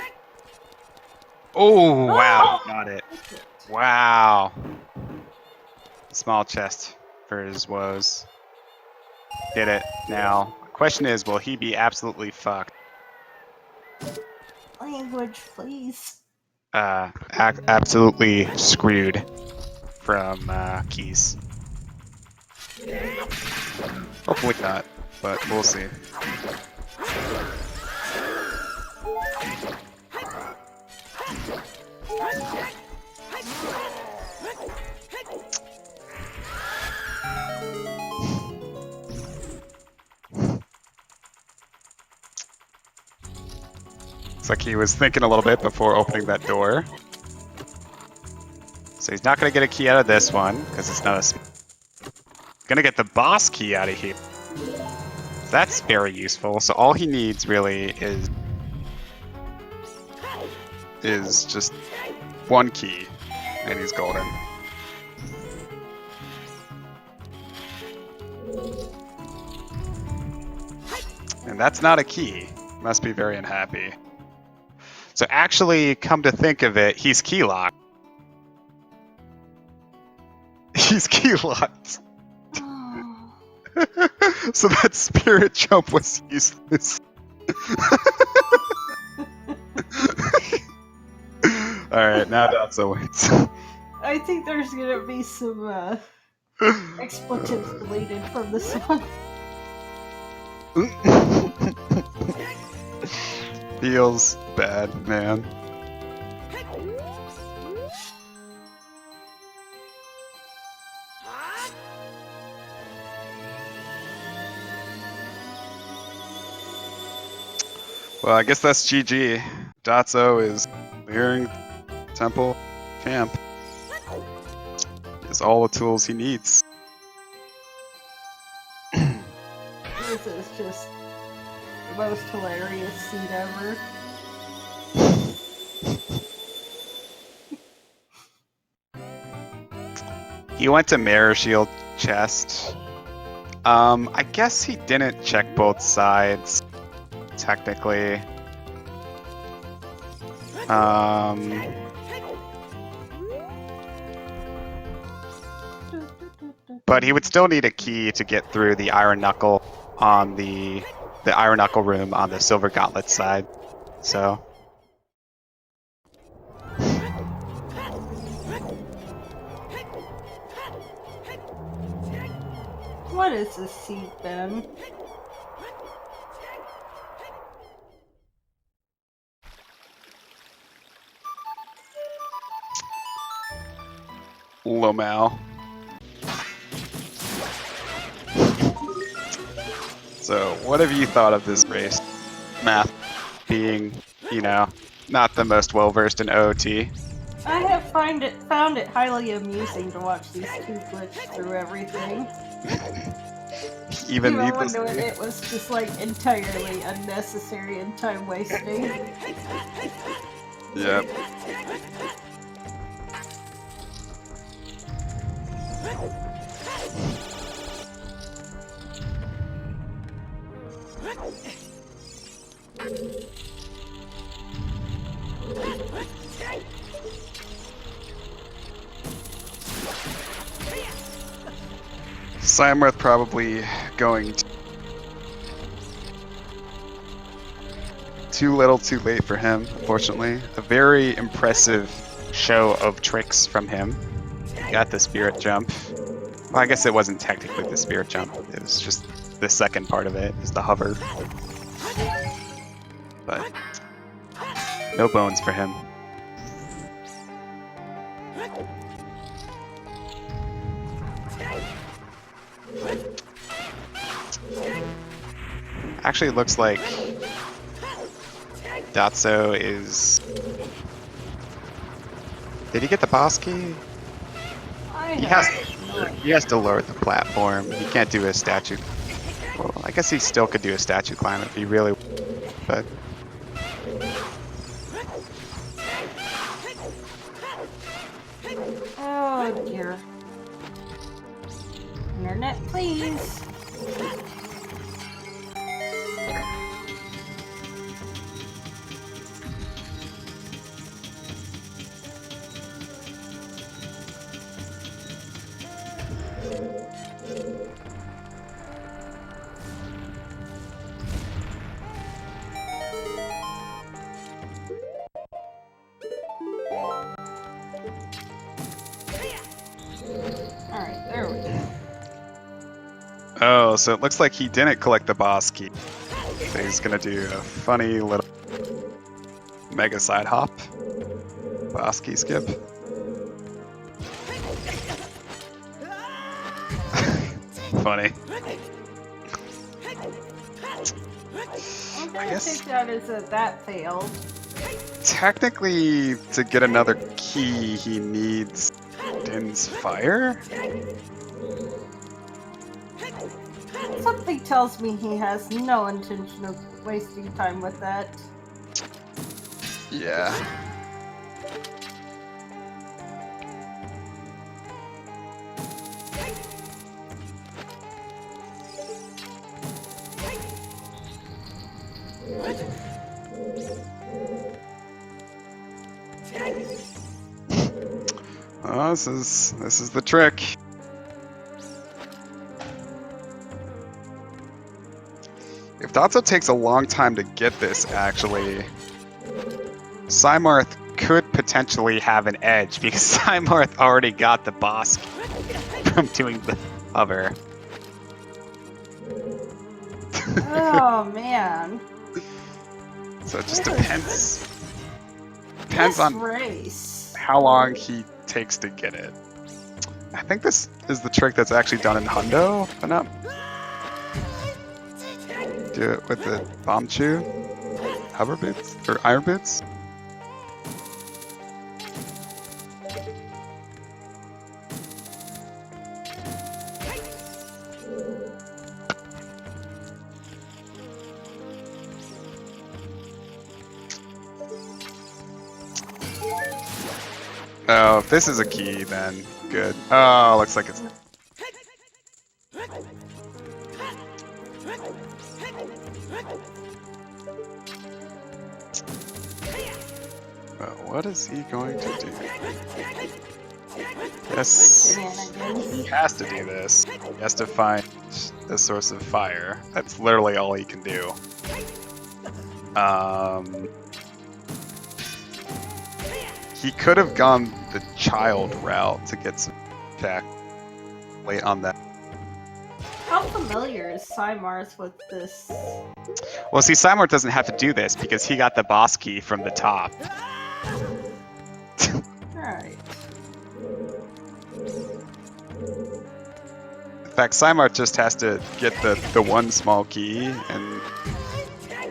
B: Oh, wow, got it. Wow. Small chest for his woes. Did it. Now, the question is, will he be absolutely fucked?
A: Language, please.
B: Absolutely screwed from keys. Hopefully not, but we'll see. Looks like he was thinking a little bit before opening that door. So he's not going to get a key out of this one, because it's not a... Gonna get the boss key out of here. So that's very useful. So all he needs, really, is just one key, and he's golden. And that's not a key. Must be very unhappy. So actually, come to think of it, he's key locked. He's key locked. So that spirit jump was useless. Alright, now Dotzo wins.
A: I think there's gonna be some expletives deleted from this one.
B: Feels bad, man. Well, I guess that's GG. Dotzo is clearing temple camp. He has all the tools he needs.
A: This is just the most hilarious scene ever.
B: He went to Mirror Shield chest. I guess he didn't check both sides, technically. But he would still need a key to get through the Iron Knuckle on the Iron Knuckle room on the Silver Gauntlet side. So.
A: What is this seat then?
B: Lomao. So, what have you thought of this race? Math being, you know, not the most well-versed in OOT.
A: I have found it highly amusing to watch these two glitch through everything.
B: Even
A: when
B: needlessly.
A: it was just like entirely unnecessary and time wasting.
B: Yep. PsyMarth probably going too little too late for him, unfortunately. A very impressive show of tricks from him. Got the spirit jump. Well, I guess it wasn't technically the spirit jump. It was just the second part of it, is the hover. But no bones for him. Actually, it looks like Dotzo is... Did he get the boss key? He has to lower the platform. He can't do a statue. Well, I guess he still could do a statue climb if he really... But...
A: Oh dear. Internet, please. Alright, there we go.
B: Oh, so it looks like he didn't collect the boss key. So he's gonna do a funny little mega side hop. Boss key skip. Funny.
A: I'm gonna take that as that failed.
B: Technically, to get another key, he needs Din's Fire?
A: Something tells me he has no intention of wasting time with that.
B: Yeah. Oh, this is the trick. If Dotzo takes a long time to get this, actually, PsyMarth could potentially have an edge because PsyMarth already got the boss from doing the hover.
A: Oh man.
B: So it just depends. Depends on
A: race.
B: How long he takes to get it. I think this is the trick that's actually done in Hundo, if I'm not. Do it with the bomb chew, hover boots or iron boots. Oh, if this is a key, then good. Oh, looks like it's... What is he going to do? Yes, he has to do this. He has to find the source of fire. That's literally all he can do. He could have gone the child route to get some attack late on that.
A: How familiar is PsyMarth with this?
B: Well, see, PsyMarth doesn't have to do this because he got the boss key from the top.
A: Alright.
B: In fact, PsyMarth just has to get the one small key and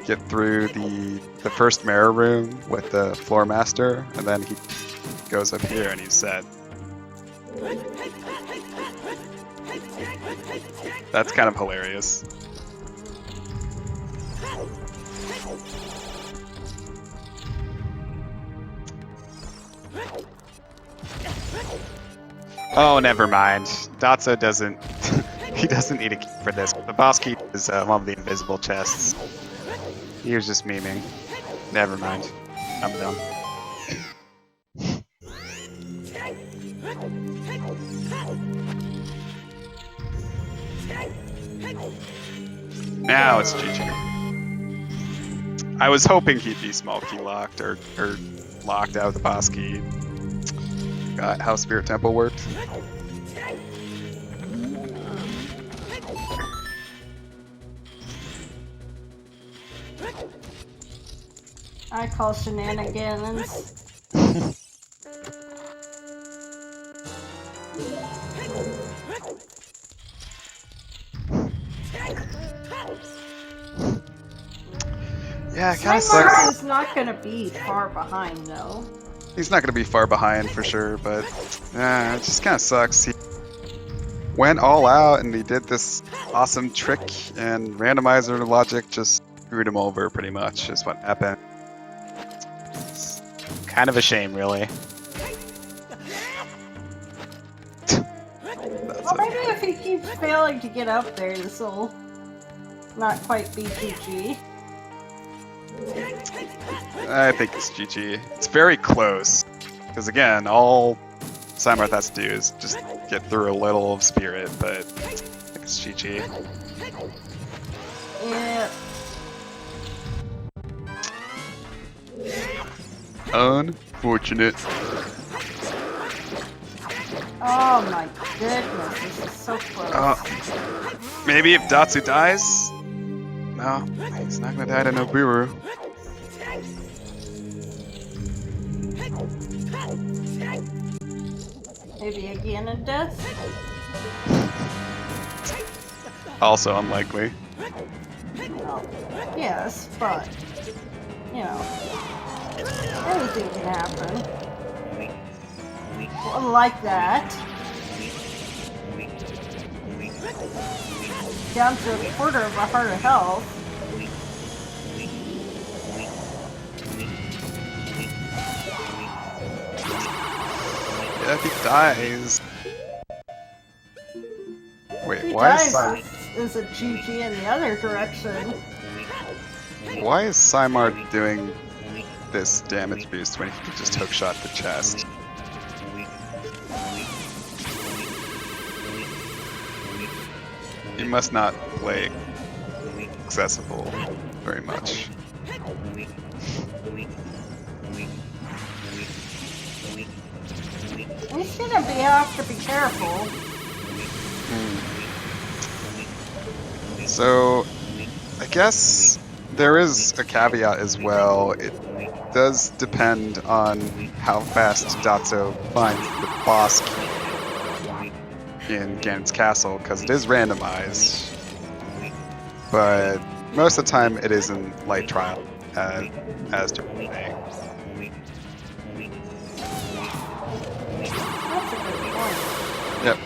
B: get through the first mirror room with the floor master, and then he goes up here and he's set. That's kind of hilarious. Oh, never mind. Dotzo doesn't... he doesn't need a key for this. The boss key is one of the invisible chests. He was just memeing. Never mind. I'm done. Now it's GG. I was hoping he'd be small key locked or locked out of the boss key. Got how Spirit Temple worked.
A: I call shenanigans.
B: Yeah, it kind of
A: PsyMarth
B: sucks.
A: is not going to be far behind, though.
B: He's not going to be far behind for sure, but it just kind of sucks. He went all out and he did this awesome trick, and randomizer logic just screwed him over pretty much, is what happened. It's kind of a shame, really.
A: Well, maybe if he keeps failing to get up there, this will not quite be GG.
B: I think it's GG. It's very close. Because again, all PsyMarth has to do is just get through a little of Spirit, but I think it's GG.
A: Yeah.
B: Unfortunate.
A: Oh my goodness, this is so close.
B: Maybe if Dotzo dies? No, he's not gonna die to Nobiru.
A: Maybe again in death?
B: Also unlikely.
A: Well, yes, but, you know, anything can happen. Well, like that. Down to a quarter of a heart of health.
B: Yeah, if he dies... Wait,
A: If he
B: why
A: dies,
B: is
A: is a GG in the other direction.
B: Why is PsyMarth doing this damage boost when he could just hookshot the chest? He must not play accessible very much.
A: He's gonna have to be careful.
B: So, I guess there is a caveat as well. It does depend on how fast Dotzo finds the boss key in Ganon's castle, because it is randomized. But most of the time it is in light trial, as to say.
A: That's a good point.
B: Yep.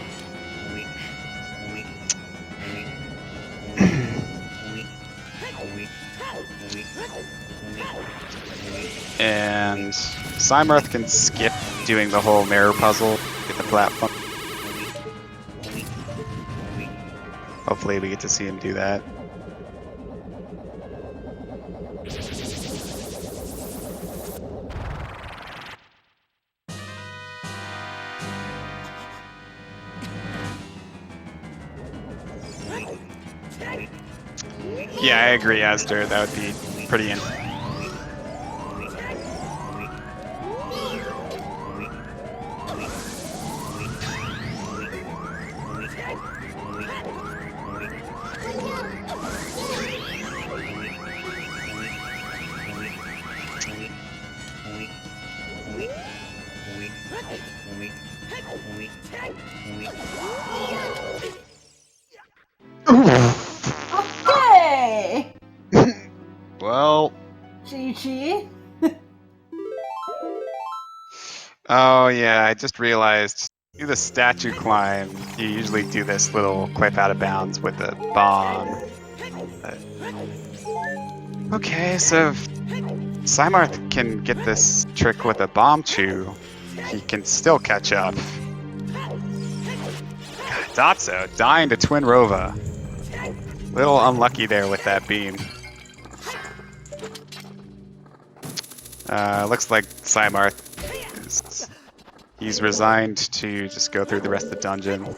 B: And PsyMarth can skip doing the whole mirror puzzle, get the platform. Hopefully we get to see him do that. Yeah, I agree, Astor. That would be pretty in.
A: Okay.
B: Well.
A: GG.
B: Oh yeah, I just realized. Do the statue climb. You usually do this little clip out of bounds with the bomb. But... Okay, so if PsyMarth can get this trick with a bomb chew, he can still catch up. God, Dotzo dying to Twin Rova. Little unlucky there with that beam. Looks like PsyMarth is... He's resigned to just go through the rest of the dungeon.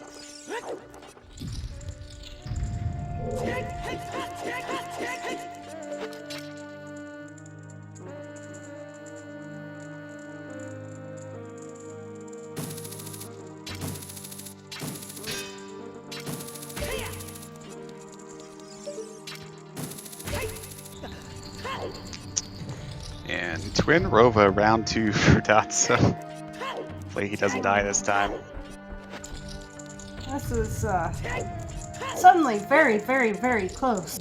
B: And Twin Rova round 2 for Dotzo. Hopefully he doesn't die this time.
A: This is suddenly very, very, very close.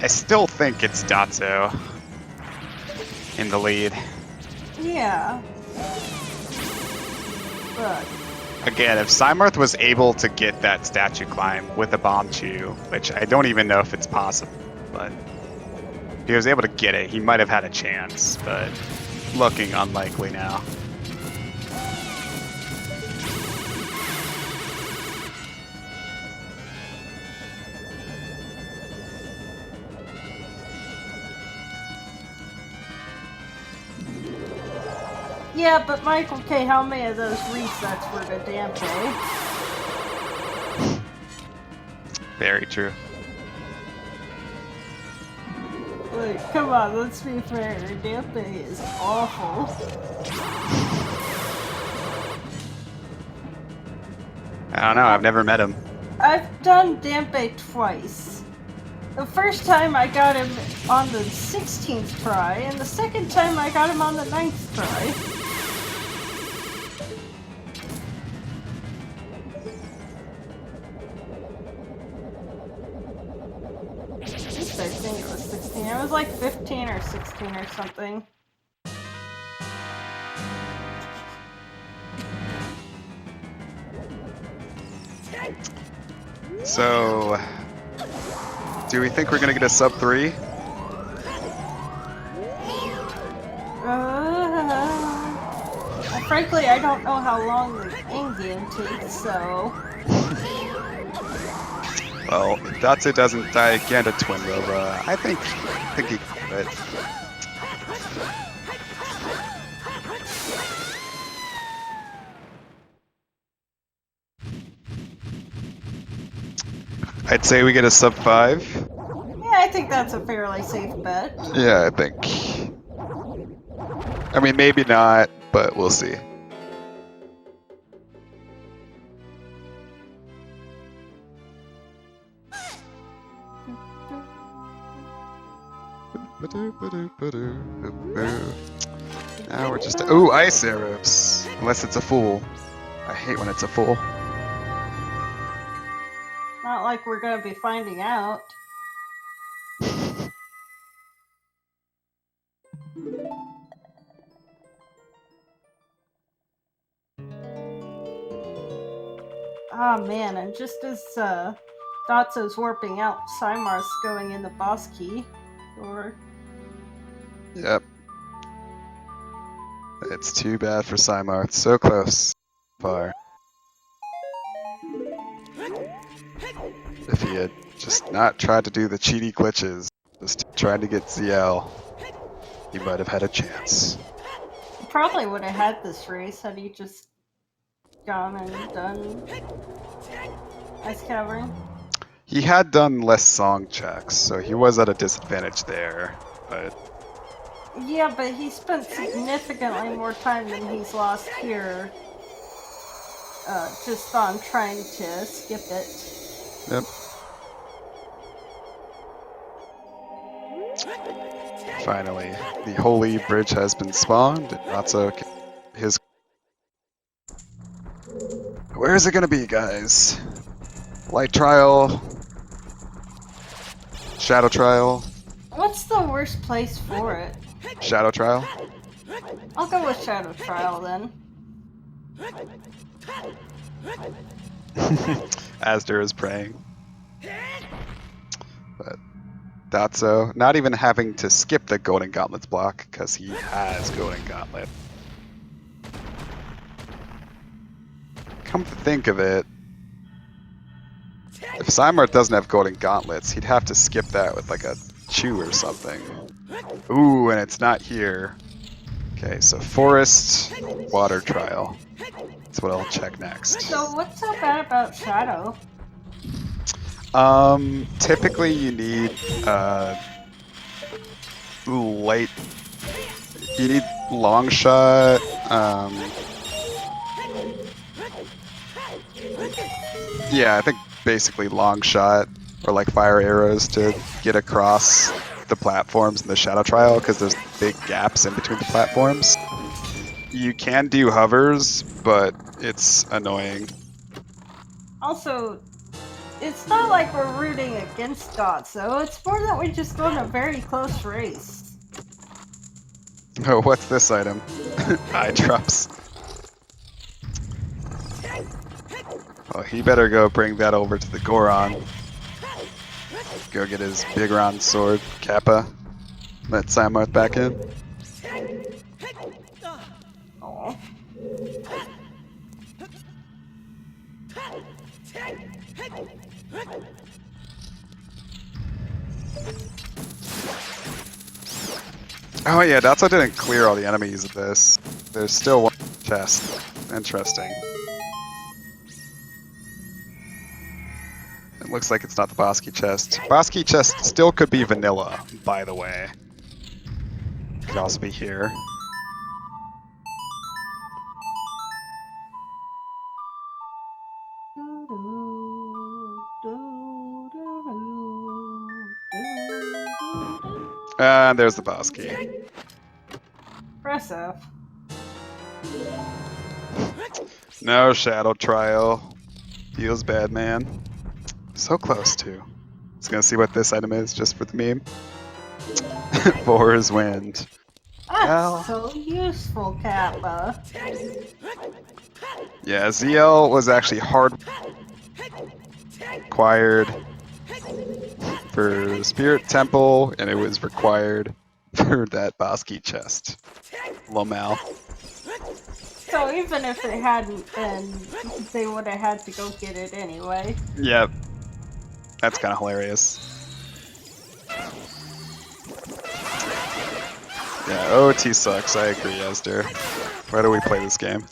B: I still think it's Dotzo in the lead.
A: Yeah. But
B: again, if PsyMarth was able to get that statue climb with a bomb chew, which I don't even know if it's possible, but if he was able to get it, he might have had a chance, but looking unlikely now.
A: yeah, but Michael K., how many of those resets were to Dante?
B: Very true.
A: Like, come on, let's be fair. Dante is awful.
B: I don't know, I've never met him.
A: I've done Dante twice. The first time I got him on the 16th try, and the second time I got him on the 9th try. I think it was 16. It was like 15 or 16 or something.
B: So, do we think we're gonna get a sub 3?
A: Frankly, I don't know how long the in-game takes, so...
B: Well, if Dotzo doesn't die again to Twin Rova, I think he could. I'd say we get a sub 5.
A: Yeah, I think that's a fairly safe bet.
B: Yeah, I think. I mean, maybe not, but we'll see. Now we're just... Ooh, ice arrows! Unless it's a fool. I hate when it's a fool.
A: Not like we're gonna be finding out. Ah man, and just as Dotzo's warping out, PsyMarth's going in the boss key. Or...
B: Yep.
C: It's too bad for PsyMarth. So close. Far. If he had just not tried to do the cheaty glitches, just trying to get ZL, he might have had a chance.
A: Probably would have had this race had he just gone and done ice cavern.
C: He had done less song checks, so he was at a disadvantage there, but...
A: Yeah, but he spent significantly more time than he's lost here. Just on trying to skip it.
C: Yep. Finally, the holy bridge has been spawned, and dotzo his... Where is it gonna be, guys? Light trial? Shadow trial?
A: What's the worst place for it?
C: Shadow trial?
A: I'll go with Shadow Trial then.
C: Asder is praying. But dotzo, not even having to skip the Golden Gauntlets block, because he has Golden Gauntlet. Come to think of it, if PsyMarth doesn't have Golden Gauntlets, he'd have to skip that with like a chew or something. Ooh, and it's not here. Okay, so Forest, Water Trial. That's what I'll check next.
A: So what's so bad about Shadow?
C: Typically you need, light... You need long shot, yeah, I think basically long shot or like fire arrows to get across the platforms in the Shadow Trial because there's big gaps in between the platforms. You can do hovers, but it's annoying.
A: Also, it's not like we're rooting against dotzo, it's more that we just won a very close race.
C: Oh, what's this item? Eye drops. Oh, he better go bring that over to the Goron. Go get his big round sword, Kappa. Let PsyMarth back in.
A: Aww.
C: Oh yeah, dotzo didn't clear all the enemies of this. There's still one chest. Interesting. It looks like it's not the Bosky chest. Bosky chest still could be vanilla, by the way. Could also be here. And there's the Bosky.
A: Press F.
C: No Shadow Trial. Feels bad, man. So close to. Just gonna see what this item is, just for the meme. Boar's Wind.
A: That's so useful, Kappa.
C: Yeah, ZL was actually hard required for Spirit Temple, and it was required for that Bosky chest. Lomal.
A: So even if it hadn't been, they would have had to go get it anyway.
C: Yep. That's kind of hilarious. Yeah, OT sucks, I agree, Asder. Why do we play this game?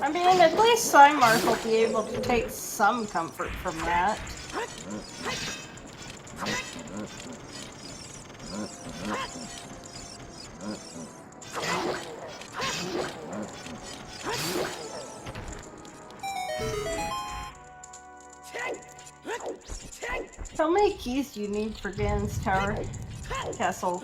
A: I mean, at least PsyMarth will be able to take some comfort from that. How many keys do you need for Gan's Tower Castle?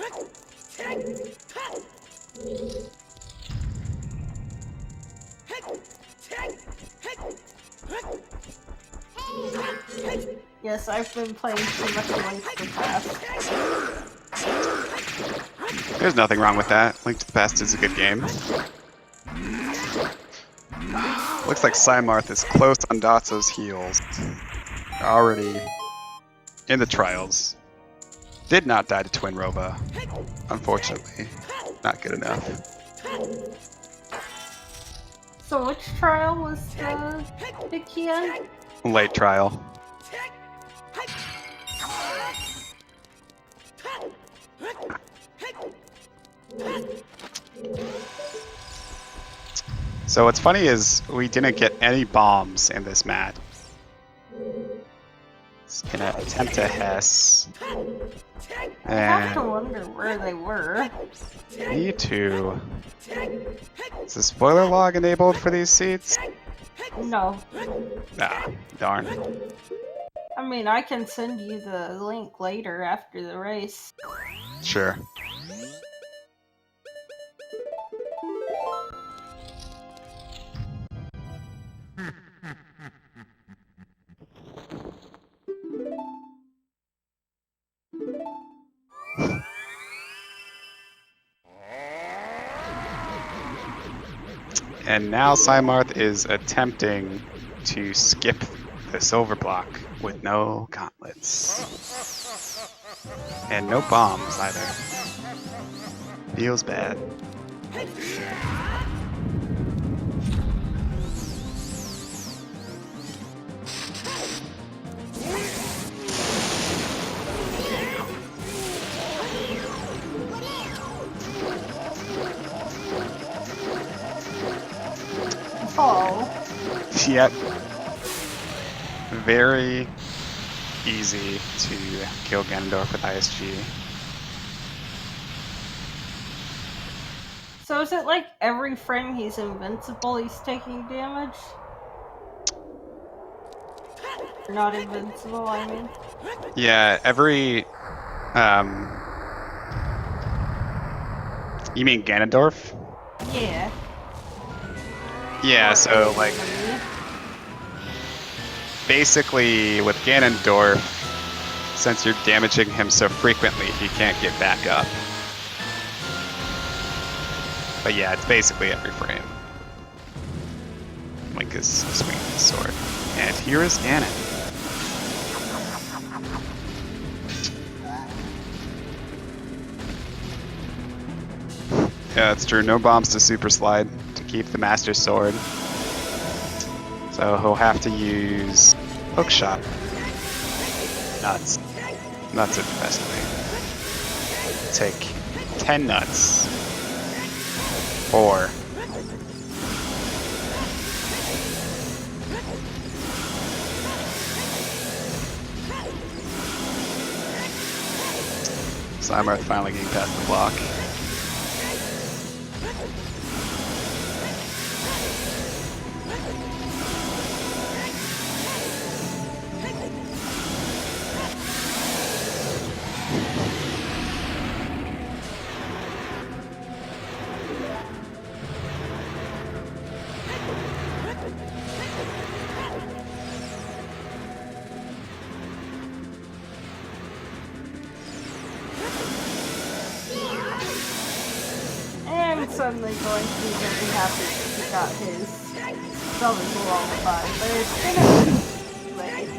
A: Yes, I've been playing too much Link to the Past.
B: There's nothing wrong with that. Link to the Past is a good game.
C: Looks like PsyMarth is close on Dotzo's heels. Already in the trials. Did not die to Twin Roba. Unfortunately. Not good enough.
A: So which trial was the big key in?
C: Late trial.
B: So what's funny is we didn't get any bombs in this match. It's gonna attempt a Hess.
A: I have to wonder where they were.
B: Me too. Is the spoiler log enabled for these seats?
A: No.
B: Ah, darn.
A: I mean, I can send you the link later after the race.
C: Sure.
B: And now PsyMarth is attempting to skip the silver block with no gauntlets. And no bombs either. Feels bad.
A: Oh.
B: Yep. Very easy to kill Ganondorf with ISG.
A: So is it like every frame he's invincible, he's taking damage? Not invincible, I mean.
B: Yeah, every you mean Ganondorf?
A: Yeah.
B: Yeah, so like basically with Ganondorf, since you're damaging him so frequently, he can't get back up. But yeah, it's basically every frame. Link is swinging his sword. And here is Ganon. Yeah, it's true. No bombs to super slide to keep the Master Sword. So he'll have to use hook shot. Nuts. Nuts are the best way. Take 10 nuts. 4. PsyMarth finally getting past the block.
A: I'm suddenly going to be very happy that he got his Zelda's lullaby, but it's gonna be late.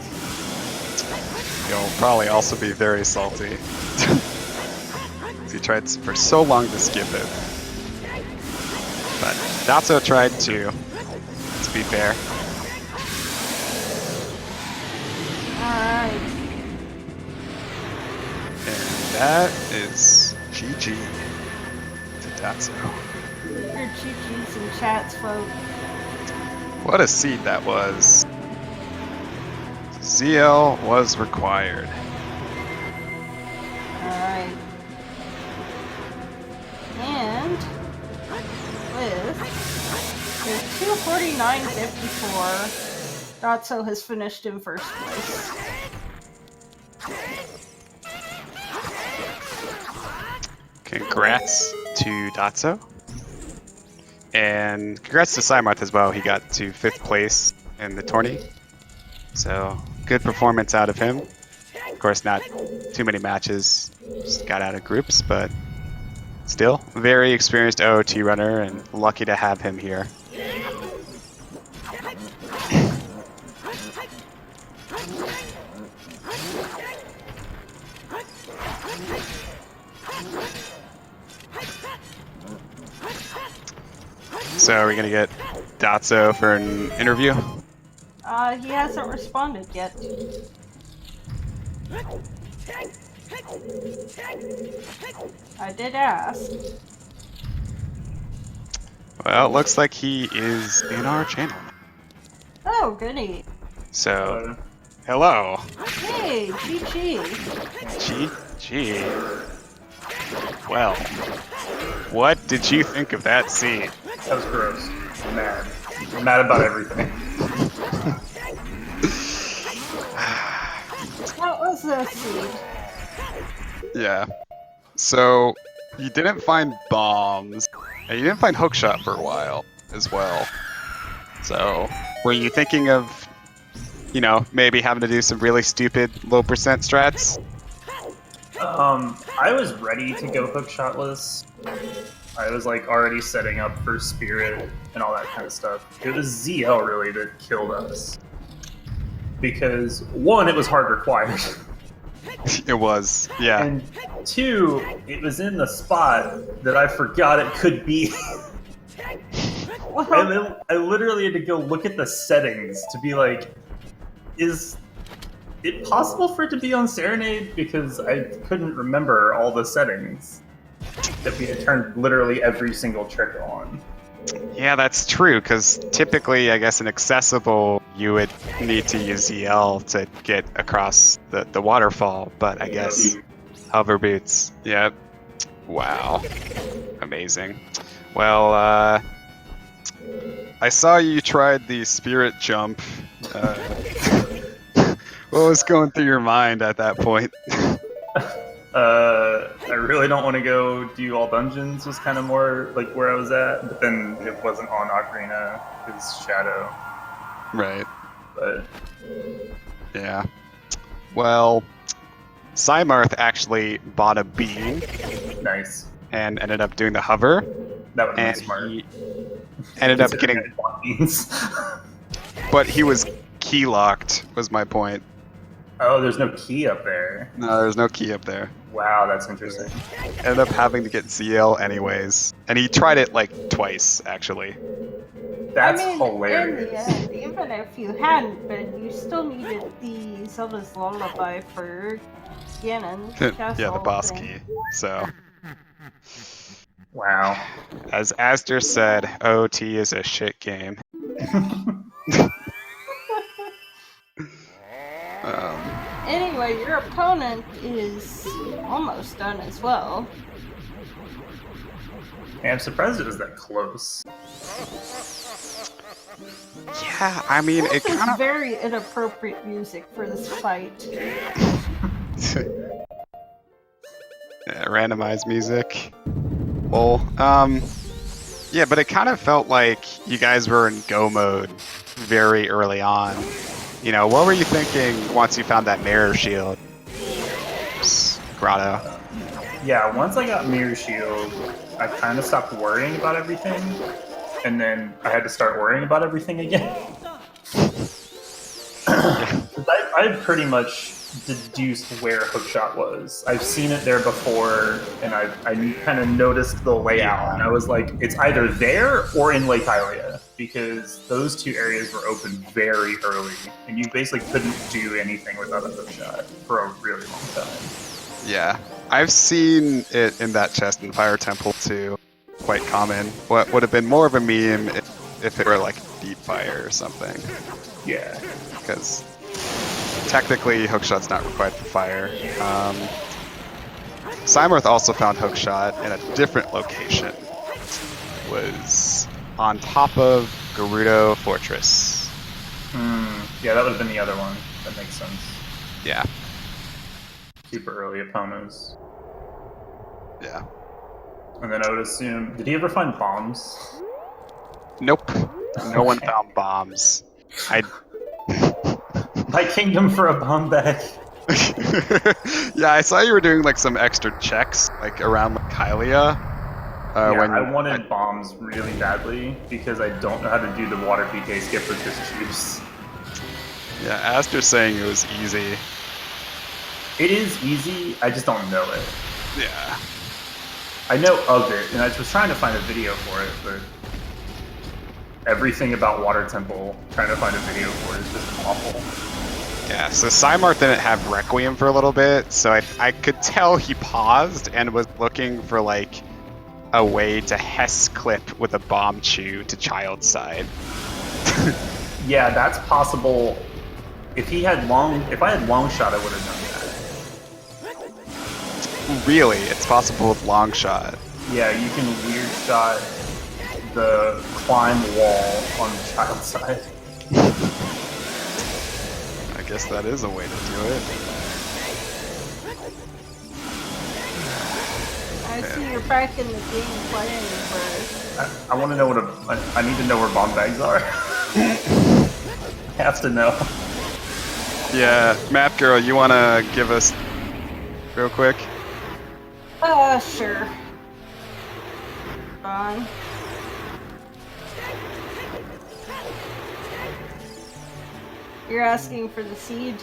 B: You'll probably also be very salty. He tried for so long to skip it. But Dotzo tried to be fair.
A: Alright.
B: And that is GG to Dotzo.
A: Your choo-choos and chats, folks.
B: What a seed that was. ZL was required.
A: Alright. And with a 249.54, Dotzo has finished in first place.
B: Congrats to Dotzo. And congrats to PsyMarth as well. He got to 5th place in the tourney. So good performance out of him. Of course, not too many matches Just got out of groups, but still very experienced OOT runner, and lucky to have him here. So are we gonna get Dotzo for an interview?
A: He hasn't responded yet. I did ask.
B: Well, it looks like he is in our channel.
A: Oh, goody.
B: So, hello.
A: Hey, GG.
B: GG. Well, what did you think of that scene?
D: That was gross. I'm mad. I'm mad about everything.
A: What was the seed?
C: Yeah. So, you didn't find bombs, and you didn't find hookshot for a while as well. So,
B: Were you thinking of, you know, maybe having to do some really stupid low percent strats?
D: I was ready to go hookshotless. I was like already setting up for Spirit and all that kind of stuff. It was ZL really that killed us. Because one, it was hard required.
C: it was, yeah.
D: And two, it was in the spot that I forgot it could be. I literally had to go look at the settings to be like, is it possible for it to be on Serenade? Because I couldn't remember all the settings that we had turned literally every single trick on.
B: Yeah, that's true, because typically, I guess, in accessible, you would need to use ZL to get across the waterfall, but I guess hover boots. Yep. Wow. Amazing. Well,
C: I saw you tried the spirit jump. What was going through your mind at that point?
D: I really don't want to go do all dungeons was kind of more like where I was at, but then it wasn't on Ocarina, it was Shadow.
C: Right.
D: But
C: Yeah.
B: well, PsyMarth actually bought a beam
D: nice.
B: and ended up doing the hover,
D: That would have
B: and
D: been smart.
B: he ended up
D: Considering
B: getting,
D: I bought beans.
C: But he was key locked, was my point.
D: Oh, there's no key up there.
C: No, there's no key up there.
D: Wow, that's interesting.
C: Ended up having to get ZL anyways. And he tried it like twice, actually.
D: That's
A: I mean,
D: hilarious.
A: in the end, even if you hadn't been, you still needed the Zelda's Lullaby for Ganon.
C: Yeah, the boss key. So,
D: Wow.
B: as Aster said, OT is a shit game.
A: Anyway, your opponent is almost done as well.
D: Yeah, I'm surprised it was that close.
B: Yeah, I mean, it
A: This is
B: kind of...
A: very inappropriate music for this fight.
B: randomized music. Well, yeah, but it kind of felt like you guys were in go mode very early on. You know, what were you thinking once you found that mirror shield? Grotto.
D: Yeah, once I got Mirror Shield, I kind of stopped worrying about everything, and then I had to start worrying about everything again. I pretty much deduced where Hookshot was. I've seen it there before, and I kind of noticed the layout, and I was like, it's either there or in Lake Hylia, because those two areas were open very early, and you basically couldn't do anything without a Hookshot for a really long time.
C: yeah. I've seen it in that chest in Fire Temple too. Quite common. What would have been more of a meme if it were like Deep Fire or something.
D: Yeah.
C: Because technically Hookshot's not required for fire. PsyMarth also found Hookshot in a different location. It was on top of Gerudo Fortress.
D: Yeah, that would have been the other one. That makes sense.
C: Yeah.
D: Super early opponents.
C: Yeah.
D: And then I would assume, did he ever find bombs?
B: Nope. No one found bombs.
D: My kingdom for a bomb bag.
C: Yeah, I saw you were doing like some extra checks like around like Hylia.
D: Yeah,
C: When
D: I wanted bombs really badly because I don't know how to do the water PK skip with this juice.
C: Yeah, Aster's saying it was easy.
D: It is easy, I just don't know it.
C: Yeah.
D: I know of it, and I was trying to find a video for it, but everything about Water Temple, trying to find a video for it is just awful.
B: Yeah, so PsyMarth didn't have Requiem for a little bit, so I could tell he paused and was looking for like a way to Hess clip with a bomb chew to Child's side.
D: Yeah, that's possible. If I had long shot, I would have done that.
C: Really, it's possible with long shot.
D: Yeah, you can weird shot the climb wall on Child's side.
C: I guess that is a way to do it.
A: I see you're back in the game playing first.
D: I want to know I need to know where bomb bags are. I have to know.
C: Yeah, Map Girl, you want to give us real quick?
A: Sure. Fine. You're asking for the seed?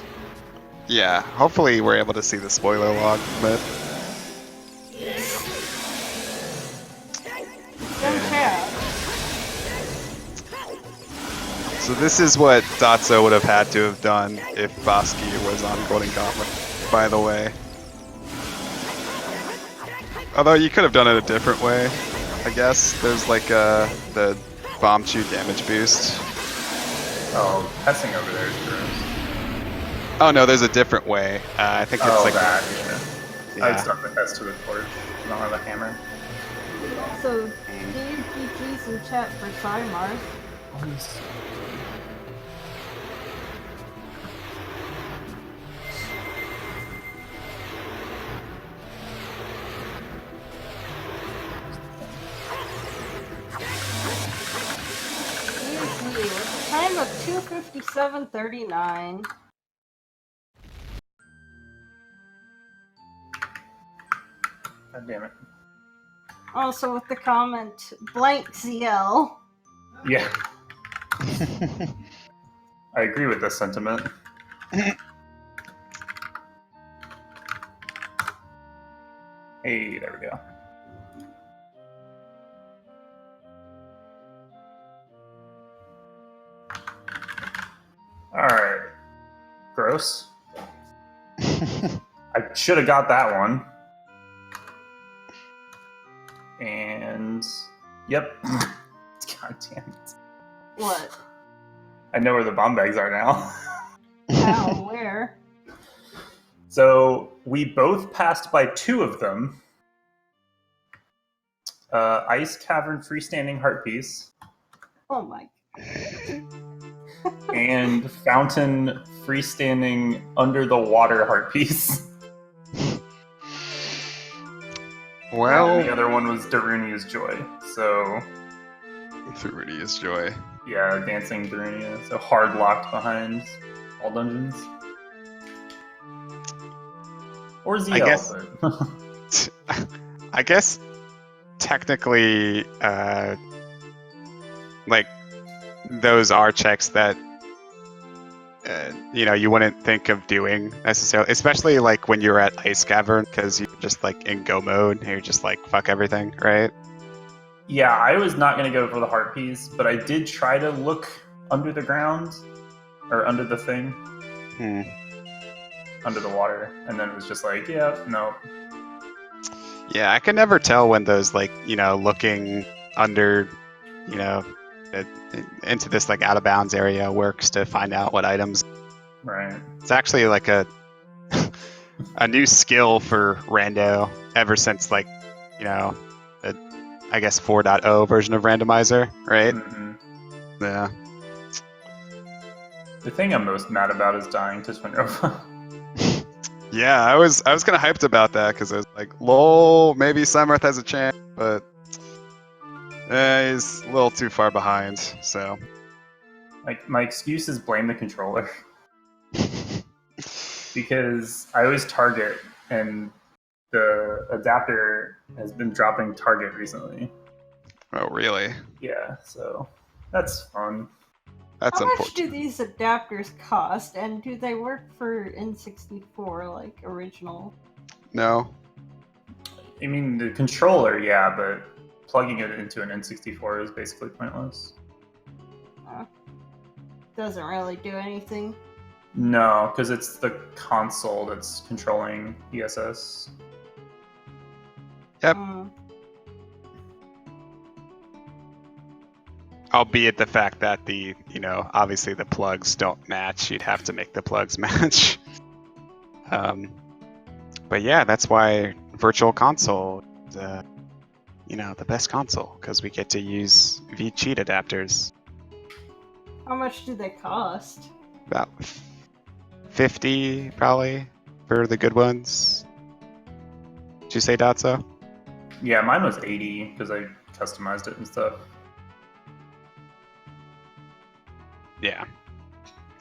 C: Yeah, hopefully we're able to see the spoiler log, but
A: Don't care.
C: so this is what Dotzo would have had to have done if Bosky was on Golden Gauntlet, by the way. Although you could have done it a different way, I guess. There's like the bomb chew damage boost.
D: Oh, Pessing over there is gross.
C: Oh no, there's a different way. I think it's like
D: that, yeah. I'd
C: yeah.
D: start the Pest to the torch. I don't have a hammer.
A: So, DPG's in chat for PsyMarth. With a time of 2:57:39.
D: God damn it.
A: Also with the comment, blank ZL.
D: Yeah. I agree with this sentiment. Hey, there we go. Alright. Gross. I should have got that one. And... Yep. God damn it.
A: What?
D: I know where the bomb bags are now.
A: How? Where?
D: So, we both passed by two of them. Ice Cavern Freestanding Heart Piece.
A: Oh my.
D: And Fountain Freestanding Under the Water Heart Piece.
C: Well,
D: And the other one was Darunia's Joy. So,
C: Darunia's Joy.
D: yeah, Dancing Darunia. So hard locked behind all dungeons. Or ZL,
B: I guess-
D: but...
B: I guess technically, like those are checks that you wouldn't think of doing necessarily, especially like when you're at Ice Cavern, because you're just like in go mode and you're just like fuck everything, right?
D: Yeah, I was not going to go for the heart piece, but I did try to look under the ground, or under the thing, under the water, and then it was just like, yeah, no.
B: Yeah, I can never tell when those like looking under, into this like out of bounds area works to find out what items.
D: Right.
B: It's actually like a a new skill for Rando ever since like the, I guess 4.0 version of Randomizer, right?
D: Mm-hmm.
B: Yeah.
D: The thing I'm most mad about is dying to Twin Nova.
C: Yeah, I was kind of hyped about that because I was like, lol, maybe PsyMarth has a chance, but he's a little too far behind, so.
D: Like, my excuse is blame the controller. because I always target, and the adapter has been dropping target recently.
C: Oh, really?
D: Yeah, so that's fun.
C: That's
A: How much
C: unfortunate.
A: do these adapters cost, and do they work for N64 like original?
C: No.
D: I mean, the controller, yeah, but plugging it into an N64 is basically pointless.
A: Doesn't really do anything.
D: No, because it's the console that's controlling ESS.
C: Yep. Albeit the fact that obviously the plugs don't match, you'd have to make the plugs match. But yeah, that's why Virtual Console, the best console, because we get to use V-Cheat adapters.
A: How much do they cost?
C: About 50 probably for the good ones. Did you say dotzo?
D: Yeah, mine was 80 because I customized it and stuff.
C: Yeah.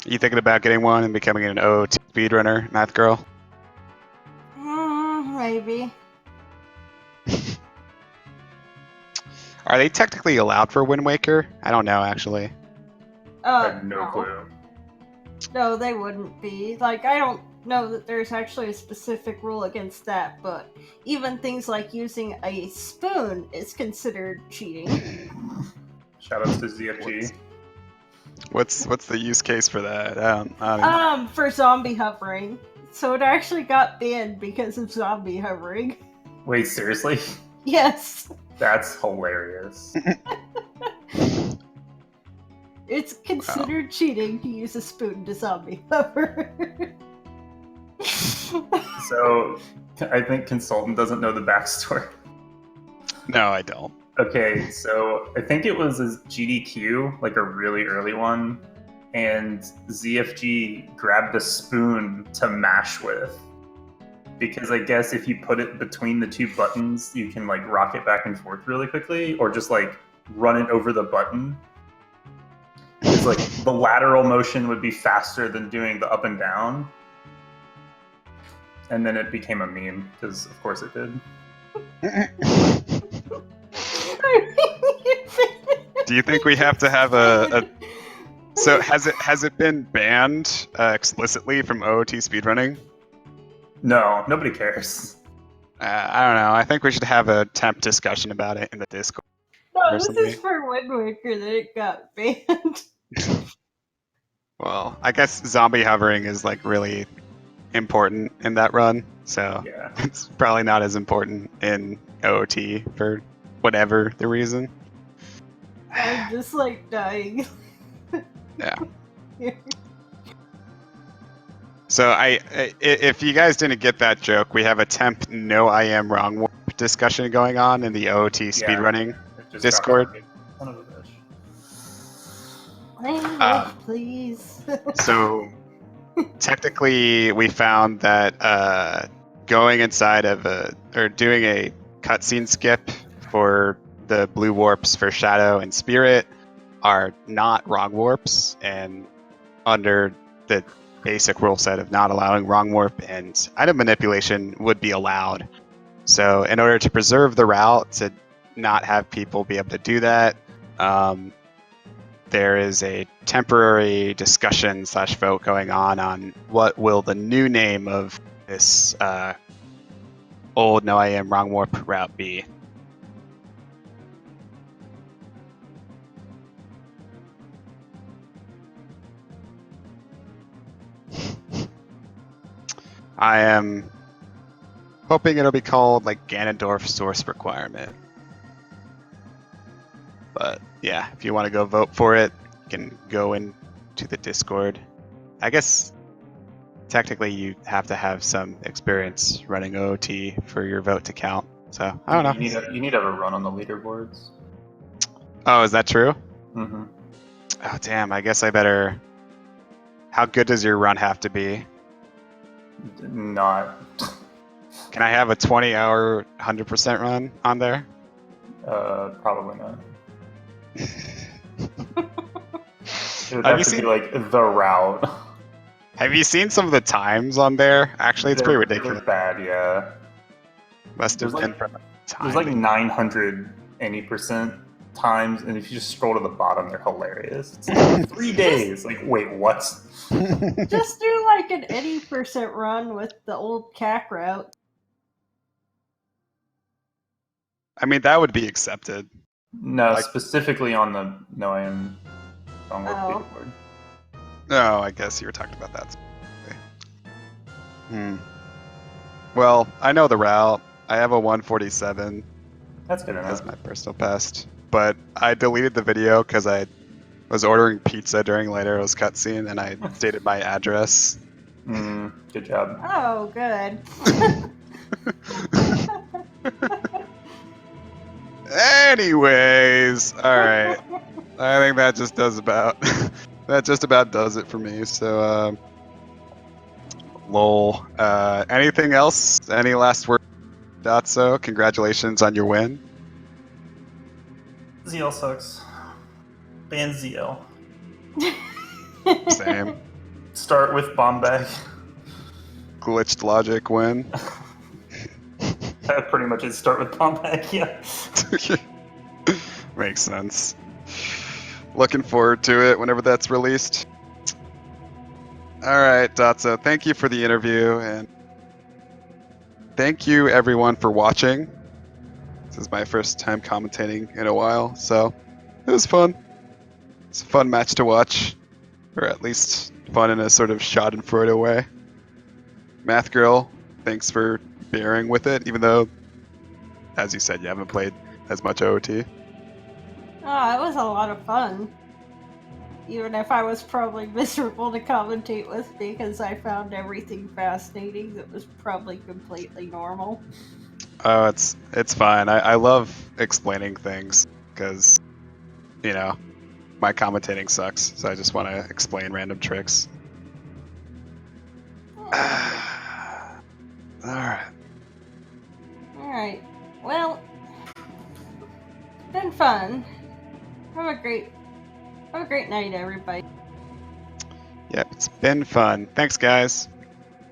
C: You thinking about getting one and becoming an OOT speedrunner, math girl?
A: Maybe.
C: Are they technically allowed for Wind Waker? I don't know, actually.
D: I have no clue.
A: No, they wouldn't be. Like, I don't know that there's actually a specific rule against that, but even things like using a spoon is considered cheating.
D: Shoutouts to ZFG.
C: What's the use case for that?
A: For zombie hovering. So it actually got banned because of zombie hovering.
D: Wait, seriously?
A: Yes.
D: That's hilarious.
A: It's considered cheating to use a spoon to zombie hover.
D: So, I think Consultant doesn't know the backstory.
C: No, I don't.
D: Okay, so I think it was a GDQ, like a really early one, and ZFG grabbed a spoon to mash with. Because I guess if you put it between the two buttons, you can like rock it back and forth really quickly, or just like run it over the button. Because like the lateral motion would be faster than doing the up and down. And then it became a meme, because of course it did.
C: Do you think we have to have a So has it been banned explicitly from OOT speedrunning?
D: No, nobody cares.
C: I don't know. I think we should have a temp discussion about it in the Discord.
A: No,
C: Personally.
A: this is for Wind Waker that it got banned.
C: Well, I guess zombie hovering is like really important in that run, so
D: Yeah.
C: it's probably not as important in OOT for whatever the reason.
A: I'm just like dying.
C: Yeah. So if you guys didn't get that joke, we have a temp no I am wrong warp discussion going on in the OOT speedrunning Discord.
D: Son of a bitch.
A: Language, please.
C: So technically, we found that going inside of or doing a cutscene skip for the blue warps for Shadow and Spirit are not wrong warps, and under the basic rule set of not allowing wrong warp and item manipulation would be allowed. So in order to preserve the route to not have people be able to do that, there is a temporary discussion / vote going on what will the new name of this old no I am wrong warp route be. I am hoping it'll be called like Ganondorf source requirement. But yeah, if you want to go vote for it, you can go into the Discord. I guess technically you have to have some experience running OOT for your vote to count. So I don't know.
D: You need to have a run on the leaderboards.
C: Oh, is that true?
D: Mm-hmm.
C: Oh, damn. I guess I better. How good does your run have to be?
D: Not.
C: Can I have a 20-hour 100% run on there?
D: Probably not. It would
C: Have
D: have to be like the route.
B: Have you seen some of the times on there? Actually, it's pretty ridiculous.
D: They're bad, yeah.
B: Must have been from the
D: There's like
B: timing.
D: 900 any percent times, and if you just scroll to the bottom, they're hilarious. It's like 3 days. Like, wait, what?
A: Just do like an 80% run with the old CAC route.
C: I mean, that would be accepted.
D: No,
C: Like-
D: specifically on the no, I am wrong with
A: Oh.
D: keyboard.
C: No, I guess you were talking about that. Well, I know the route. I have a 147
D: That's good enough.
C: as my personal best, but I deleted the video because I was ordering pizza during Latero's cutscene and I stated my address.
D: Good job.
A: Oh, good.
C: Anyways, all right. I think that just does about does it for me. So, lol. Anything else? Any last word, Dotzo? Congratulations on your win.
D: ZL sucks. Ban ZL.
C: Same.
D: Start with bomb bag.
C: Glitched logic win.
D: That pretty much is start with bomb bag, yeah.
C: Makes sense. Looking forward to it whenever that's released. All right, Dotzo, thank you for the interview, and thank you everyone for watching. This is my first time commentating in a while, so it was fun. It's a fun match to watch, or at least fun in a sort of schadenfreude way. Math Girl, thanks for bearing with it, even though, as you said, you haven't played as much OOT.
A: Oh, it was a lot of fun. Even if I was probably miserable to commentate with because I found everything fascinating that was probably completely normal.
C: Oh, it's fine. I love explaining things because, you know, my commentating sucks, so I just want to explain random tricks. Alright.
A: Alright. Well, it's been fun. Have a great night, everybody.
C: Yep, it's been fun. Thanks, guys.